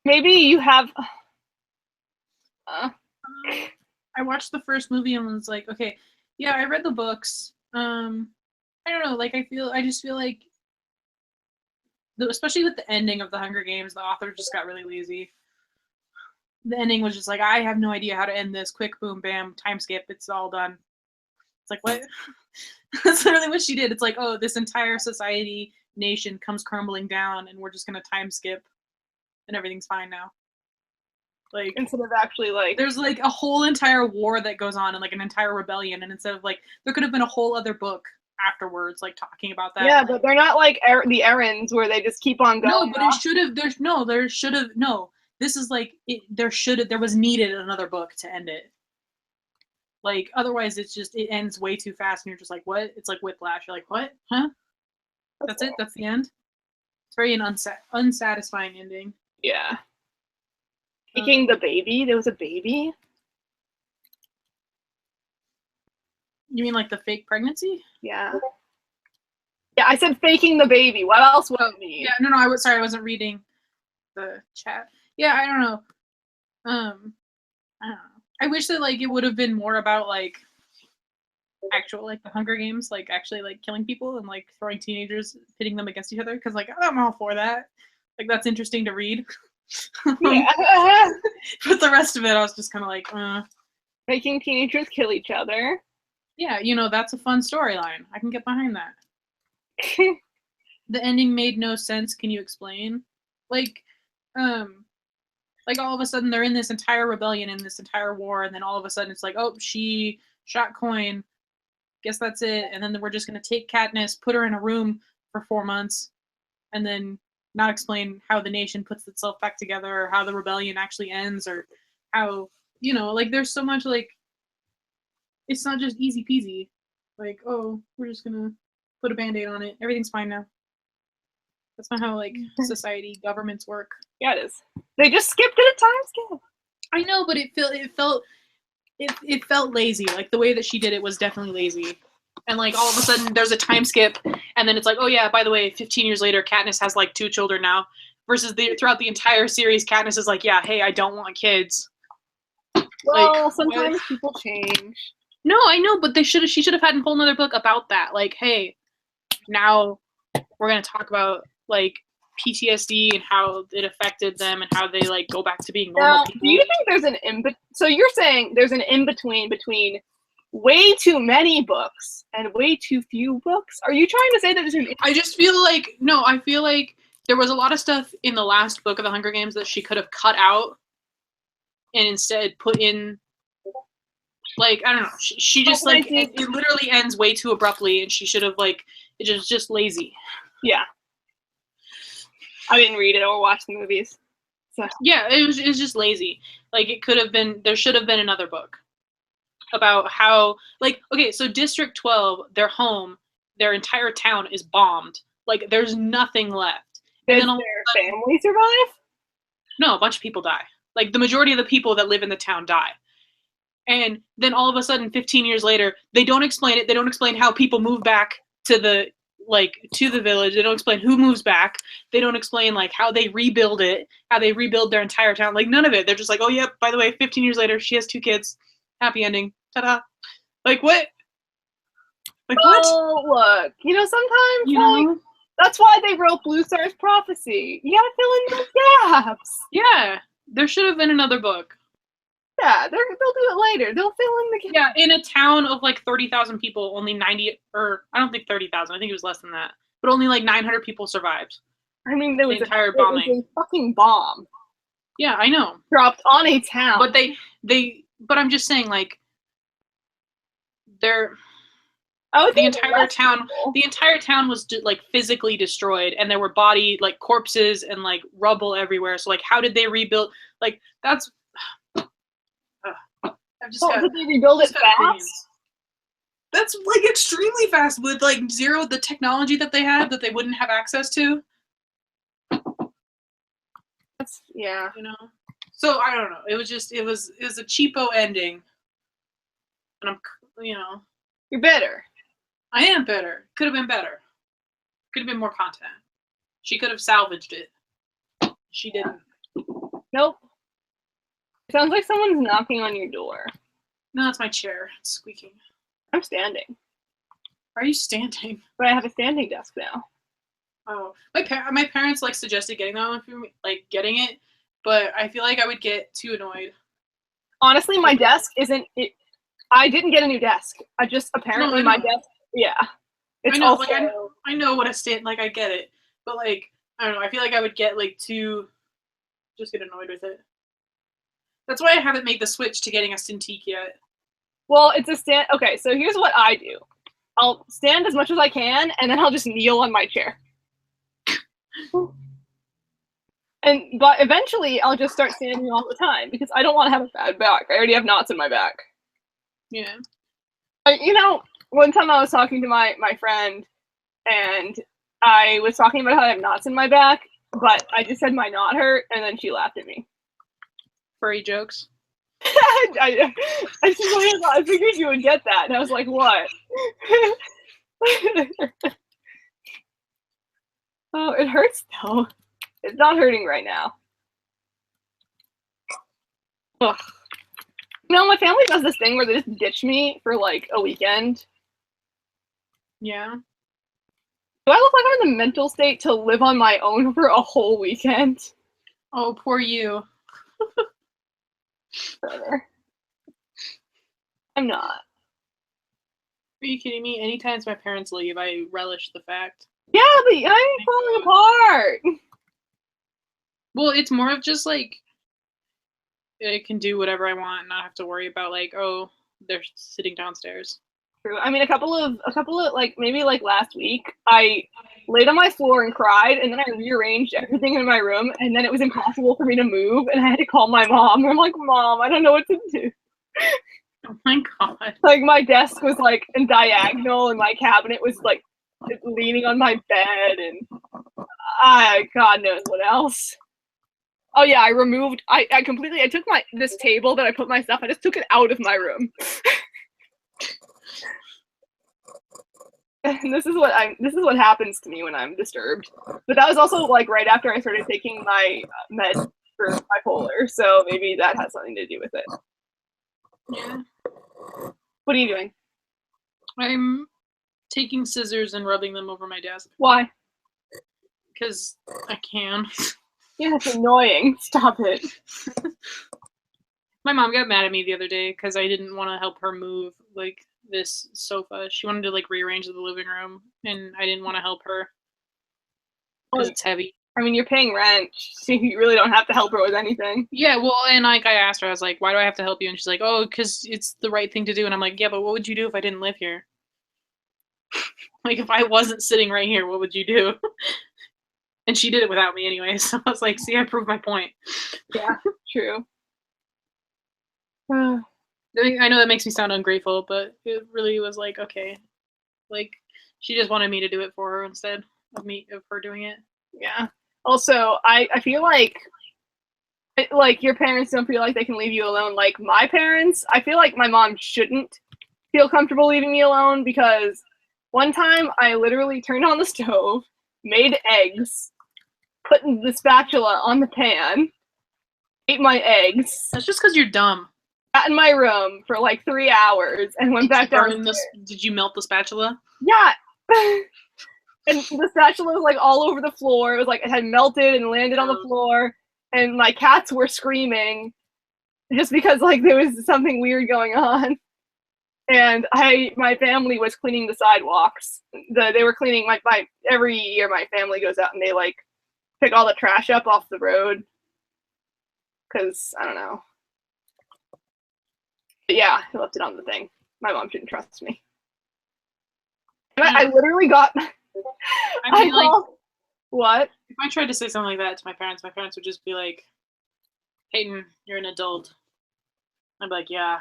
Maybe you have. I watched the first movie and was like, okay, yeah, I read the books. I don't know, like, I just feel like, especially with the ending of the Hunger Games, the author just got really lazy. The ending was just like, I have no idea how to end this. Quick, boom, bam, time skip. It's all done. It's like, what? That's literally what she did. It's like, oh, this entire society, nation comes crumbling down, and we're just gonna time skip, and everything's fine now. Like, instead of actually like, there's like a whole entire war that goes on and like an entire rebellion, and instead of like, there could have been a whole other book afterwards, like talking about that. Yeah, but they're not like the errands where they just keep on going. No, but it should have. There should have. No, this is like there was needed another book to end it. Like, otherwise, it ends way too fast, and you're just like, what? It's like Whiplash. You're like, what? Huh? That's it. That's the end. It's very an unsatisfying ending. Yeah. Faking the baby. There was a baby. You mean like the fake pregnancy? Yeah. Yeah, I said faking the baby. What else would it mean? Yeah, no, I wasn't reading the chat. Yeah, I don't know. I don't know. I wish that like it would have been more about like actual like the Hunger Games, like actually like killing people and like throwing teenagers, pitting them against each other. Because like I'm all for that. Like that's interesting to read. Yeah. But the rest of it, I was just kind of like, making teenagers kill each other. Yeah, that's a fun storyline. I can get behind that. The ending made no sense. Can you explain? Like all of a sudden they're in this entire rebellion, in this entire war, and then all of a sudden it's like, oh, she shot coin. Guess that's it. And then we're just gonna take Katniss, put her in a room for 4 months, and then not explain how the nation puts itself back together, or how the rebellion actually ends, or how, like there's so much like, it's not just easy peasy. Like, oh, we're just gonna put a band-aid on it. Everything's fine now. That's not how like society, governments work. Yeah, it is. They just skipped it a time skip. I know, but it felt lazy. Like the way that she did it was definitely lazy. And like all of a sudden there's a time skip, and then it's like, oh yeah, by the way, 15 years later, Katniss has like 2 children now. Versus throughout the entire series, Katniss is like, yeah, hey, I don't want kids. Well, like, sometimes people change. No, I know, but she should have had a whole nother book about that. Like, hey, now we're gonna talk about like PTSD and how it affected them and how they like go back to being normal people. Do you think there's an so you're saying there's an in-between between way too many books and way too few books? Are you trying to say that there's an I feel like there was a lot of stuff in the last book of the Hunger Games that she could have cut out and instead put in, like, I don't know, she just like it literally ends way too abruptly, and she should have like, it's just lazy. Yeah. I didn't read it or watch the movies. So. Yeah, it was just lazy. Like, it could have been, there should have been another book. about how, like, okay, so District 12, their home, their entire town is bombed. Like, there's nothing left. Does their family survive? No, a bunch of people die. Like, the majority of the people that live in the town die. And then all of a sudden, 15 years later, they don't explain it. They don't explain how people move back to the village. They don't explain who moves back. They don't explain, like, how they rebuild it, how they rebuild their entire town. Like, none of it. They're just like, oh, yeah, by the way, 15 years later, she has 2 kids. Happy ending. Ta-da. Like, what? Like, what? Oh, look. You know, sometimes, like, that's why they wrote Blue Star's Prophecy. You gotta fill in the gaps. Yeah. There should have been another book. Yeah, they'll do it later. They'll fill in the gaps. Yeah, in a town of, like, 30,000 people, only 90, or I don't think 30,000. I think it was less than that. But only, like, 900 people survived. I mean, there was the entire bombing. It was a fucking bomb. Yeah, I know. Dropped on a town. But but I'm just saying, like, the entire town was like physically destroyed, and there were like corpses and like rubble everywhere. So like, how did they rebuild? Like, that's did they rebuild it fast? Opinions. That's like extremely fast with like the technology that they had that they wouldn't have access to. That's, yeah, you know. So I don't know. It was a cheapo ending, and you're bitter. I am bitter. Could have been better. Could have been more content. She could have salvaged it. She didn't. Nope. It sounds like someone's knocking on your door. No, it's my chair. It's squeaking. I'm standing. Are you standing? But I have a standing desk now. Oh, my parents like suggested getting that one for me, like getting it, but I feel like I would get too annoyed. Honestly, my desk isn't. I didn't get a new desk. I just apparently my desk. Yeah. It's I know. Also, like I know what a stand. Like I get it, but like I don't know. I feel like I would get like just get annoyed with it. That's why I haven't made the switch to getting a Cintiq yet. Well, it's a stand. Okay, so here's what I do. I'll stand as much as I can, and then I'll just kneel on my chair. But eventually, I'll just start standing all the time because I don't want to have a bad back. I already have knots in my back. Yeah. You know, one time I was talking to my friend, and I was talking about how I have knots in my back, but I just said my knot hurt, and then she laughed at me. Furry jokes. I figured you would get that, and I was like, what? Oh, it hurts though. It's not hurting right now. Ugh. You know, my family does this thing where they just ditch me for like a weekend. Yeah. Do I look like I'm in the mental state to live on my own for a whole weekend? Oh, poor you. Brother. I'm not. Are you kidding me? Anytime my parents leave, I relish the fact. Yeah, but I'm falling apart. Well, it's more of just like I can do whatever I want and not have to worry about like, oh, they're sitting downstairs. True. I mean, a couple of like maybe like last week, I laid on my floor and cried, and then I rearranged everything in my room, and then it was impossible for me to move, and I had to call my mom. I'm like, Mom, I don't know what to do. Oh my god. Like my desk was like in diagonal, and my cabinet was like leaning on my bed, and God knows what else. Oh yeah, I completely took this table that I put my stuff, I just took it out of my room. And this is what happens to me when I'm disturbed. But that was also like right after I started taking my med for bipolar, so maybe that has something to do with it. Yeah. What are you doing? I'm taking scissors and rubbing them over my desk. Why? Because I can. Yeah, it's annoying. Stop it. My mom got mad at me the other day because I didn't want to help her move like this sofa. She wanted to like rearrange the living room, and I didn't want to help her because it's heavy. I mean, you're paying rent, so you really don't have to help her with anything. Yeah, well, and like I asked her, I was like, "Why do I have to help you?" And she's like, "Oh, because it's the right thing to do." And I'm like, "Yeah, but what would you do if I didn't live here? Like, if I wasn't sitting right here, what would you do?" And she did it without me anyway, so I was like, "See, I proved my point." Yeah, true. I know that makes me sound ungrateful, but it really was like, okay. Like, she just wanted me to do it for her instead of her doing it. Yeah. Also, I feel like your parents don't feel like they can leave you alone. Like my parents, I feel like my mom shouldn't feel comfortable leaving me alone because one time I literally turned on the stove, made eggs, put the spatula on the pan, ate my eggs, That's just because you're dumb. sat in my room for like 3 hours, and went back downstairs. Did you melt the spatula? Yeah. And the spatula was like all over the floor. It was like it had melted and landed on the floor, and my cats were screaming just because like there was something weird going on. And my family was cleaning the sidewalks. They were cleaning my every year my family goes out and they like pick all the trash up off the road. Cause I don't know. But yeah, I left it on the thing. My mom shouldn't trust me. And I literally got I mean, like, what? If I tried to say something like that to my parents would just be like, Peyton, you're an adult. I'd be like, yeah.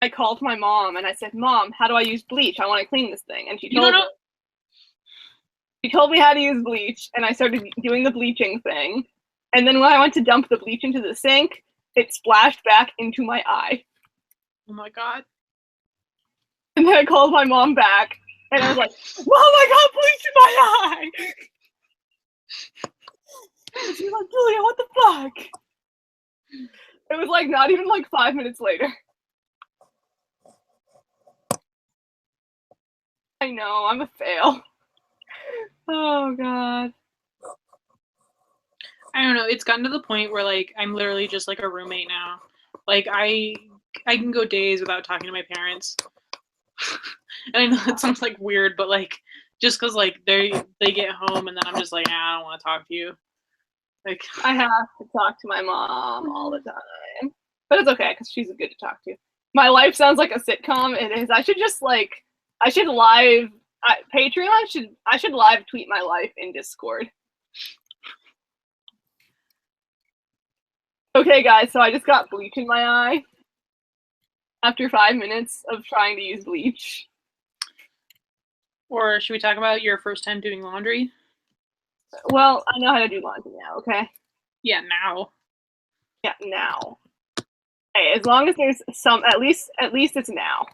I called my mom and I said, Mom, how do I use bleach? I want to clean this thing. And she told me how to use bleach, and I started doing the bleaching thing. And then when I went to dump the bleach into the sink, it splashed back into my eye. Oh my god. And then I called my mom back, and I was like, Mom, I got bleach in my eye! And she's like, Julia, what the fuck? It was like not even like 5 minutes later. I know, I'm a fail. Oh god. I don't know, it's gotten to the point where like I'm literally just like a roommate now. Like I can go days without talking to my parents. And I know that sounds like weird, but like just because like they get home and then I'm just like, I don't want to talk to you. Like I have to talk to my mom all the time. But it's okay because she's good to talk to. My life sounds like a sitcom. It is. I should just like I should live Patreon I should live tweet my life in Discord. Okay guys, so I just got bleach in my eye after 5 minutes of trying to use bleach. Or should we talk about your first time doing laundry? Well, I know how to do laundry now, okay? Yeah, now. Yeah, now. Hey, as long as there's some at least it's now.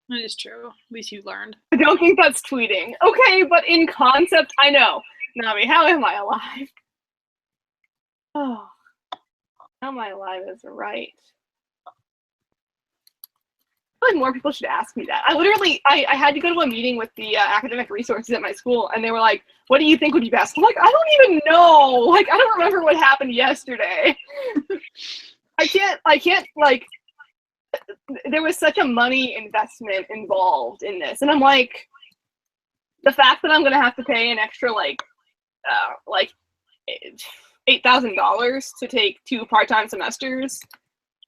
That is true. At least you learned. I don't think that's tweeting. Okay, but in concept, I know. Navi, how am I alive? Oh, how am I alive is right. I feel like more people should ask me that. I had to go to a meeting with the academic resources at my school, and they were like, what do you think would be best? I'm like, I don't even know. Like, I don't remember what happened yesterday. I can't, like, there was such a money investment involved in this. And I'm like, the fact that I'm going to have to pay an extra, like $8,000 to take 2 part-time semesters,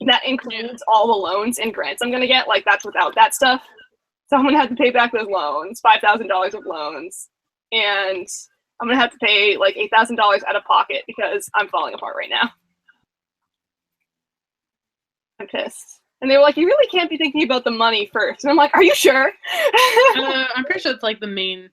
that includes all the loans and grants I'm going to get. Like, that's without that stuff. So I'm going to have to pay back those loans, $5,000 of loans. And I'm going to have to pay, like, $8,000 out of pocket because I'm falling apart right now. I'm pissed. And they were like, you really can't be thinking about the money first. And I'm like, are you sure? I'm pretty sure it's, like, the main.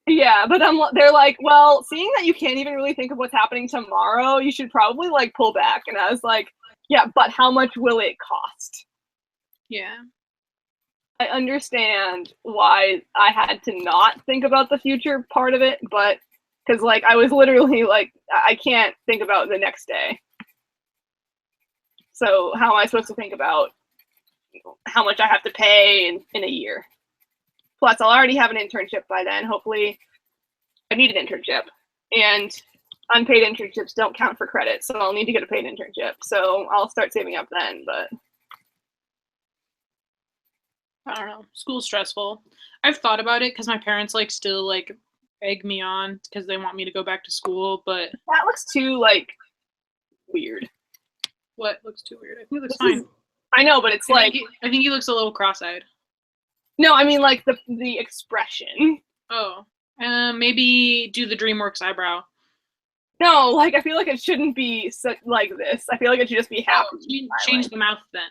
Yeah, but they're like, well, seeing that you can't even really think of what's happening tomorrow, you should probably, like, pull back. And I was like, yeah, but how much will it cost? Yeah. I understand why I had to not think about the future part of it, but because, like, I was literally like, I can't think about the next day. So how am I supposed to think about how much I have to pay in a year? Plus, I'll already have an internship by then. Hopefully, I need an internship. And unpaid internships don't count for credit, so I'll need to get a paid internship. So I'll start saving up then, but I don't know. School's stressful. I've thought about it because my parents, like, still, like, egg me on because they want me to go back to school, but... That looks too, like, weird. What looks too weird? I think it looks fine. I know, but it's like... I think he looks a little cross-eyed. No, I mean, like, the expression. Oh. Maybe do the DreamWorks eyebrow. No, like, I feel like it shouldn't be like this. I feel like it should just be happy. Oh, change the mouth then.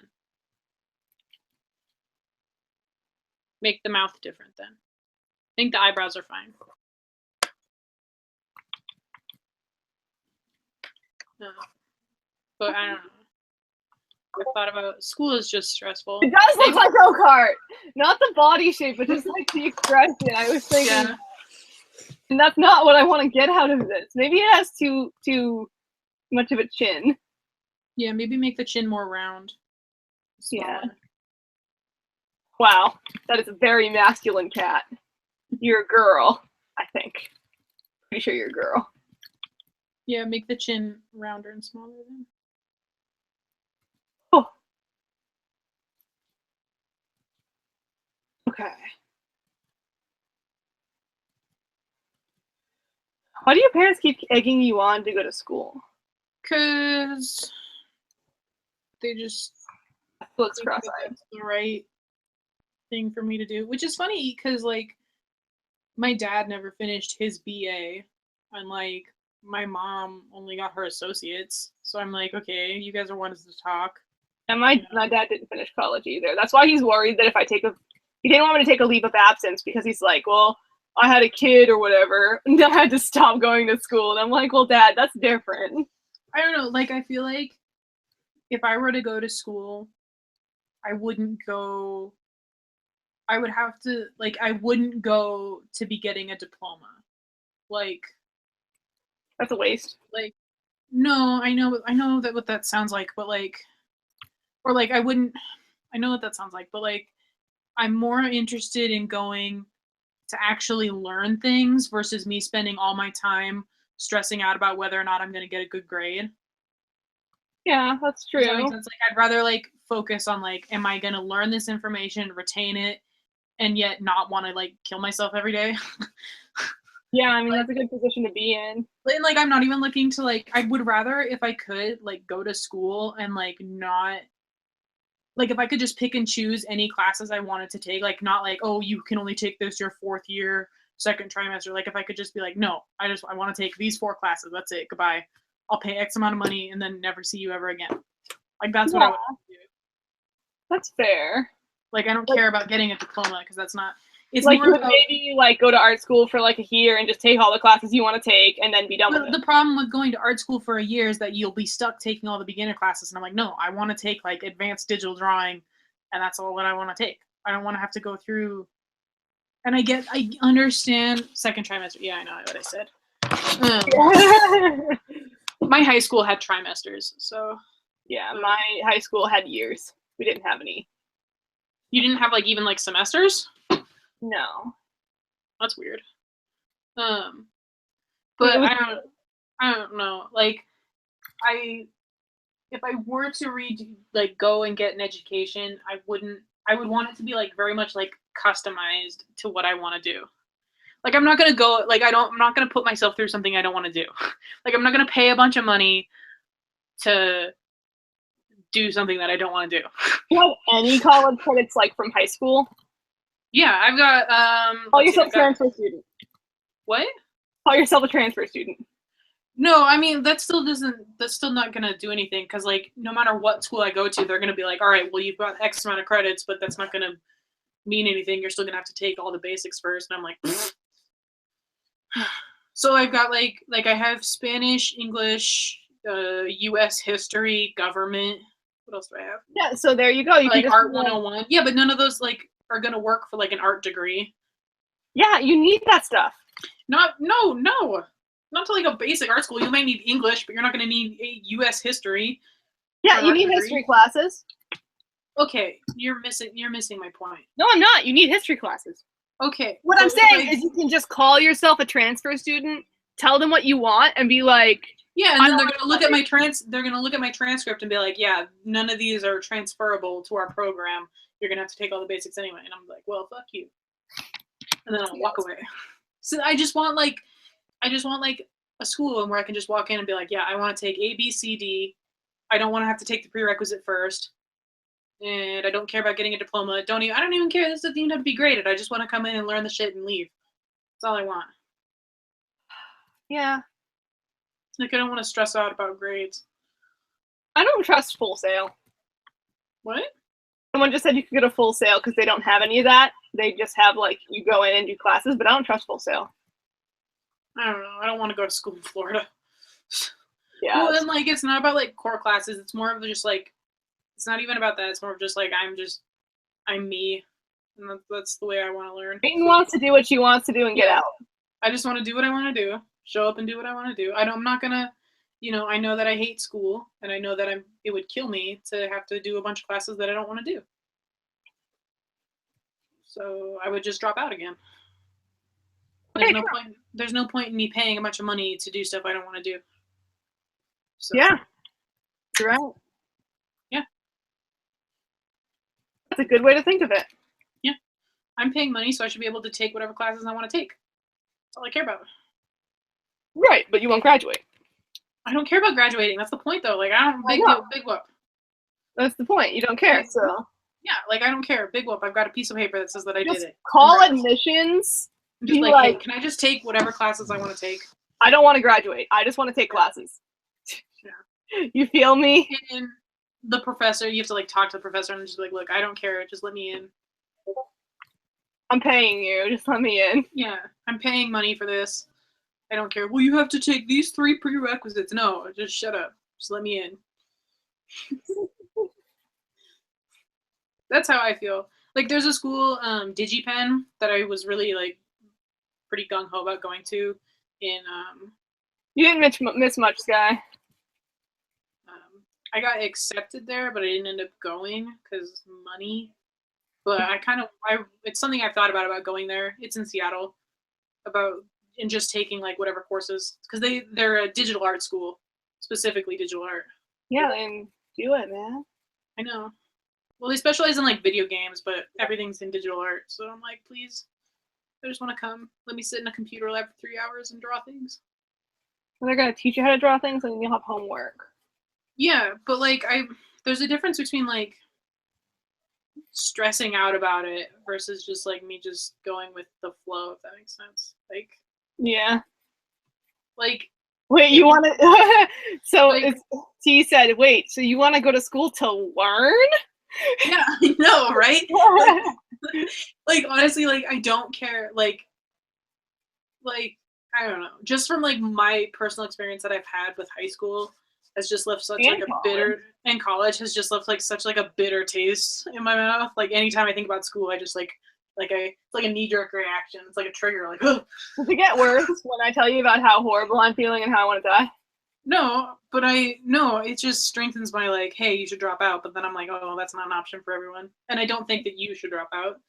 Make the mouth different then. I think the eyebrows are fine. No. But I don't know. I thought about school is just stressful. It does look like go-kart. Not the body shape, but just like the expression. I was thinking, yeah. And that's not what I want to get out of this. Maybe it has too much of a chin. Yeah, maybe make the chin more round. Smaller. Yeah. Wow, that is a very masculine cat. You're a girl, I think. Pretty sure you're a girl. Yeah, make the chin rounder and smaller then. Oh. Okay. Why do your parents keep egging you on to go to school? Because they just looks cross-eyed. That's the right thing for me to do. Which is funny because, like, my dad never finished his BA, and, like, my mom only got her associates. So I'm like, okay, you guys are ones to talk. And my dad didn't finish college either. That's why he's worried that if I take he didn't want me to take a leave of absence because he's like, well, I had a kid or whatever, and I had to stop going to school. And I'm like, well, Dad, that's different. I don't know. Like, I feel like if I were to go to school, I wouldn't go. I would have to, like, I wouldn't go to be getting a diploma. Like, that's a waste. Like, no, I know that what that sounds like, but like, or like, I know what that sounds like, but like, I'm more interested in going to actually learn things versus me spending all my time stressing out about whether or not I'm going to get a good grade. Yeah, that's true. Does that make sense? Like, I'd rather like focus on like, am I going to learn this information, retain it, and yet not want to like kill myself every day? Yeah, I mean, that's a good position to be in. And like, I'm not even looking to like, I would rather if I could like go to school and like not, like if I could just pick and choose any classes I wanted to take, like not like, oh, you can only take this your 4th year, 2nd trimester. Like if I could just be like, no, I want to take these 4 classes. That's it. Goodbye. I'll pay X amount of money and then never see you ever again. Like that's what I would do. That's fair. Like I don't care about getting a diploma because that's not. It's like more about, maybe like go to art school for like a year and just take all the classes you want to take and then be done with it. The problem with going to art school for a year is that you'll be stuck taking all the beginner classes. And I'm like, no, I want to take like advanced digital drawing, and that's all that I want to take. I don't want to have to go through. And I understand 2nd trimester. Yeah, I know what I said. My high school had trimesters, so. Yeah, my high school had years. We didn't have any. You didn't have like even like semesters? No. That's weird. But I don't know. Like if I were to like go and get an education, I would want it to be like very much like customized to what I want to do. Like I'm not going to go like I'm not going to put myself through something I don't want to do. Like I'm not going to pay a bunch of money to do something that I don't want to do. Do you have any college credits like from high school? Yeah, I've got call yourself a transfer student. What? Call yourself a transfer student. No, I mean that's still not gonna do anything because like no matter what school I go to, they're gonna be like, all right, well you've got X amount of credits, but that's not gonna mean anything. You're still gonna have to take all the basics first. And I'm like, so I've got like I have Spanish, English, U.S. history, government. What else do I have? Yeah, so there you go. You like art 101. Yeah, but none of those like are gonna work for like an art degree. Yeah, you need that stuff. No. Not to like a basic art school. You might need English, but you're not gonna need a U.S. history. Yeah, you need history classes. Okay, you're missing my point. No, I'm not. You need history classes. Okay. What I'm saying is you can just call yourself a transfer student, tell them what you want, and be like, yeah, and then they're gonna look at my transcript and be like, yeah, none of these are transferable to our program. You're gonna have to take all the basics anyway. And I'm like, well, fuck you. And then I'll walk away. So I just want like a school where I can just walk in and be like, yeah, I want to take A, B, C, D. I don't want to have to take the prerequisite first. And I don't care about getting a diploma. I don't even care. This doesn't even have to be graded. I just want to come in and learn the shit and leave. That's all I want. Yeah. Like, I don't want to stress out about grades. I don't trust Full Sail. What? Someone just said you could get a Full Sail because they don't have any of that. They just have, like, you go in and do classes, but I don't trust Full Sail. I don't know. I don't want to go to school in Florida. Yeah. Well, and, like, it's not about, like, core classes. It's more of just, like, it's not even about that. It's more of just, like, I'm me. And that's the way I want to learn. Peyton wants to do what she wants to do and get out. I just want to do what I want to do. Show up and do what I want to do. I'm not going to, I know that I hate school, and I know that it would kill me to have to do a bunch of classes that I don't want to do. So I would just drop out again. There's no point in me paying a bunch of money to do stuff I don't want to do. So, yeah. You're right. Yeah. That's a good way to think of it. Yeah. I'm paying money, so I should be able to take whatever classes I want to take. That's all I care about. Right, but you won't graduate. I don't care about graduating. That's the point, though. Like, I don't big whoop. That's the point. You don't care, so. Yeah, like, I don't care. Big whoop. I've got a piece of paper that says that I did it. Call admissions. Just like, hey, can I just take whatever classes I want to take? I don't want to graduate. I just want to take classes. Yeah. You feel me? And the professor, you have to, like, talk to the professor and just be like, look, I don't care. Just let me in. I'm paying you. Just let me in. Yeah, I'm paying money for this. I don't care. Well, you have to take these 3 prerequisites. No, just shut up. Just let me in. That's how I feel. Like, there's a school, DigiPen, that I was really, like, pretty gung-ho about going to in, You didn't miss much, Sky. I got accepted there, but I didn't end up going because money. But it's something I've thought about going there. It's in Seattle. And just taking, like, whatever courses. Because they're a digital art school. Specifically digital art. Yeah, then do it, man. I know. Well, they specialize in, like, video games, but everything's in digital art. So I'm like, please, I just want to come. Let me sit in a computer lab for 3 hours and draw things. And they're going to teach you how to draw things, and then you'll have homework. Yeah, but, like, there's a difference between, like, stressing out about it versus just, like, me just going with the flow, if that makes sense. Like, yeah. Like, wait, you want to? So like, T said, wait, so you want to go to school to learn? Yeah, I know, right? like, honestly, like, I don't care. Like, I don't know. Just from, like, my personal experience that I've had with high school has just left such, like, a bitter, and college has just left, like, such, like, a bitter taste in my mouth. Like, anytime I think about school, I just, it's like a knee-jerk reaction. It's like a trigger, like, ugh. Does it get worse when I tell you about how horrible I'm feeling and how I want to die? No, but it just strengthens my, like, hey, you should drop out. But then I'm like, oh, that's not an option for everyone. And I don't think that you should drop out.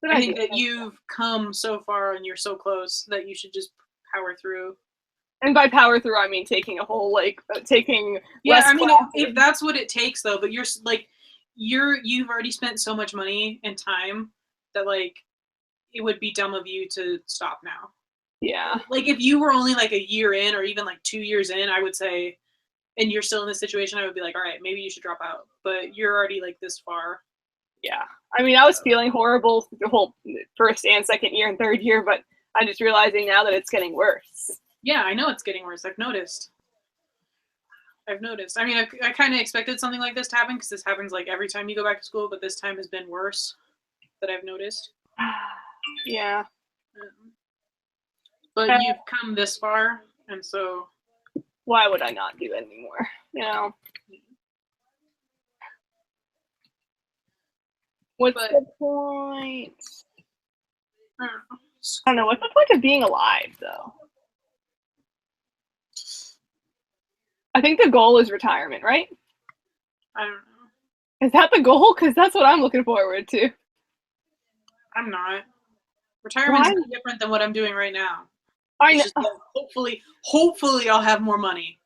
I think that you've come so far and you're so close that you should just power through. And by power through, I mean taking a whole, like, taking yeah, I mean, if that's what it takes, though, but you've already spent so much money and time that, like, it would be dumb of you to stop now. Yeah. Like, if you were only, like, a year in or even, like, 2 years in, I would say, and you're still in this situation, I would be like, all right, maybe you should drop out. But you're already, like, this far. Yeah. I mean, I was feeling horrible the whole first and second year and third year, but I'm just realizing now that it's getting worse. Yeah, I know it's getting worse. I've noticed. I mean, I kind of expected something like this to happen because this happens, like, every time you go back to school, but this time has been worse that I've noticed. Yeah. But you've come this far, and so... Why would I not do it anymore? You know? What's the point? I don't know. What's the point of being alive, though? I think the goal is retirement, right? I don't know. Is that the goal? Because that's what I'm looking forward to. I'm not. Retirement's different than what I'm doing right now. I know. Just, hopefully I'll have more money.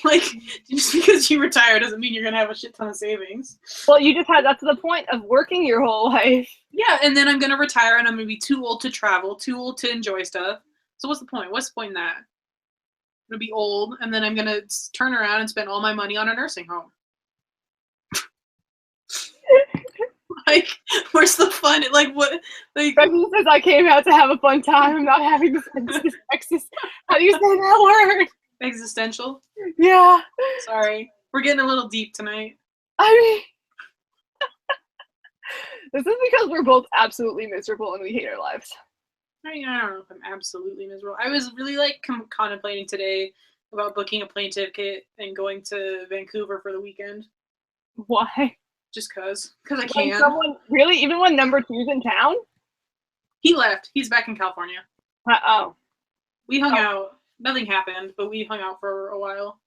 Like, just because you retire doesn't mean you're going to have a shit ton of savings. Well, that's the point of working your whole life. Yeah, and then I'm going to retire and I'm going to be too old to travel, too old to enjoy stuff. So what's the point? What's the point in that? I'm going to be old and then I'm going to turn around and spend all my money on a nursing home. Like, where's the fun? Like, what? Like, Becky says I came out to have a fun time. I'm not having this how do you say that word? existential. Yeah. Sorry, we're getting a little deep tonight. I mean, this is because we're both absolutely miserable and we hate our lives. I mean, I don't know if I'm absolutely miserable. I was really like contemplating today about booking a plane ticket and going to Vancouver for the weekend. Why? Just cause I When can. someone really, even when number 2's in town? He left. He's back in California. Oh. We hung out. Nothing happened, but we hung out for a while.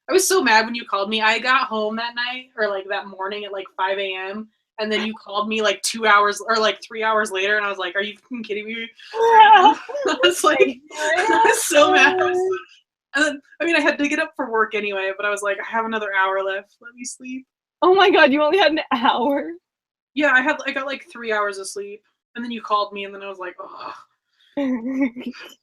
I was so mad when you called me. I got home that night, or like that morning at like 5 a.m. And then you called me like 2 hours or like 3 hours later, and I was like, "Are you fucking kidding me?" I was like, I was so mad. And then, I mean, I had to get up for work anyway, but I was like, I have another hour left. Let me sleep. Oh my god, you only had an hour? Yeah, I got like 3 hours of sleep, and then you called me, and then I was like, oh.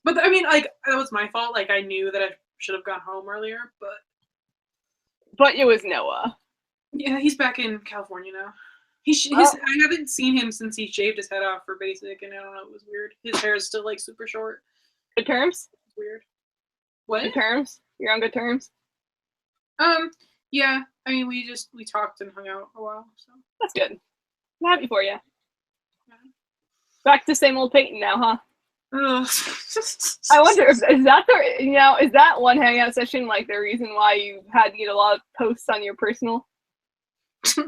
But I mean, like, that was my fault. Like, I knew that I should have gone home earlier, but it was Noah. Yeah, he's back in California now. I haven't seen him since he shaved his head off for basic, and I don't know, it was weird. His hair is still like super short. Good terms? It's weird. What? Good terms? You're on good terms? Yeah. I mean, we talked and hung out a while, so. That's good. I'm happy for you. Yeah. Back to same old Peyton now, huh? I wonder if is that one hangout session like the reason why you had to get a lot of posts on your personal?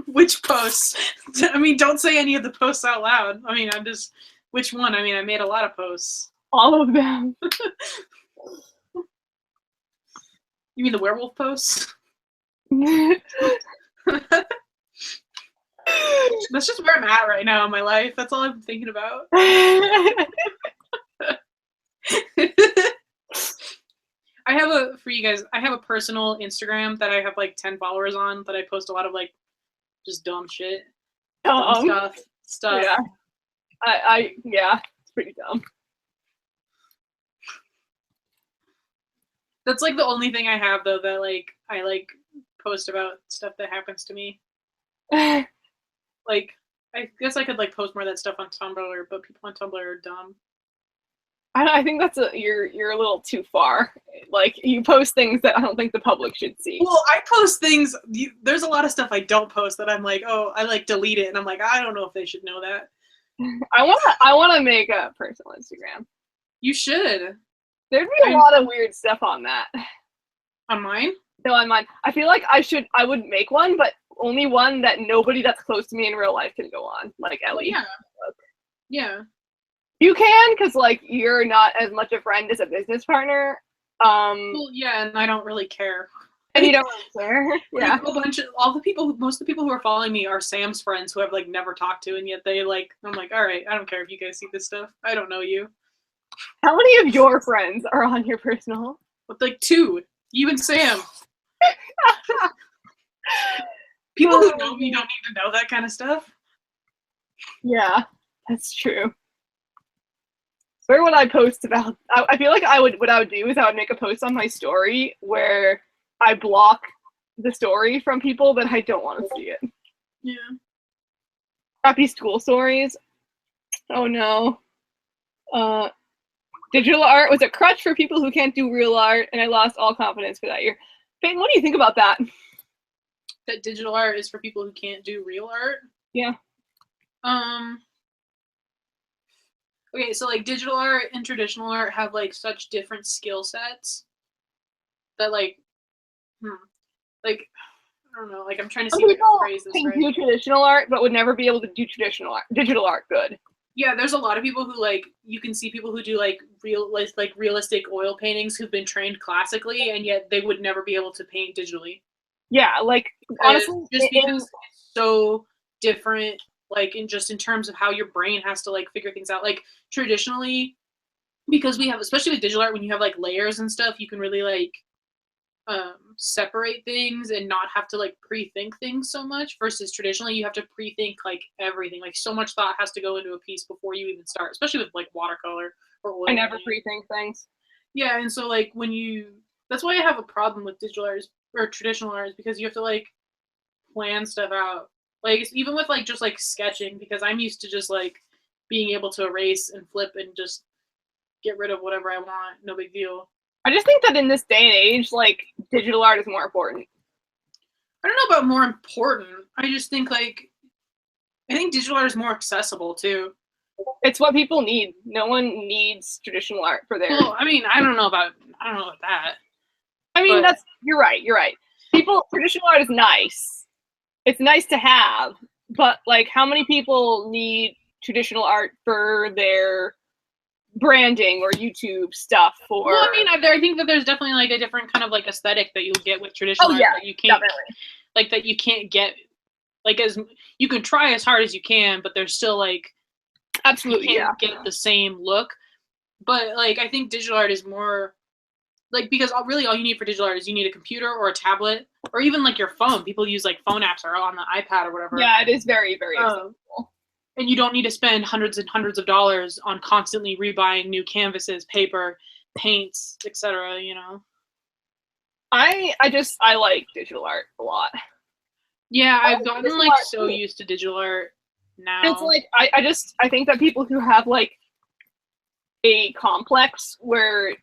Which posts? I mean, don't say any of the posts out loud. I mean, which one? I mean, I made a lot of posts. All of them. You mean the werewolf posts? That's just where I'm at right now in my life. That's all I'm thinking about. For you guys, I have a personal Instagram that I have like 10 followers on that I post a lot of like just dumb shit. Dumb stuff. Yeah. Yeah, it's pretty dumb. That's like the only thing I have though that like I like post about stuff that happens to me. Like, I guess I could like post more of that stuff on Tumblr, but people on Tumblr are dumb. I think you're a little too far. Like, you post things that I don't think the public should see. Well, I post things. There's a lot of stuff I don't post that I'm like, oh, I like delete it, and I'm like, I don't know if they should know that. I wanna make a personal Instagram. You should. There'd be a lot of weird stuff on that. On mine? No, on mine. I feel like I would make one, but only one that nobody that's close to me in real life can go on. Like Ellie. Yeah. Yeah. You can, because like you're not as much a friend as a business partner. Well, yeah, and I don't really care. And you don't really care. Yeah. Most of the people who are following me are Sam's friends who I've like never talked to, and yet they like. I'm like, all right, I don't care if you guys see this stuff. I don't know you. How many of your friends are on your personal? With like 2, you and Sam. People who know me don't need to know that kind of stuff. Yeah, that's true. Where would I post about? I feel like what I would do is I would make a post on my story where I block the story from people that I don't want to see it. Yeah. Crappy school stories. Oh no. Digital art was a crutch for people who can't do real art, and I lost all confidence for that year. Peyton, what do you think about that? That digital art is for people who can't do real art? Yeah. Okay, so like digital art and traditional art have like such different skill sets that like I don't know, like I'm trying to see if I can phrase this right. People can do traditional art but would never be able to do digital art good. Yeah, there's a lot of people who like you can see people who do like realistic oil paintings who've been trained classically and yet they would never be able to paint digitally. Yeah, like honestly, just because it's so different, like in terms of how your brain has to like figure things out. Like traditionally, because we have, especially with digital art, when you have like layers and stuff, you can really like separate things and not have to like pre-think things so much. Versus traditionally, you have to pre-think like everything. Like so much thought has to go into a piece before you even start, especially with like watercolor or oil. I never pre-think things. Yeah, and so like that's why I have a problem with digital art or traditional art is because you have to like plan stuff out Like even with like just like sketching, because I'm used to just like being able to erase and flip and just get rid of whatever I want. No big deal. I just think that in this day and age, like, digital art is more important. I don't know about more important. I just think like I think digital art is more accessible too. It's what people need. No one needs traditional art for their. Well, I mean, I don't know about that. I mean, you're right. You're right. Traditional art is nice. It's nice to have, but like, how many people need traditional art for their branding or YouTube stuff? For well, I mean, I think that there's definitely like a different kind of like aesthetic that you'll get with traditional art that you can't definitely. Like that you can't get like as you can try as hard as you can, but there's still like absolutely you can't get the same look. But like I think digital art is more like because really all you need for digital art is you need a computer or a tablet or even like your phone. People use like phone apps or on the iPad or whatever. Yeah, it is very, very accessible. And you don't need to spend hundreds and hundreds of dollars on constantly rebuying new canvases, paper, paints, etc. You know. I like digital art a lot. Yeah, I've gotten like so used to digital art now. It's like I think that people who have like a complex where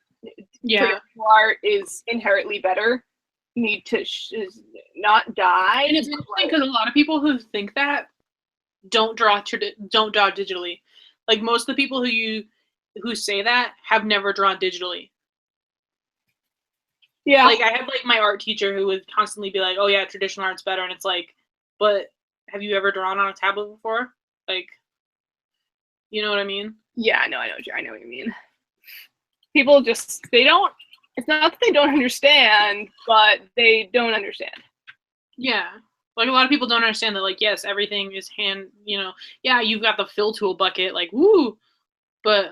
traditional art is inherently better need to not die. And it's interesting because a lot of people who think that don't draw digitally. Like most of the people who say that have never drawn digitally. Yeah. Like I had like my art teacher who would constantly be like, "Oh yeah, traditional art's better," and it's like, but have you ever drawn on a tablet before? Like, you know what I mean? Yeah, I know what you mean. People just it's not that they don't understand, but they don't understand. Yeah. Like a lot of people don't understand that like yes, everything is hand, yeah, you've got the fill tool bucket, like woo. But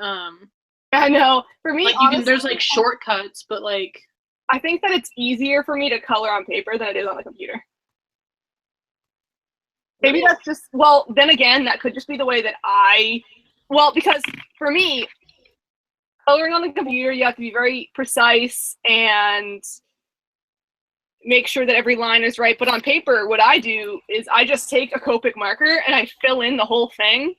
I know. For me, like honestly, there's like shortcuts, but like I think that it's easier for me to color on paper than it is on the computer. Maybe that's just, well, then again, that could just be the way that because for me, coloring on the computer, you have to be very precise and make sure that every line is right. But on paper, what I do is I just take a Copic marker and I fill in the whole thing.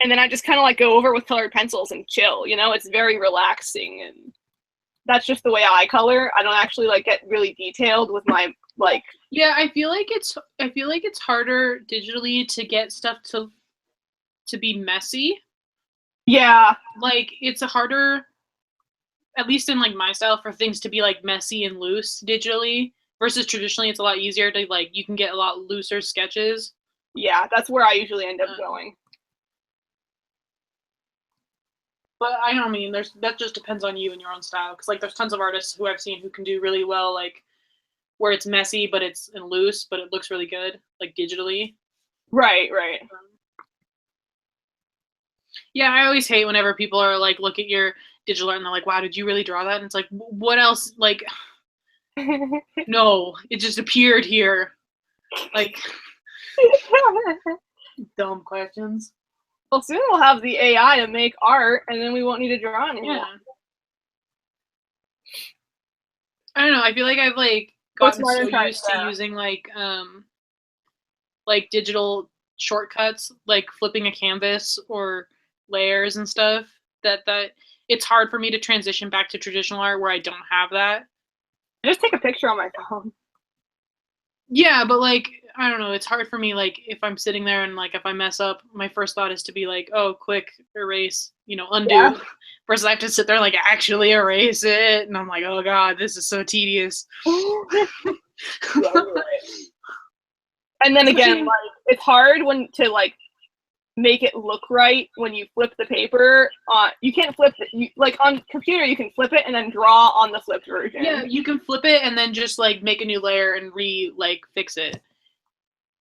And then I just kind of like go over with colored pencils and chill, It's very relaxing, and that's just the way I color. I don't actually like get really detailed with my like. Yeah, I feel like it's harder digitally to get stuff to be messy. Yeah. Like it's harder, at least in like my style, for things to be like messy and loose digitally versus traditionally. It's a lot easier to like you can get a lot looser sketches. Yeah, that's where I usually end up going. But I don't mean that just depends on you and your own style. Because like there's tons of artists who I've seen who can do really well like where it's messy but it's loose but it looks really good like digitally. Right. Yeah, I always hate whenever people are like look at your digital art and they're like, "Wow, did you really draw that?" And it's like, what else? Like, no, it just appeared here. Like, dumb questions. Well, soon we'll have the AI to make art, and then we won't need to draw anymore. Yeah. I don't know. I feel like I've like gotten so used to using like digital shortcuts, like flipping a canvas or layers and stuff, that it's hard for me to transition back to traditional art where I don't have that. I just take a picture on my phone. Yeah, but like I don't know, it's hard for me like if I'm sitting there and like if I mess up, my first thought is to be like, oh, quick, erase, undo. Yeah. Versus I have to sit there and like actually erase it, and I'm like, oh god, this is so tedious. And then again, like it's hard to like make it look right when you flip the paper. You can't flip it. Like on computer, you can flip it and then draw on the flipped version. Yeah, you can flip it and then just like make a new layer and fix it.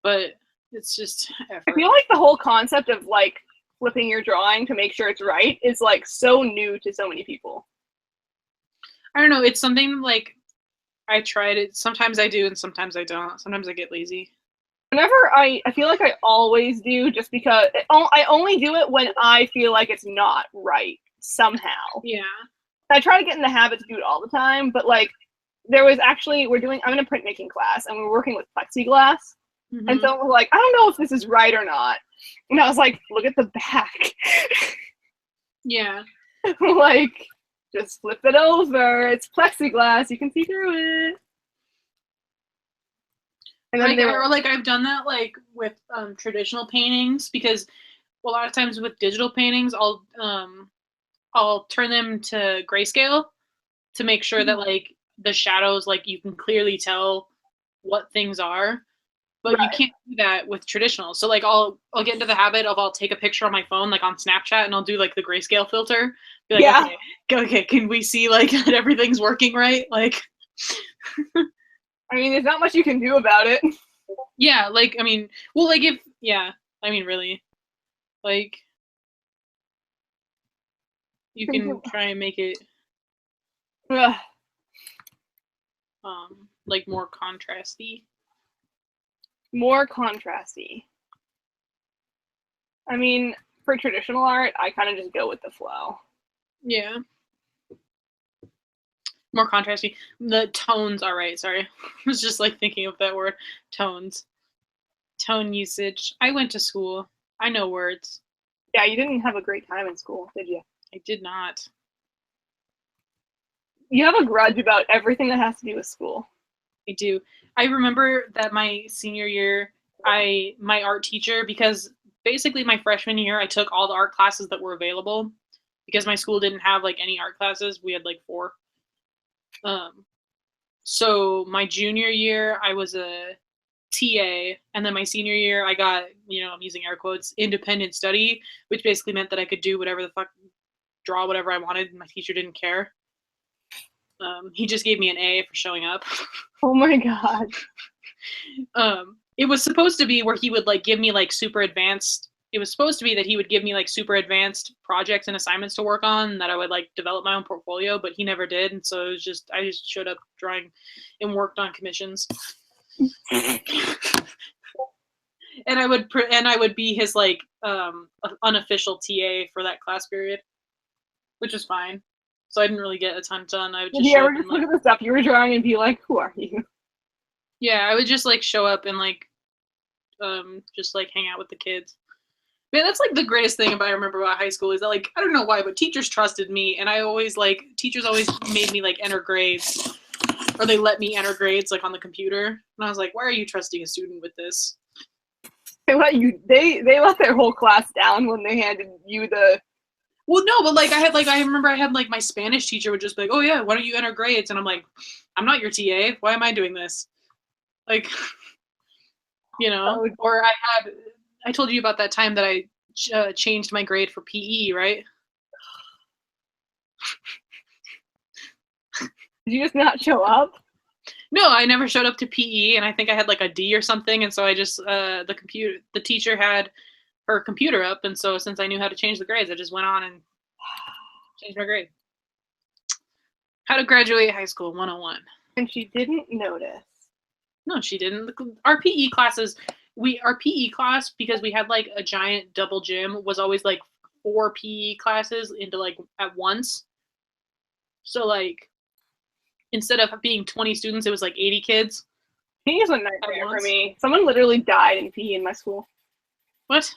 But it's just effort. I feel like the whole concept of like flipping your drawing to make sure it's right is like so new to so many people. I don't know. It's something like I tried it. Sometimes I do and sometimes I don't. Sometimes I get lazy. Whenever I feel like I always do, just because I only do it when I feel like it's not right somehow. Yeah. I try to get in the habit to do it all the time, but like there was actually I'm in a printmaking class and we're working with plexiglass. And someone was like, I don't know if this is right or not. And I was like, look at the back. Yeah. Like, just flip it over. It's plexiglass. You can see through it. And then I've done that like with traditional paintings, because a lot of times with digital paintings, I'll turn them to grayscale to make sure that like the shadows, like you can clearly tell what things are. But you can't do that with traditional. So like I'll get into the habit of I'll take a picture on my phone, like on Snapchat, and I'll do like the grayscale filter. Be like, okay, can we see like that everything's working right? Like, I mean, there's not much you can do about it. Yeah, like I mean, well, like really, like you can try and make it like more contrasty. More contrasty. I mean, for traditional art, I kind of just go with the flow. Yeah. More contrasty. The tones are right. Sorry. I was just like thinking of that word. Tones. Tone usage. I went to school. I know words. Yeah, you didn't have a great time in school, did you? I did not. You have a grudge about everything that has to do with school. I do. I remember that my senior year, my art teacher, because basically my freshman year, I took all the art classes that were available because my school didn't have like any art classes. We had like 4. So my junior year, I was a TA, and then my senior year, I got, I'm using air quotes, independent study, which basically meant that I could do whatever the fuck, draw whatever I wanted. My teacher didn't care. He just gave me an A for showing up. Oh my god. It was supposed to be where he would like give me like super advanced. It was supposed to be that he would give me like super advanced projects and assignments to work on, and that I would like develop my own portfolio, but he never did. And so I just showed up drawing and worked on commissions. And I would be his like unofficial TA for that class period, which was fine. So I didn't really get a ton done. I would just look at the stuff you were drawing and be like, who are you? Yeah, I would just like show up and like just like hang out with the kids. Man, that's like the greatest thing I remember about high school is that like I don't know why, but teachers trusted me, and teachers always made me like enter grades, or they let me enter grades like on the computer, and I was like, why are you trusting a student with this? They let their whole class down when they handed you the. Well, no, but like I remember I had like my Spanish teacher would just be like, oh yeah, why don't you enter grades? And I'm like, I'm not your TA. Why am I doing this? Like, or I told you about that time that I changed my grade for PE, right? Did you just not show up? No, I never showed up to PE, and I think I had like a D or something, and so I just the teacher had her computer up, and so since I knew how to change the grades, I just went on and changed my grade. How to graduate high school 101. And she didn't notice. No, she didn't. Our PE classes, our PE class, because we had like a giant double gym, was always like 4 PE classes into like at once. So like instead of being 20 students, it was like 80 kids. PE is a nightmare for me. Someone literally died in PE in my school. What?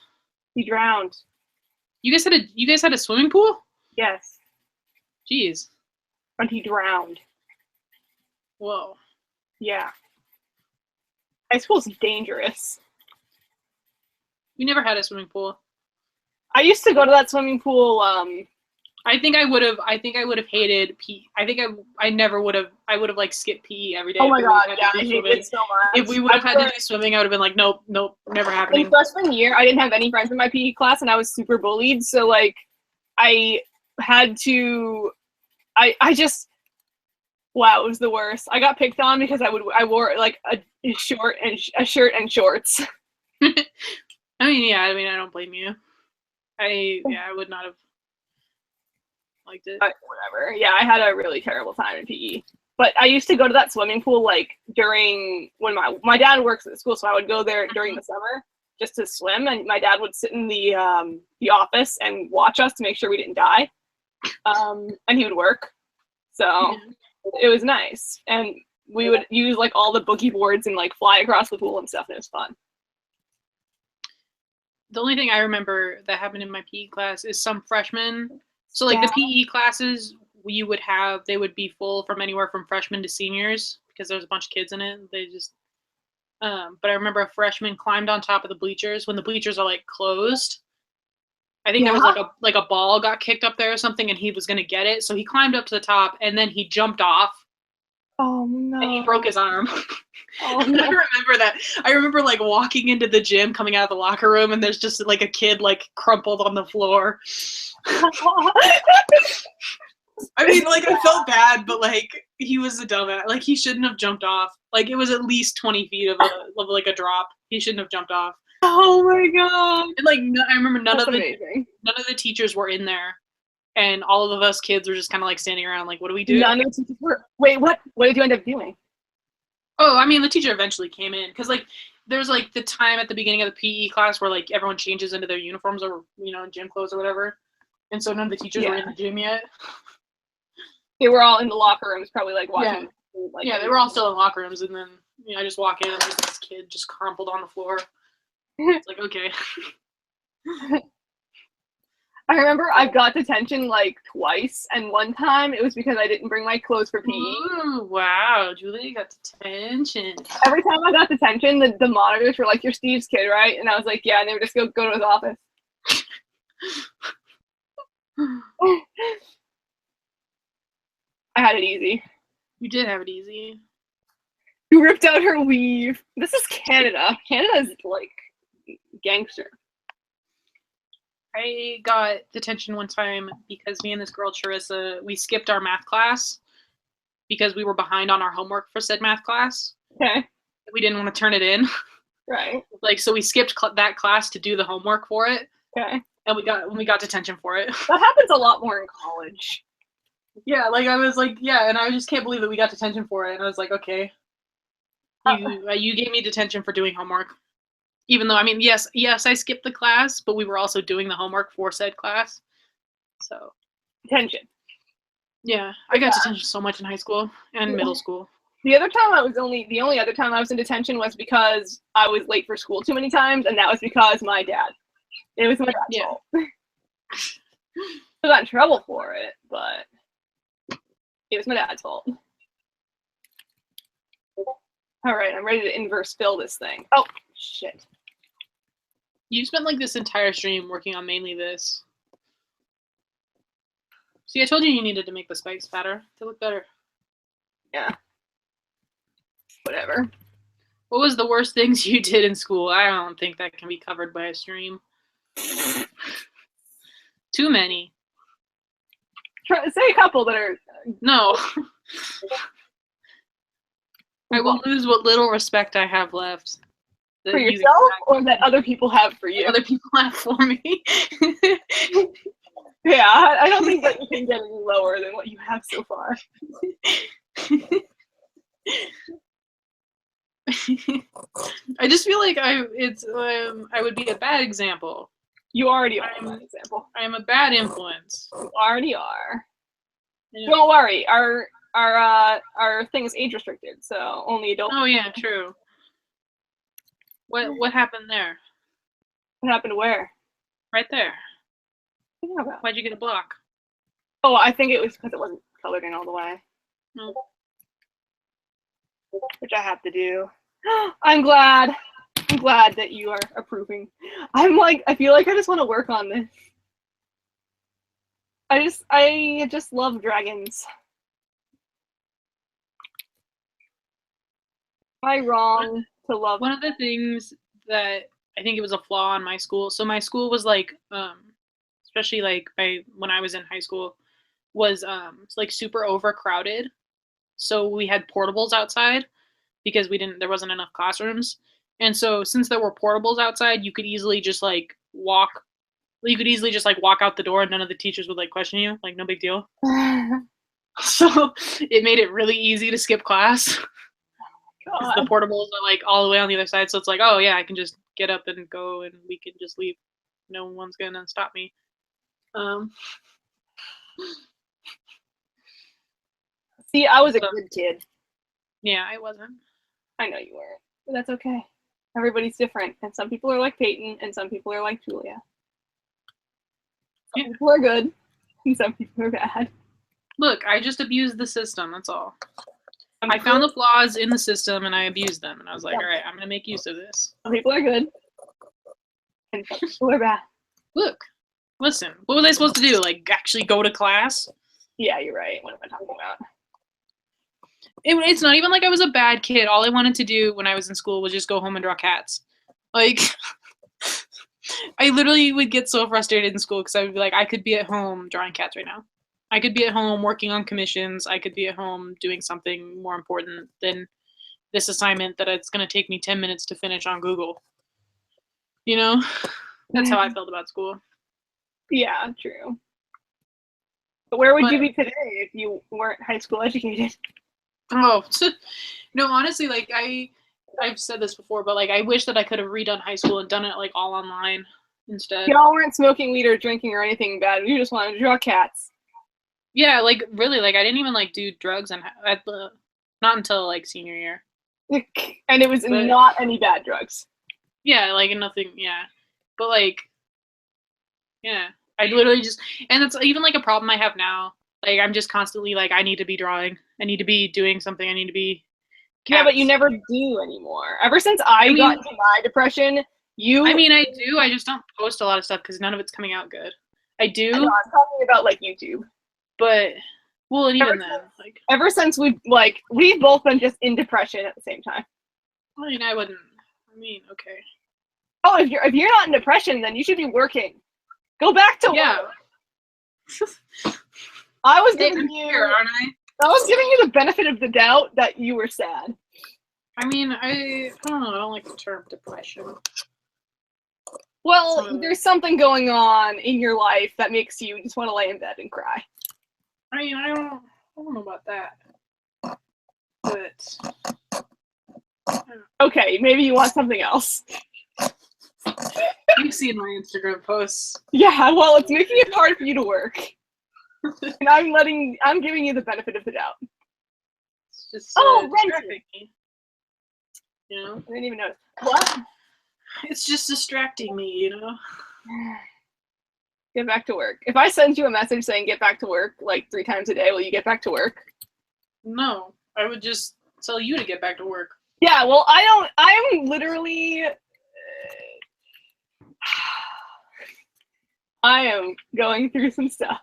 He drowned. You guys had a swimming pool? Yes. Jeez. And he drowned. Whoa. Yeah. High school's dangerous. We never had a swimming pool. I used to go to that swimming pool. I think I would have hated PE. I think I never would have. I would have like skipped PE every day. Oh my god, yeah, I hate it so much. If we would have had to do swimming, I would have been like, nope, never happening. In freshman year, I didn't have any friends in my PE class, and I was super bullied. So like, I had to. I just. Wow, it was the worst. I got picked on because I wore like a shirt and shorts. I mean, I don't blame you. I would not have liked it. Whatever. Yeah, I had a really terrible time in PE. But I used to go to that swimming pool like during when my dad works at the school, so I would go there during the summer just to swim, and my dad would sit in the office and watch us to make sure we didn't die. And he would work. So it was nice. And we would use like all the boogie boards and like fly across the pool and stuff, and it was fun. The only thing I remember that happened in my PE class is some freshmen. So like the PE classes you would have, they would be full from anywhere from freshmen to seniors because there was a bunch of kids in it. They just, but I remember a freshman climbed on top of the bleachers when the bleachers are like closed. I think there was like a ball got kicked up there or something, and he was gonna get it. So he climbed up to the top, and then he jumped off. Oh no! And he broke his arm. Oh no! I remember that. I remember like walking into the gym, coming out of the locker room, and there's just like a kid like crumpled on the floor. I mean, like I felt bad, but like he was a dumbass. Like he shouldn't have jumped off. Like it was at least 20 feet of like a drop. He shouldn't have jumped off. Oh my god! And like I remember none That's of amazing. the teachers were in there, and all of us kids were just kind of like standing around, like, what do we do? None of the teachers were. Wait, what? What did you end up doing? Oh, I mean, the teacher eventually came in because like there's like the time at the beginning of the PE class where like everyone changes into their uniforms or gym clothes or whatever, and so none of the teachers were in the gym yet. They were all in the locker rooms, probably like watching. Yeah, they were all still in locker rooms, and then I just walk in and there's this kid just crumpled on the floor. It's like, okay. I remember I got detention like twice, and one time it was because I didn't bring my clothes for PE. Ooh, wow, Julie got detention. Every time I got detention, the monitors were like, "You're Steve's kid, right?" And I was like, "Yeah," and they would just go to his office. I had it easy. You did have it easy. You ripped out her weave. This is Canada. Canada's like gangster. I got detention one time because me and this girl, Charissa, we skipped our math class because we were behind on our homework for said math class. Okay. We didn't want to turn it in. Right. Like, so we skipped that class to do the homework for it. Okay. And we got detention for it. That happens a lot more in college. Yeah, like I was like, yeah, and I just can't believe that we got detention for it. And I was like, okay, you gave me detention for doing homework, even though I mean, yes, I skipped the class, but we were also doing the homework for said class. So detention. Yeah, I got detention so much in high school and middle school. The only other time I was in detention was because I was late for school too many times, and that was because my dad. It was my dad's fault. I got in trouble for it, but it was my dad's fault. All right, I'm ready to inverse fill this thing. Oh, shit. You spent like this entire stream working on mainly this. See, I told you needed to make the spikes fatter to look better. Yeah. Whatever. What was the worst things you did in school? I don't think that can be covered by a stream. Too many. Say a couple that are... No. I will lose what little respect I have left. For yourself, or that other people have for you? Other people have for me. Yeah, I don't think that you can get any lower than what you have so far. I just feel like I would be a bad example. You already are a bad example. I am a bad influence. You already are. Yeah. Don't worry, our thing is age restricted, so only adults. Oh yeah, true. What happened there? What happened where? Right there. Yeah, why'd you get a block? Oh, I think it was because it wasn't colored in all the way. No. Which I have to do. I'm glad that you are approving. I feel like I just want to work on this. I just love dragons. Am I wrong to love? One of the things that I think it was a flaw in my school. So my school was like, especially like when I was in high school, was like super overcrowded. So we had portables outside because there wasn't enough classrooms. And so since there were portables outside, you could easily just like walk out the door and none of the teachers would like question you, like no big deal. So it made it really easy to skip class. Because the portables are like all the way on the other side. So it's like, oh yeah, I can just get up and go and we can just leave. No one's gonna stop me. See, I was a good kid. Yeah, I wasn't. I know you weren't, but that's okay. Everybody's different, and some people are like Peyton, and some people are like Julia. Some people are good, and some people are bad. Look, I just abused the system, that's all. I found the flaws in the system, and I abused them, and I was like, all right, I'm going to make use of this. Some people are good, and some people are bad. Look, listen, what was I supposed to do? Like, actually go to class? Yeah, you're right. What am I talking about? It's not even like I was a bad kid. All I wanted to do when I was in school was just go home and draw cats. Like, I literally would get so frustrated in school because I would be like, I could be at home drawing cats right now. I could be at home working on commissions. I could be at home doing something more important than this assignment that it's going to take me 10 minutes to finish on Google. You know? That's how I felt about school. Yeah, true. But where would you be today if you weren't high school educated? Oh, no, honestly, like, I've said this before, but, like, I wish that I could have redone high school and done it, like, all online instead. Y'all weren't smoking weed or drinking or anything bad. You just wanted to draw cats. Yeah, like, really, like, I didn't even, like, do drugs not until, like, senior year. And it was not any bad drugs. Yeah, like, nothing, yeah. But, like, yeah. I literally just, and that's even, like, a problem I have now. Like, I'm just constantly, like, I need to be drawing. I need to be doing something. I need to be cats. Yeah, but you never do anymore. Ever since I got into my depression, I mean, I do. I just don't post a lot of stuff because none of it's coming out good. I do. I know, I'm talking about, like, YouTube. But, well, and even then, like... Ever since we've both been just in depression at the same time. I mean, okay. Oh, if you're not in depression, then you should be working. Go back to work. I was giving you, aren't I? I was giving you the benefit of the doubt that you were sad. I mean, I don't know. I don't like the term depression. Well, there's something going on in your life that makes you just want to lay in bed and cry. I mean, I don't know about that. But okay, maybe you want something else. You've seen my Instagram posts. Yeah, well, it's making it hard for you to work. And I'm giving you the benefit of the doubt. It's just distracting me. You know? I didn't even notice. What? It's just distracting me, you know? Get back to work. If I send you a message saying get back to work like 3 times a day, will you get back to work? No, I would just tell you to get back to work. Yeah, well, I'm literally... I am going through some stuff.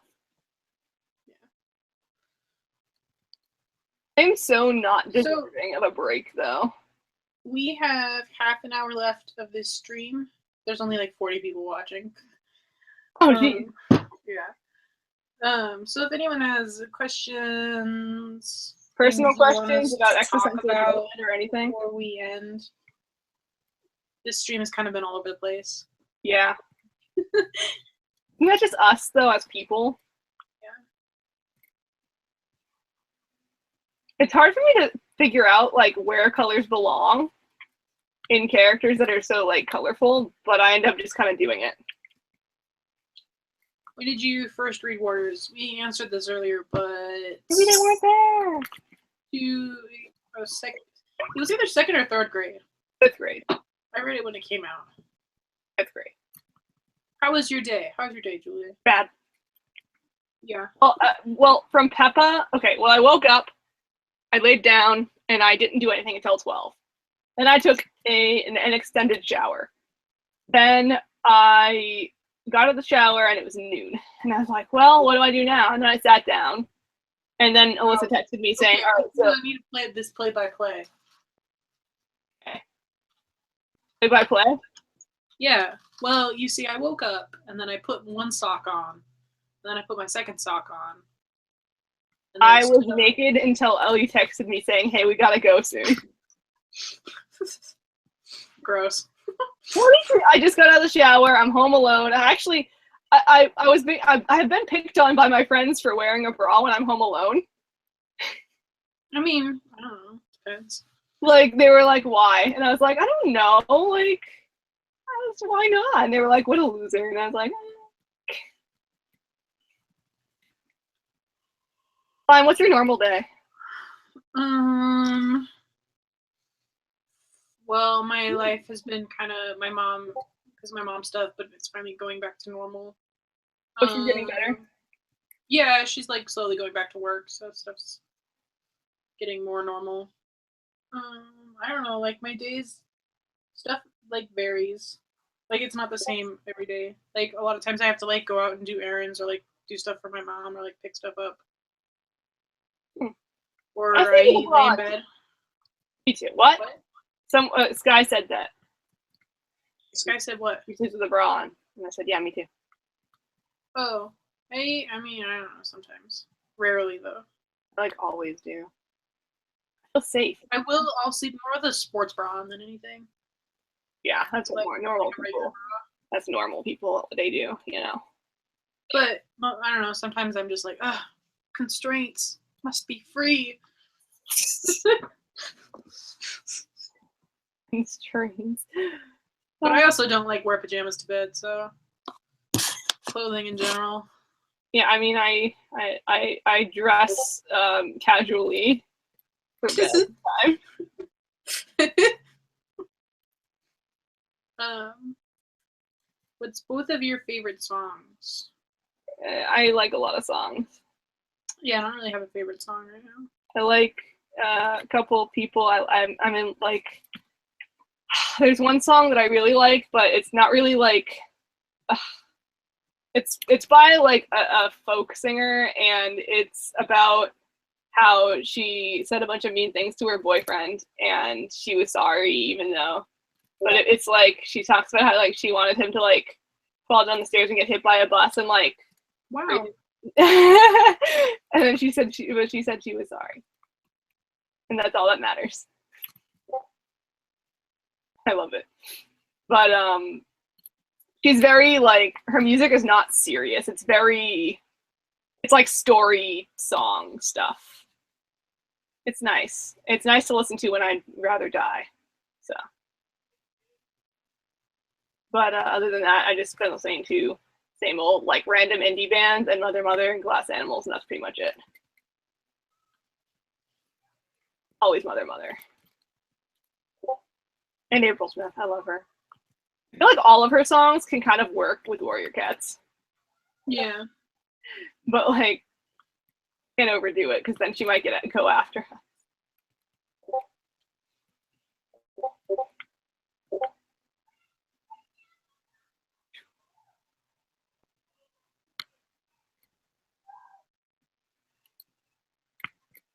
I'm so not deserving of a break, though. We have half an hour left of this stream. There's only like 40 people watching. Oh, geez. Yeah. So if anyone has questions, personal questions about existential or anything before we end, this stream has kind of been all over the place. Yeah. Isn't that just us, though, as people? Yeah. It's hard for me to figure out, like, where colors belong in characters that are so, like, colorful, but I end up just kind of doing it. When did you first read Warriors? We answered this earlier, but... Maybe they weren't there. It was either 2nd or 3rd grade. 5th grade. I read it when it came out. 5th grade. How was your day? How was your day, Julia? Bad. Yeah. Well, from Peppa, okay, well, I woke up, I laid down, and I didn't do anything until 12. Then I took an extended shower. Then I got out of the shower, and it was noon. And I was like, well, what do I do now? And then I sat down, and then Alyssa texted me saying, all right, so... I need to play this play-by-play. Okay. Play-by-play? Yeah. Well, you see, I woke up, and then I put one sock on. And then I put my second sock on. I was naked until Ellie texted me saying, hey, we gotta go soon. Gross. I just got out of the shower. I'm home alone. Actually, I have been picked on by my friends for wearing a bra when I'm home alone. I mean, I don't know. Depends. Like, they were like, why? And I was like, I don't know. Like, why not? And they were like, what a loser. And I was like, Fine, what's your normal day? Well, my life has been kind of my mom, because my mom stuff, but it's finally going back to normal. Oh, she's getting better? Yeah, she's like slowly going back to work, so stuff's getting more normal. I don't know, like my days, stuff like varies. Like it's not the same every day. Like a lot of times I have to like go out and do errands or like do stuff for my mom or like pick stuff up. Or I lay in bed. Me too. What? Some Sky said that. Sky said what? She sleeps with a bra on, and I said, yeah, me too. Oh, I mean, I don't know. Sometimes, rarely though. I like always do. I feel safe. I'll sleep more with a sports bra on than anything. Yeah, that's what more normal people. That's normal people. They do, you know. But I don't know. Sometimes I'm just like, ah, constraints must be free. Constraints. But I also don't like wear pajamas to bed, so clothing in general. Yeah, I mean, I dress casually for bedtime. What's both of your favorite songs? I like a lot of songs. Yeah, I don't really have a favorite song right now. I like a couple people. I'm in like. There's one song that I really like, but it's not really like. It's by like a folk singer, and it's about how she said a bunch of mean things to her boyfriend, and she was sorry even though. But it's like she talks about how like she wanted him to like fall down the stairs and get hit by a bus and like. Wow. And then she said she was sorry, and that's all that matters. I love it, but she's very like her music is not serious. It's like story song stuff. It's nice. It's nice to listen to when I'd rather die. So, but other than that, I just been listening to same old like random indie bands and Mother and Glass Animals, and that's pretty much it. Always Mother. And April Smith, I love her. I feel like all of her songs can kind of work with Warrior Cats. Yeah. But like, can't overdo it because then she might go after her.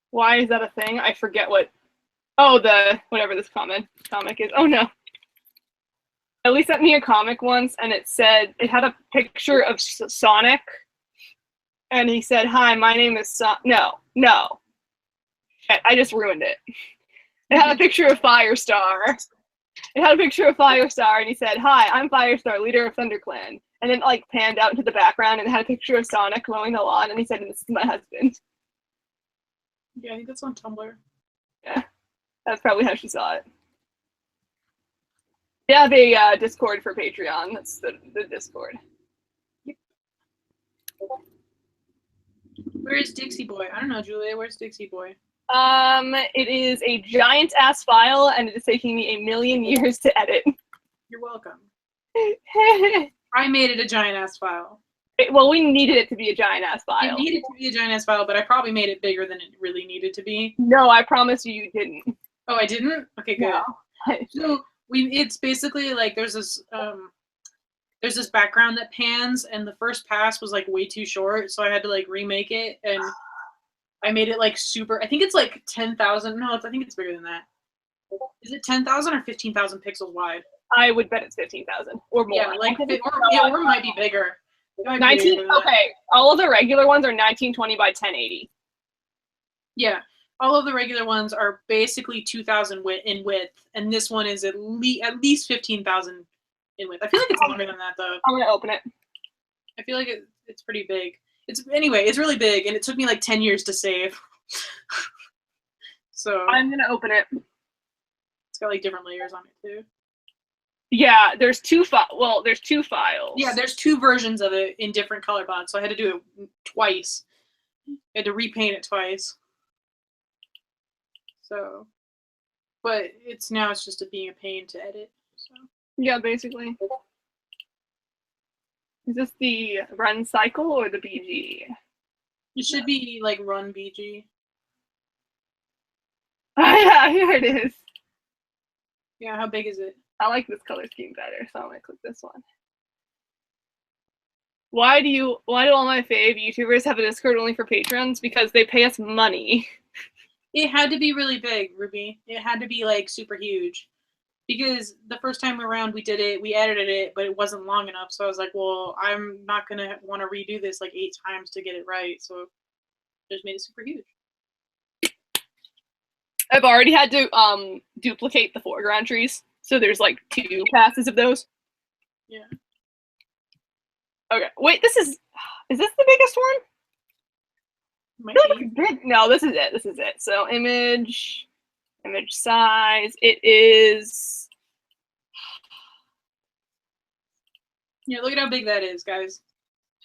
Why is that a thing? I forget what. Oh, whatever this comic is. Oh no. Ellie sent me a comic once, and it had a picture of Sonic, and he said, "Hi, my name is No. I just ruined it. It had a picture of Firestar. And he said, "Hi, I'm Firestar, leader of ThunderClan." And then like panned out into the background, and it had a picture of Sonic mowing the lawn, and he said, "This is my husband." Yeah, I think that's on Tumblr. Yeah, that's probably how she saw it. They have a Discord for Patreon. That's the Discord. Yep. Where's Dixie Boy? I don't know, Julia. Where's Dixie Boy? It is a giant ass file, and it is taking me 1,000,000 years to edit. You're welcome. I made it a giant ass file. Well, we needed it to be a giant ass file. It needed to be a giant ass file, but I probably made it bigger than it really needed to be. No, I promise you didn't. Oh, I didn't? Okay, good. No. So it's basically like there's this background that pans, and the first pass was like way too short, so I had to like remake it, and I made it like super. I think it's like 10,000. No, I think it's bigger than that. Is it 10,000 or 15,000 pixels wide? I would bet it's 15,000 or more. Yeah, like or it might be bigger. 19. Okay, all of the regular ones are 1920 by 1080. Yeah, all of the regular ones are basically 2,000 in width, and this one is at least 15,000 in width. I feel like it's longer than that though. I'm gonna open it. I feel like it's pretty big. It's really big, and it took me like 10 years to save. So I'm gonna open it. It's got like different layers on it too. Yeah, there's two files. Yeah, there's two versions of it in different color bonds, so I had to do it twice. I had to repaint it twice. So, but it's just being a pain to edit. So. Yeah, basically. Is this the run cycle or the BG? It should be like run BG. Oh yeah, here it is. Yeah, how big is it? I like this color scheme better, so I'm gonna click this one. Why do all my fave YouTubers have a Discord only for patrons? Because they pay us money. It had to be really big, Ruby. It had to be like super huge. Because the first time around we did it, we edited it, but it wasn't long enough. So I was like, well, I'm not going to want to redo this like 8 times to get it right. So just made it super huge. I've already had to duplicate the foreground trees. So there's like 2 passes of those. Yeah. Okay. Wait, is this the biggest one? Might be. Big. No, this is it. This is it. So image size. It is. Yeah, look at how big that is, guys.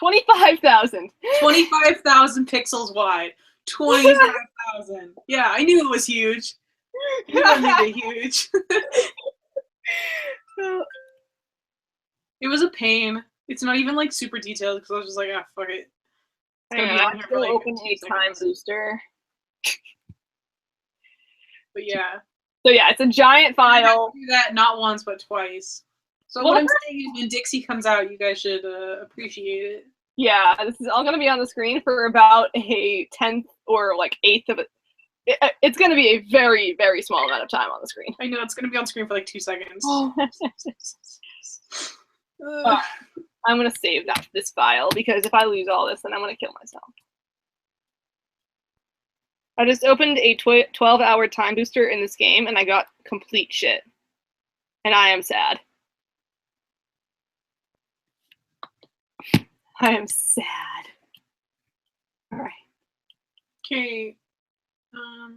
25,000. 25,000 pixels wide. 25,000. Yeah, I knew it was huge. I made it huge. It was a pain. It's not even like super detailed because I was just like, ah, fuck it. It's gonna be on here for like open a time booster. But yeah. So yeah, it's a giant file. Do that not once but twice. So what I'm saying is, when Dixie comes out, you guys should appreciate it. Yeah, this is all gonna be on the screen for about a 10th or like 1/8 of it. It's gonna be a very, very small amount of time on the screen. I know, it's gonna be on screen for like 2 seconds. I'm gonna save this file because if I lose all this, then I'm gonna kill myself. I just opened a 12-hour time booster in this game, and I got complete shit. And I am sad. I am sad. All right. Okay. All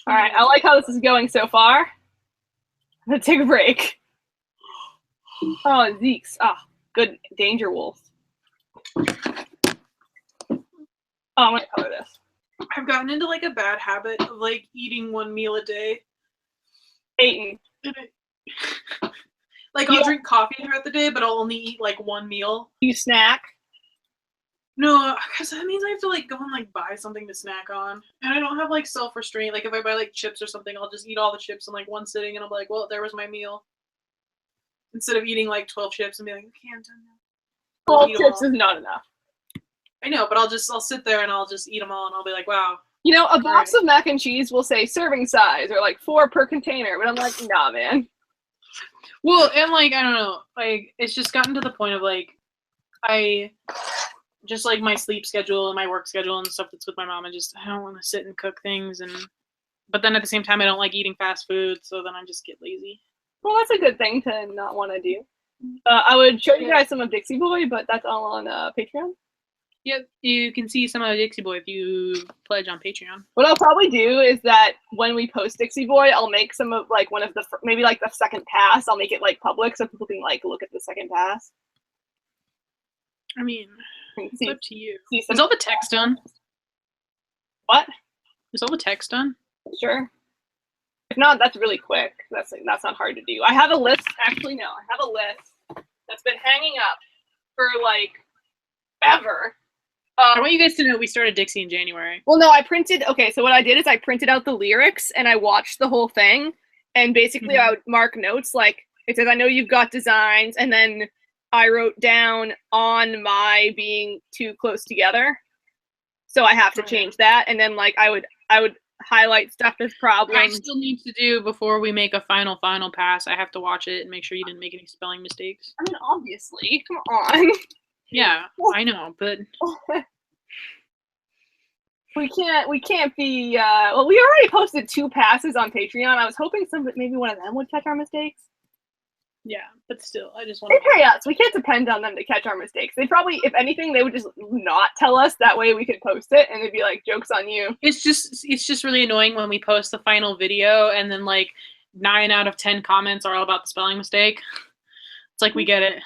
right. I like how this is going so far. I'm gonna take a break. Oh, Zeeks. Ah, oh, good. Danger wolf. Oh, I'm gonna color this. I've gotten into like a bad habit of like eating 1 meal a day. Eating. Like I'll drink coffee throughout the day, but I'll only eat like 1 meal. You snack? No, because that means I have to like go and like buy something to snack on, and I don't have like self-restraint. Like if I buy like chips or something, I'll just eat all the chips in like 1 sitting, and I'm like, well, there was my meal. Instead of eating like 12 chips and be like, okay, I'm done now. 12 chips is not enough. I know, but I'll sit there and I'll just eat them all, and I'll be like, wow. You know, a box of mac and cheese will say serving size or like 4 per container, but I'm like, nah, man. Well, and like, I don't know, like it's just gotten to the point of like, I just like my sleep schedule and my work schedule and stuff that's with my mom. I don't want to sit and cook things, but then at the same time, I don't like eating fast food, so then I just get lazy. Well, that's a good thing to not want to do. I would show you guys some of Dixie Boy, but that's all on Patreon. Yep, you can see some of Dixie Boy if you pledge on Patreon. What I'll probably do is that when we post Dixie Boy, I'll make some of like one of the maybe like the second pass. I'll make it like public so people can like look at the second pass. I mean, it's up to you. Is all the text done? What? Is all the text done? Sure. If not, that's really quick. That's not hard to do. I have a list. Actually, no. I have a list that's been hanging up for like ever. I want you guys to know we started Dixie in January. Well, no, okay, so what I did is I printed out the lyrics and I watched the whole thing, and basically I would mark notes, like, it says, I know you've got designs, and then I wrote down on my being too close together, so I have to change that, and then, like, I would highlight stuff as problems. I still need to do, before we make a final pass, I have to watch it and make sure you didn't make any spelling mistakes. I mean, obviously, come on. Yeah, I know, but we can't be. Well, we already posted 2 passes on Patreon. I was hoping maybe one of them would catch our mistakes. Yeah, but still, I just want to pay us. We can't depend on them to catch our mistakes. They probably, if anything, they would just not tell us. That way, we could post it, and they'd be like, "Joke's on you." It's just really annoying when we post the final video, and then like 9 out of 10 comments are all about the spelling mistake. It's like, we get it.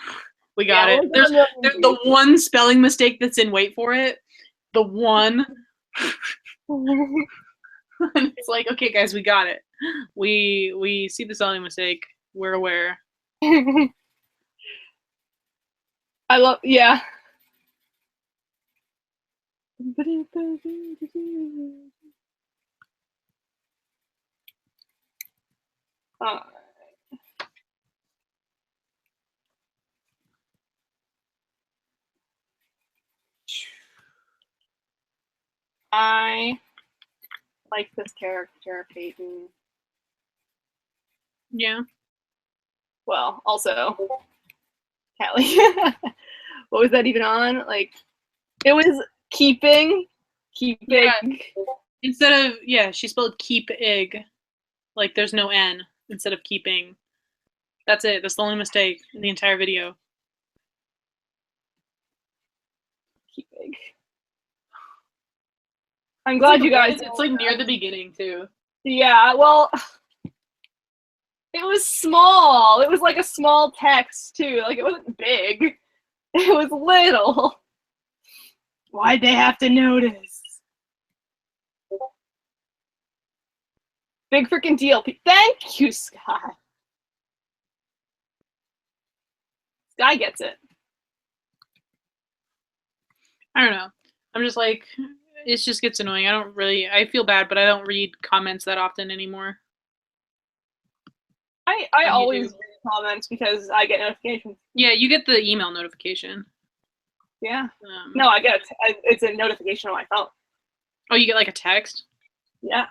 We got it. There's the one spelling mistake that's in wait for it. The one. And it's like, okay, guys, we got it. We see the spelling mistake. We're aware. I love, yeah. I like this character, Peyton. Yeah. Well, also, Callie. What was that even on? Like, it was keeping. Yeah. Instead of, yeah, she spelled keep ig. Like, there's no N instead of keeping. That's it. That's the only mistake in the entire video. Keeping. I'm glad you guys. It's like near the beginning, too. Yeah, well, it was small. It was like a small text, too. Like, it wasn't big. It was little. Why'd they have to notice? Big freaking deal. Thank you, Sky. Sky gets it. I don't know. I'm just like, it just gets annoying. I feel bad, but I don't read comments that often anymore. I always read comments because I get notifications. Yeah, you get the email notification. Yeah. No, I get it. It's a notification on my phone. Oh, you get like a text? Yeah.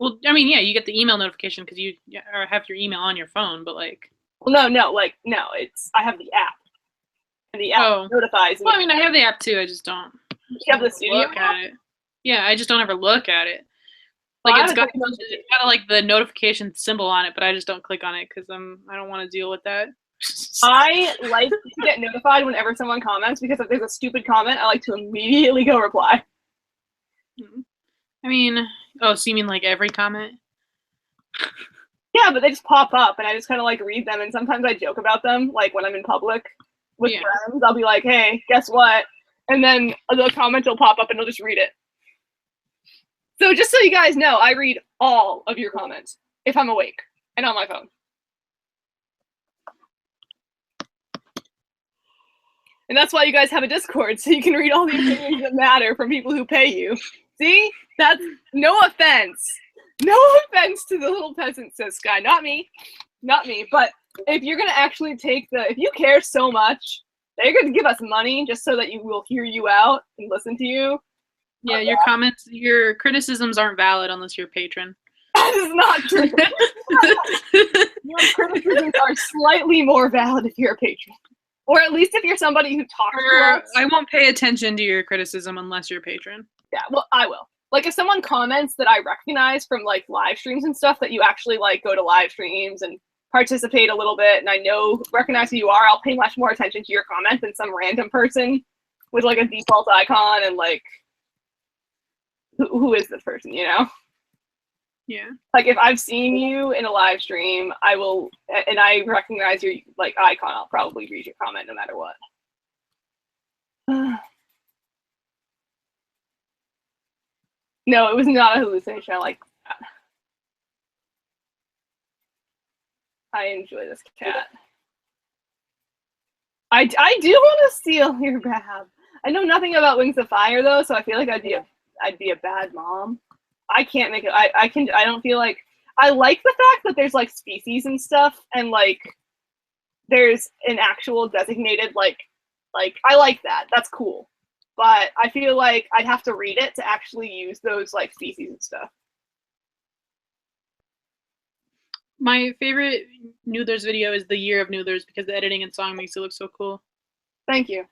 Well, I mean, yeah, you get the email notification because you have your email on your phone, but like. Well, no, it's I have the app, and the app notifies me. Well, I mean, I have the app too. I just don't. You have the studio look at it. Yeah, I just don't ever look at it. Like it's got like the notification symbol on it, but I just don't click on it because I don't want to deal with that. I like to get notified whenever someone comments because if there's a stupid comment, I like to immediately go reply. I mean, so you mean like every comment? Yeah, but they just pop up and I just kind of like read them, and sometimes I joke about them, like when I'm in public with friends. I'll be like, hey, guess what? And then the comment will pop up and I'll just read it. So just so you guys know, I read all of your comments if I'm awake and on my phone. And that's why you guys have a Discord, so you can read all the opinions that matter from people who pay you. See? That's no offense. No offense to the little peasant, says Sky. Not me. Not me. But if you're going to actually if you care so much, they're going to give us money just so that we'll hear you out and listen to you. Yeah, your comments, your criticisms aren't valid unless you're a patron. That is not true. Your criticisms are slightly more valid if you're a patron. Or at least if you're somebody who talks to us. I won't pay attention to your criticism unless you're a patron. Yeah, well, I will. Like, if someone comments that I recognize from, like, live streams and stuff, that you actually, like, go to live streams and participate a little bit, and I recognize who you are, I'll pay much more attention to your comment than some random person with, like, a default icon and, like, who is this person, you know? Yeah. Like, if I've seen you in a live stream, I will, and I recognize your, like, icon, I'll probably read your comment no matter what. No, it was not a hallucination. I like that. I enjoy this cat. I do want to steal your bab. I know nothing about Wings of Fire though, so I feel like I'd be a bad mom. I can't make it. I don't feel like I like the fact that there's like species and stuff, and like there's an actual designated like I like that. That's cool. But I feel like I'd have to read it to actually use those like species and stuff. My favorite Noodlers video is the year of Noodlers because the editing and song makes it look so cool. Thank you.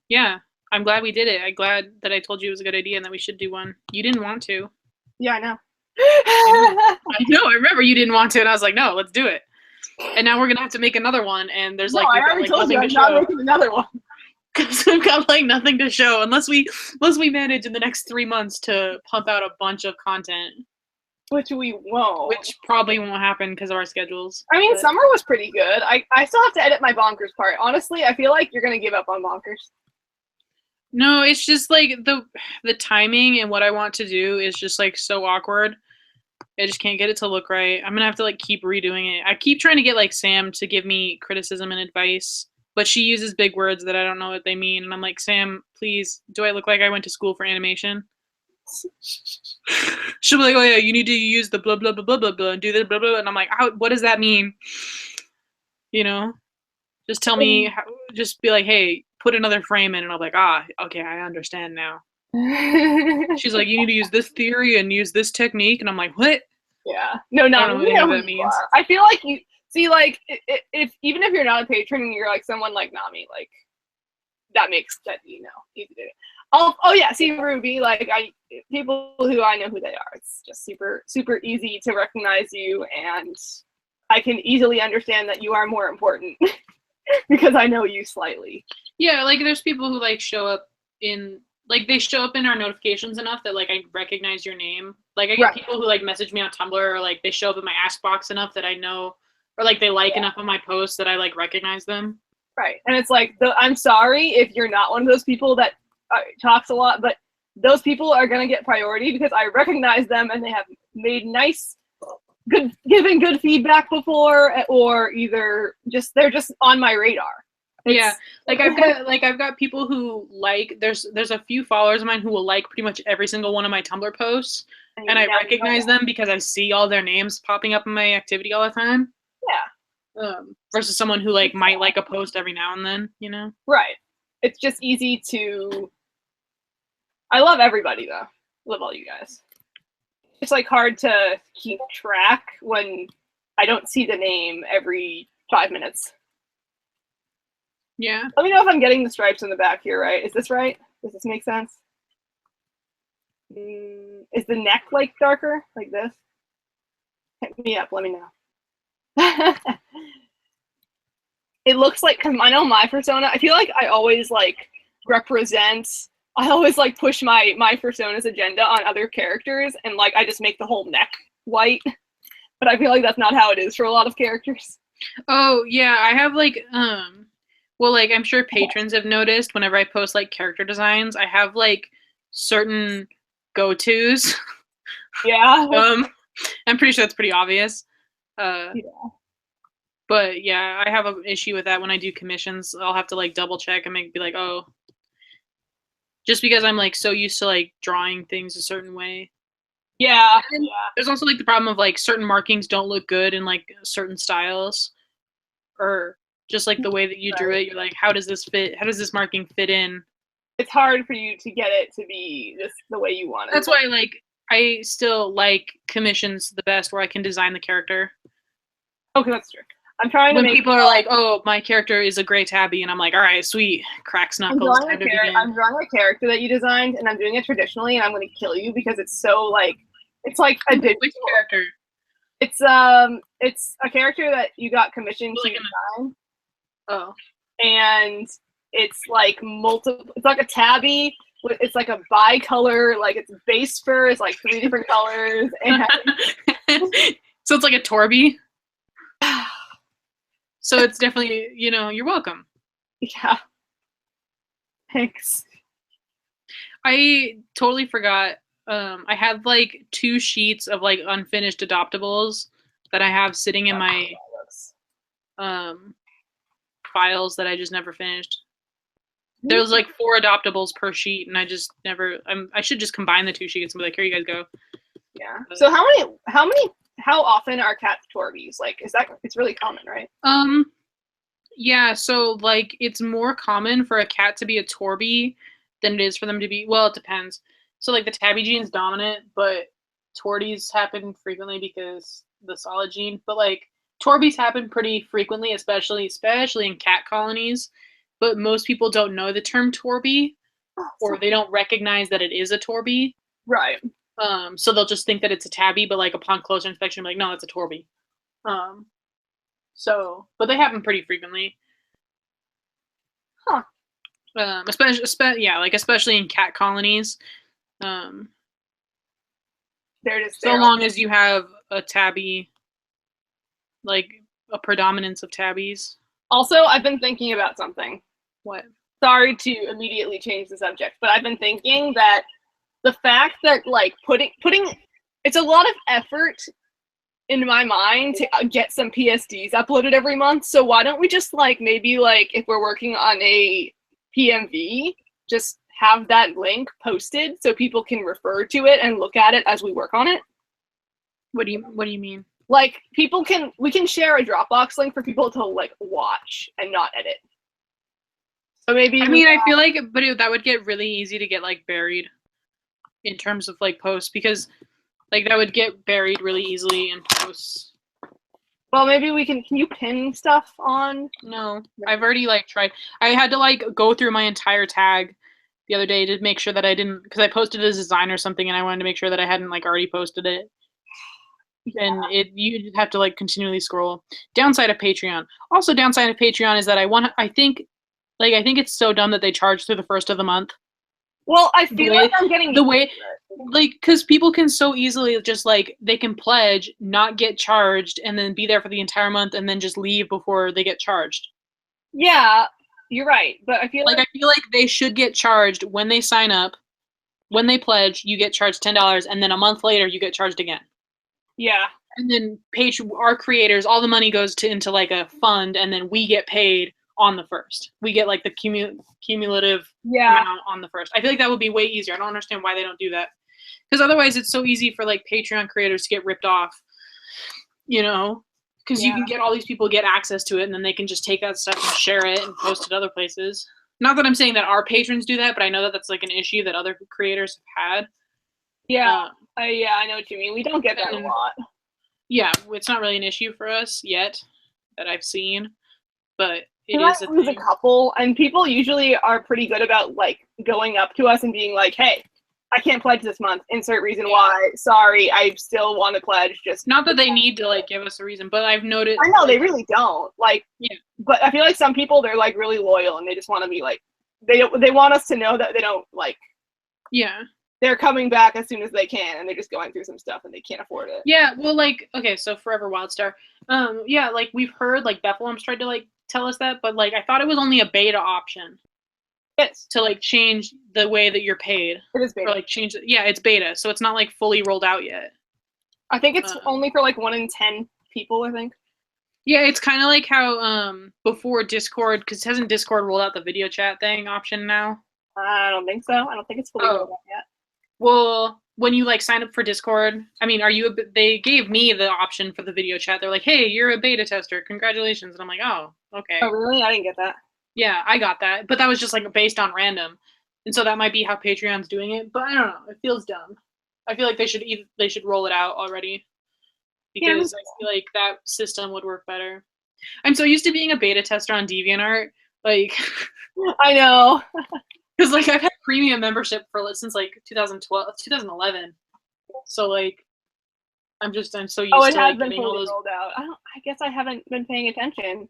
Yeah, I'm glad we did it. I'm glad that I told you it was a good idea and that we should do one. You didn't want to. Yeah, I know. I know. I remember you didn't want to, and I was like, no, let's do it. And now we're gonna have to make another one, and there's like, I already told you I'm not making another one. Because we've got like nothing to show unless we manage in the next 3 months to pump out a bunch of content. Which we won't. Which probably won't happen because of our schedules. I mean, summer was pretty good. I still have to edit my bonkers part. Honestly, I feel like you're going to give up on bonkers. No, it's just like the timing and what I want to do is just like so awkward. I just can't get it to look right. I'm gonna have to like keep redoing it. I keep trying to get like Sam to give me criticism and advice, but she uses big words that I don't know what they mean. And I'm like, Sam, please, do I look like I went to school for animation? She'll be like, oh yeah, you need to use the blah blah blah blah blah blah and do this blah blah. And I'm like, what does that mean? You know, just tell me. Just be like, hey, put another frame in, and I'll be like, okay, I understand now. She's like, you need to use this theory and use this technique, and I'm like, what? Yeah, no, not I don't know you know what who that you means. are. I feel like you see, like, if even if you're not a patron and you're like someone like Nami, like that makes that easy to do. Oh yeah, see Ruby, like people who I know who they are. It's just super easy to recognize you, and I can easily understand that you are more important because I know you slightly. Yeah, like there's people who like show up in like they show up in our notifications enough that like I recognize your name. Like I get people who like message me on Tumblr or like they show up in my Ask box enough that I know, or like they like enough of my posts that I like recognize them. Right, and it's like I'm sorry if you're not one of those people that talks a lot, but those people are gonna get priority because I recognize them and they have made nice, given good feedback before, or either they're just on my radar. Yeah, like I've got people who like there's a few followers of mine who will like pretty much every single one of my Tumblr posts, and I recognize them because I see all their names popping up in my activity all the time. Yeah. Versus someone who like might like a post every now and then, you know? Right. It's just easy to. I love everybody though. Love all you guys. It's like hard to keep track when I don't see the name every 5 minutes. Yeah. Let me know if I'm getting the stripes in the back here right. Is this right? Does this make sense? Is the neck like darker like this? Hit me up. Let me know. It looks like, because I know my persona, I feel like I always like I always like push my persona's agenda on other characters, and like I just make the whole neck white. But I feel like that's not how it is for a lot of characters. Oh yeah, I have like well, like I'm sure patrons have noticed whenever I post like character designs, I have like certain go-tos. Yeah. I'm pretty sure that's pretty obvious. Yeah. But yeah, I have an issue with that when I do commissions. I'll have to like double check and be like, oh, just because I'm like so used to like drawing things a certain way. Yeah. There's also like the problem of like certain markings don't look good in like certain styles, or just like the way that you drew it. You're like, how does this fit? How does this marking fit in? It's hard for you to get it to be just the way you want it. That's why like I still like commissions the best, where I can design the character. Okay, that's true. I'm trying to when people are like, oh, my character is a gray tabby, and I'm like, all right, sweet, cracks knuckles. I'm drawing a character that you designed, and I'm doing it traditionally, and I'm going to kill you because it's so like, it's like a digital. Which character? It's a character that you got commissioned to design. Oh. And it's like multiple. It's like a tabby. It's like a bicolor. Like its base fur is like 3 different colors, and so it's like a Torby. So it's definitely, you're welcome. Yeah. Thanks. I totally forgot. I had like 2 sheets of like unfinished adoptables that I have sitting in my files that I just never finished. There was like 4 adoptables per sheet, and I just never. I should just combine the 2 sheets and be like, here you guys go. Yeah. So how often are cats Torbies? Like, it's really common, right? Yeah, so like it's more common for a cat to be a Torby than it is for them to be, well, it depends. So like the tabby gene's dominant, but Torbies happen frequently because the solid gene. But like Torbies happen pretty frequently, especially in cat colonies. But most people don't know the term Torby, or they don't recognize that it is a Torby. Right. So they'll just think that it's a tabby, but like upon closer inspection, like, no, that's a Torby. So, but they happen pretty frequently. Huh. Especially in cat colonies. They're just so long as you have a tabby, like a predominance of tabbies. Also, I've been thinking about something. What? sorry to immediately change the subject, but I've been thinking that the fact that like putting it's a lot of effort in my mind to get some PSDs uploaded every month. So why don't we just like maybe like if we're working on a PMV, just have that link posted so people can refer to it and look at it as we work on it. What do you mean? Like we can share a Dropbox link for people to like watch and not edit. So maybe I mean, I feel like that would get really easy to get like buried in terms of like posts, because like that would get buried really easily in posts. Well, maybe we can you pin stuff on? No, I've already like tried. I had to like go through my entire tag the other day to make sure that I didn't, because I posted a design or something and I wanted to make sure that I hadn't like already posted it. Yeah. And you have to like continually scroll. Downside of Patreon. Also, downside of Patreon is that I think it's so dumb that they charge through the first of the month. Well, I feel like I'm getting the way, like, because people can so easily just like they can pledge, not get charged, and then be there for the entire month, and then just leave before they get charged. Yeah, you're right, but I feel like they should get charged when they sign up. When they pledge, you get charged $10, and then a month later you get charged again. Yeah. And then our creators, all the money goes into like a fund, and then we get paid on the first. We get like the cumulative amount on the first. I feel like that would be way easier. I don't understand why they don't do that. Because otherwise it's so easy for like Patreon creators to get ripped off, you know? Because you can get all these people get access to it, and then they can just take that stuff and share it and post it other places. Not that I'm saying that our patrons do that, but I know that that's like an issue that other creators have had. Yeah, I know what you mean. We don't get that a lot. Yeah, it's not really an issue for us yet that I've seen, but it is a thing. A couple, and people usually are pretty good about like going up to us and being like, "Hey, I can't pledge this month. Insert reason why. Sorry, I still want to pledge." Just not that they need to like give us a reason, but I've noticed. I know they really don't like. Yeah. But I feel like some people, they're like really loyal and they just want to be like, they want us to know that they don't like. Yeah. They're coming back as soon as they can, and they're just going through some stuff and they can't afford it. Yeah, well, like, okay, so Forever Wildstar. Yeah, like we've heard like Bethlehem's tried to like tell us that, but like I thought it was only a beta option. Yes. To like change the way that you're paid. It is beta. Or like change it. Yeah, it's beta, so it's not like fully rolled out yet. I think it's only for like 1 in 10 people, I think. Yeah, it's kind of like how before Discord, because hasn't Discord rolled out the video chat thing option now? I don't think so. I don't think it's fully rolled out yet. Well, when you like sign up for Discord, I mean, they gave me the option for the video chat. They're like, "Hey, you're a beta tester. Congratulations." And I'm like, "Oh, okay." Oh, really? I didn't get that. Yeah, I got that, but that was just like based on random, and so that might be how Patreon's doing it. But I don't know. It feels dumb. I feel like they should roll it out already, because I feel like that system would work better. I'm so used to being a beta tester on DeviantArt, like. I know. Because like I've had premium membership since like 2011. So like I'm so used to like getting all those. Rolled out. I guess I haven't been paying attention.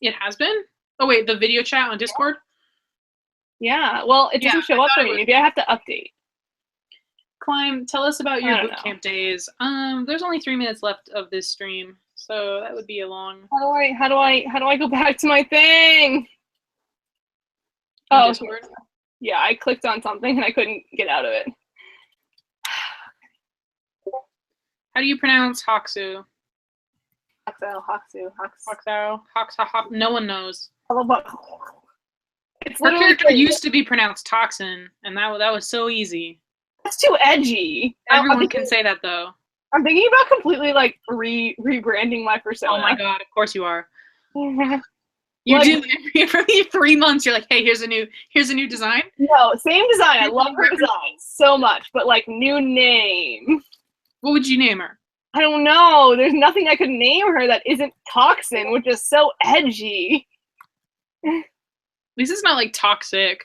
It has been? Oh wait, the video chat on Discord? Yeah. Well, it doesn't show up for me. Maybe I have to update. Climb, tell us about your bootcamp days. There's only 3 minutes left of this stream, so that would be a long. How do I go back to my thing? Oh, yeah, I clicked on something and I couldn't get out of it. How do you pronounce Hoxau? Hoxau. No one knows. It's Her character used to be pronounced Toxin, and that was so easy. That's too edgy. Everyone can say that though. I'm thinking about completely like rebranding my persona. Oh my god, of course you are. You do every 3 months. You're like, hey, here's a new design. No, same design. I love her design so much, but like new name. What would you name her? I don't know. There's nothing I could name her that isn't Toxin, which is so edgy. At least it's not like toxic.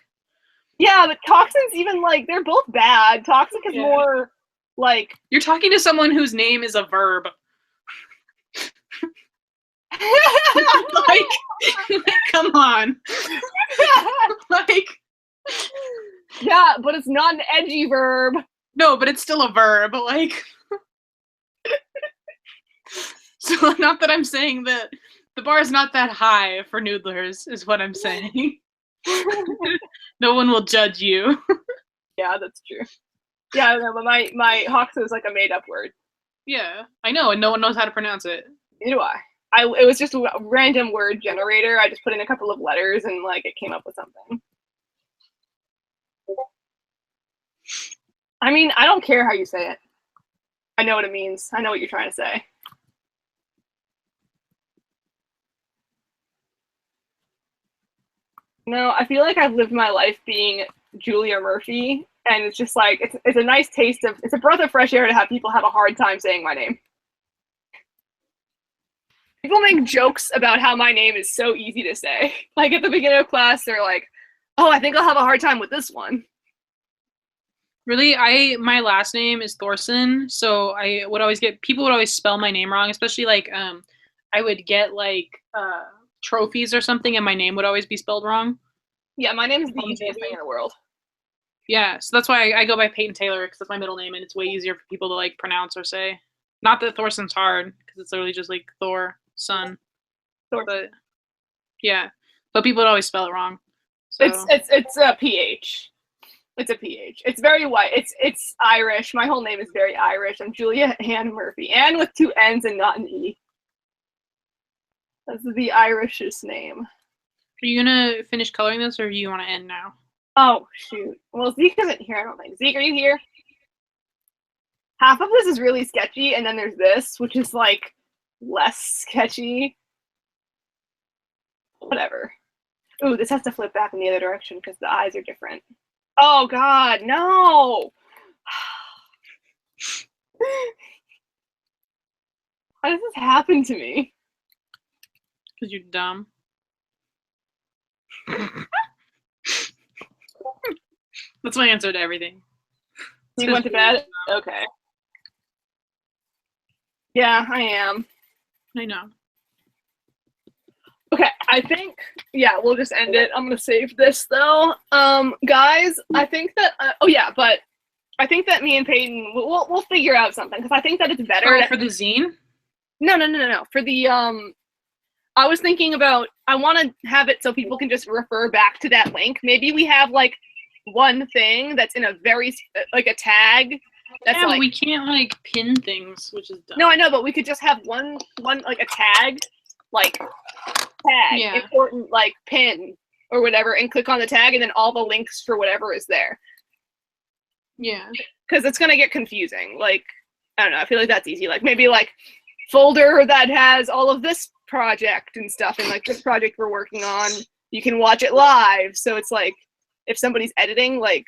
Yeah, but Toxin's even like they're both bad. Toxic is more like you're talking to someone whose name is a verb. like, come on. Like, yeah, but it's not an edgy verb. No, but it's still a verb. Like, so not that I'm saying that the bar is not that high for Noodlers, is what I'm saying. No one will judge you. Yeah, that's true. Yeah, I know, but my Hoxau is like a made up word. Yeah, I know, and no one knows how to pronounce it. Neither do I. It was just a random word generator. I just put in a couple of letters and like it came up with something. I mean, I don't care how you say it. I know what it means. I know what you're trying to say. No, I feel like I've lived my life being Julia Murphy, and it's just like it's a nice taste of it's a breath of fresh air to have people have a hard time saying my name. People make jokes about how my name is so easy to say. Like at the beginning of class, they're like, "Oh, I think I'll have a hard time with this one." Really, my last name is Thorson, so people would always spell my name wrong, especially like I would get like trophies or something, and my name would always be spelled wrong. Yeah, my name is the easiest thing in the world. Yeah, so that's why I go by Peyton Taylor, because that's my middle name, and it's way easier for people to like pronounce or say. Not that Thorson's hard, because it's literally just like Thor, son. Thor. But yeah, but people would always spell it wrong. So. It's a PH. It's a PH. It's very white. It's Irish. My whole name is very Irish. I'm Julia Ann Murphy. Ann with 2 N's and not an E. That's the Irishest name. Are you gonna finish coloring this, or do you want to end now? Oh, shoot. Well, Zeke isn't here, I don't think. Zeke, are you here? Half of this is really sketchy, and then there's this, which is, like, less sketchy. Whatever. Ooh, this has to flip back in the other direction because the eyes are different. Oh, God, no! Why does this happen to me? Because you're dumb. That's my answer to everything. You went to bed? Okay. Yeah, I am. I know. Okay, I think, yeah, we'll just end it. I'm going to save this, though. Guys, I think that, but I think that me and Peyton, we'll figure out something, because I think that it's better. For the zine? No. For the, I was thinking about, I want to have it so people can just refer back to that link. Maybe we have, like, one thing that's in a very, like, a tag. That's yeah, like, we can't, like, pin things, which is dumb. No, I know, but we could just have one like, a tag, like, important, like, pin or whatever, and click on the tag, and then all the links for whatever is there. Yeah. Because it's going to get confusing. Like, I don't know, I feel like that's easy. Like, maybe, like, folder that has all of this project and stuff, and, like, this project we're working on, you can watch it live. So it's, like, if somebody's editing, like,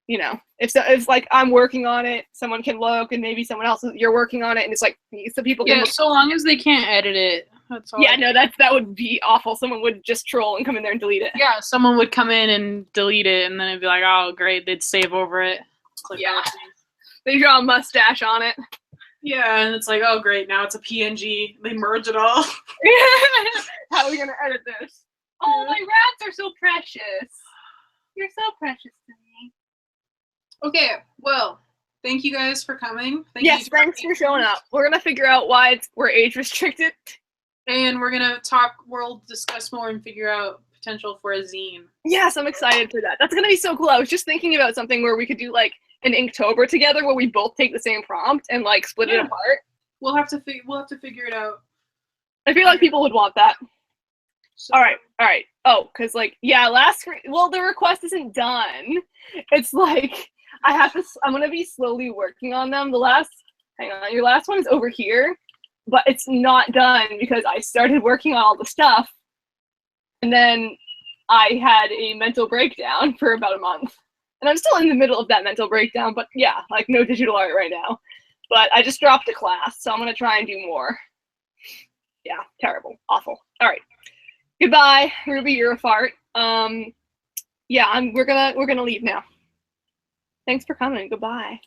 you know, if like I'm working on it, someone can look, and maybe someone else you're working on it, and it's like so people can. Yeah, so long as they can't edit it. That's all. Yeah, no, that would be awful. Someone would just troll and come in there and delete it. Yeah, someone would come in and delete it, and then it'd be like, oh, great, they'd save over it. Like, yeah, they draw a mustache on it. Yeah, and it's like, oh, great, now it's a PNG. They merge it all. How are we gonna edit this? Oh, my rats are so precious. You're so precious to me. Okay, well, thank you guys for coming. Thanks for showing up. We're gonna figure out why we're age restricted. And we're gonna we'll discuss more and figure out potential for a zine. Yes, I'm excited for that. That's gonna be so cool. I was just thinking about something where we could do like an Inktober together where we both take the same prompt and like split it apart. We'll have to figure it out. I feel like people would want that. So. All right. Oh, because like, yeah, the request isn't done. It's like, I'm going to be slowly working on them. Hang on, your last one is over here, but it's not done because I started working on all the stuff. And then I had a mental breakdown for about a month. And I'm still in the middle of that mental breakdown, but yeah, like no digital art right now. But I just dropped a class, so I'm going to try and do more. Yeah, terrible, awful. All right. Goodbye, Ruby, you're a fart. Yeah, we're gonna leave now. Thanks for coming. Goodbye.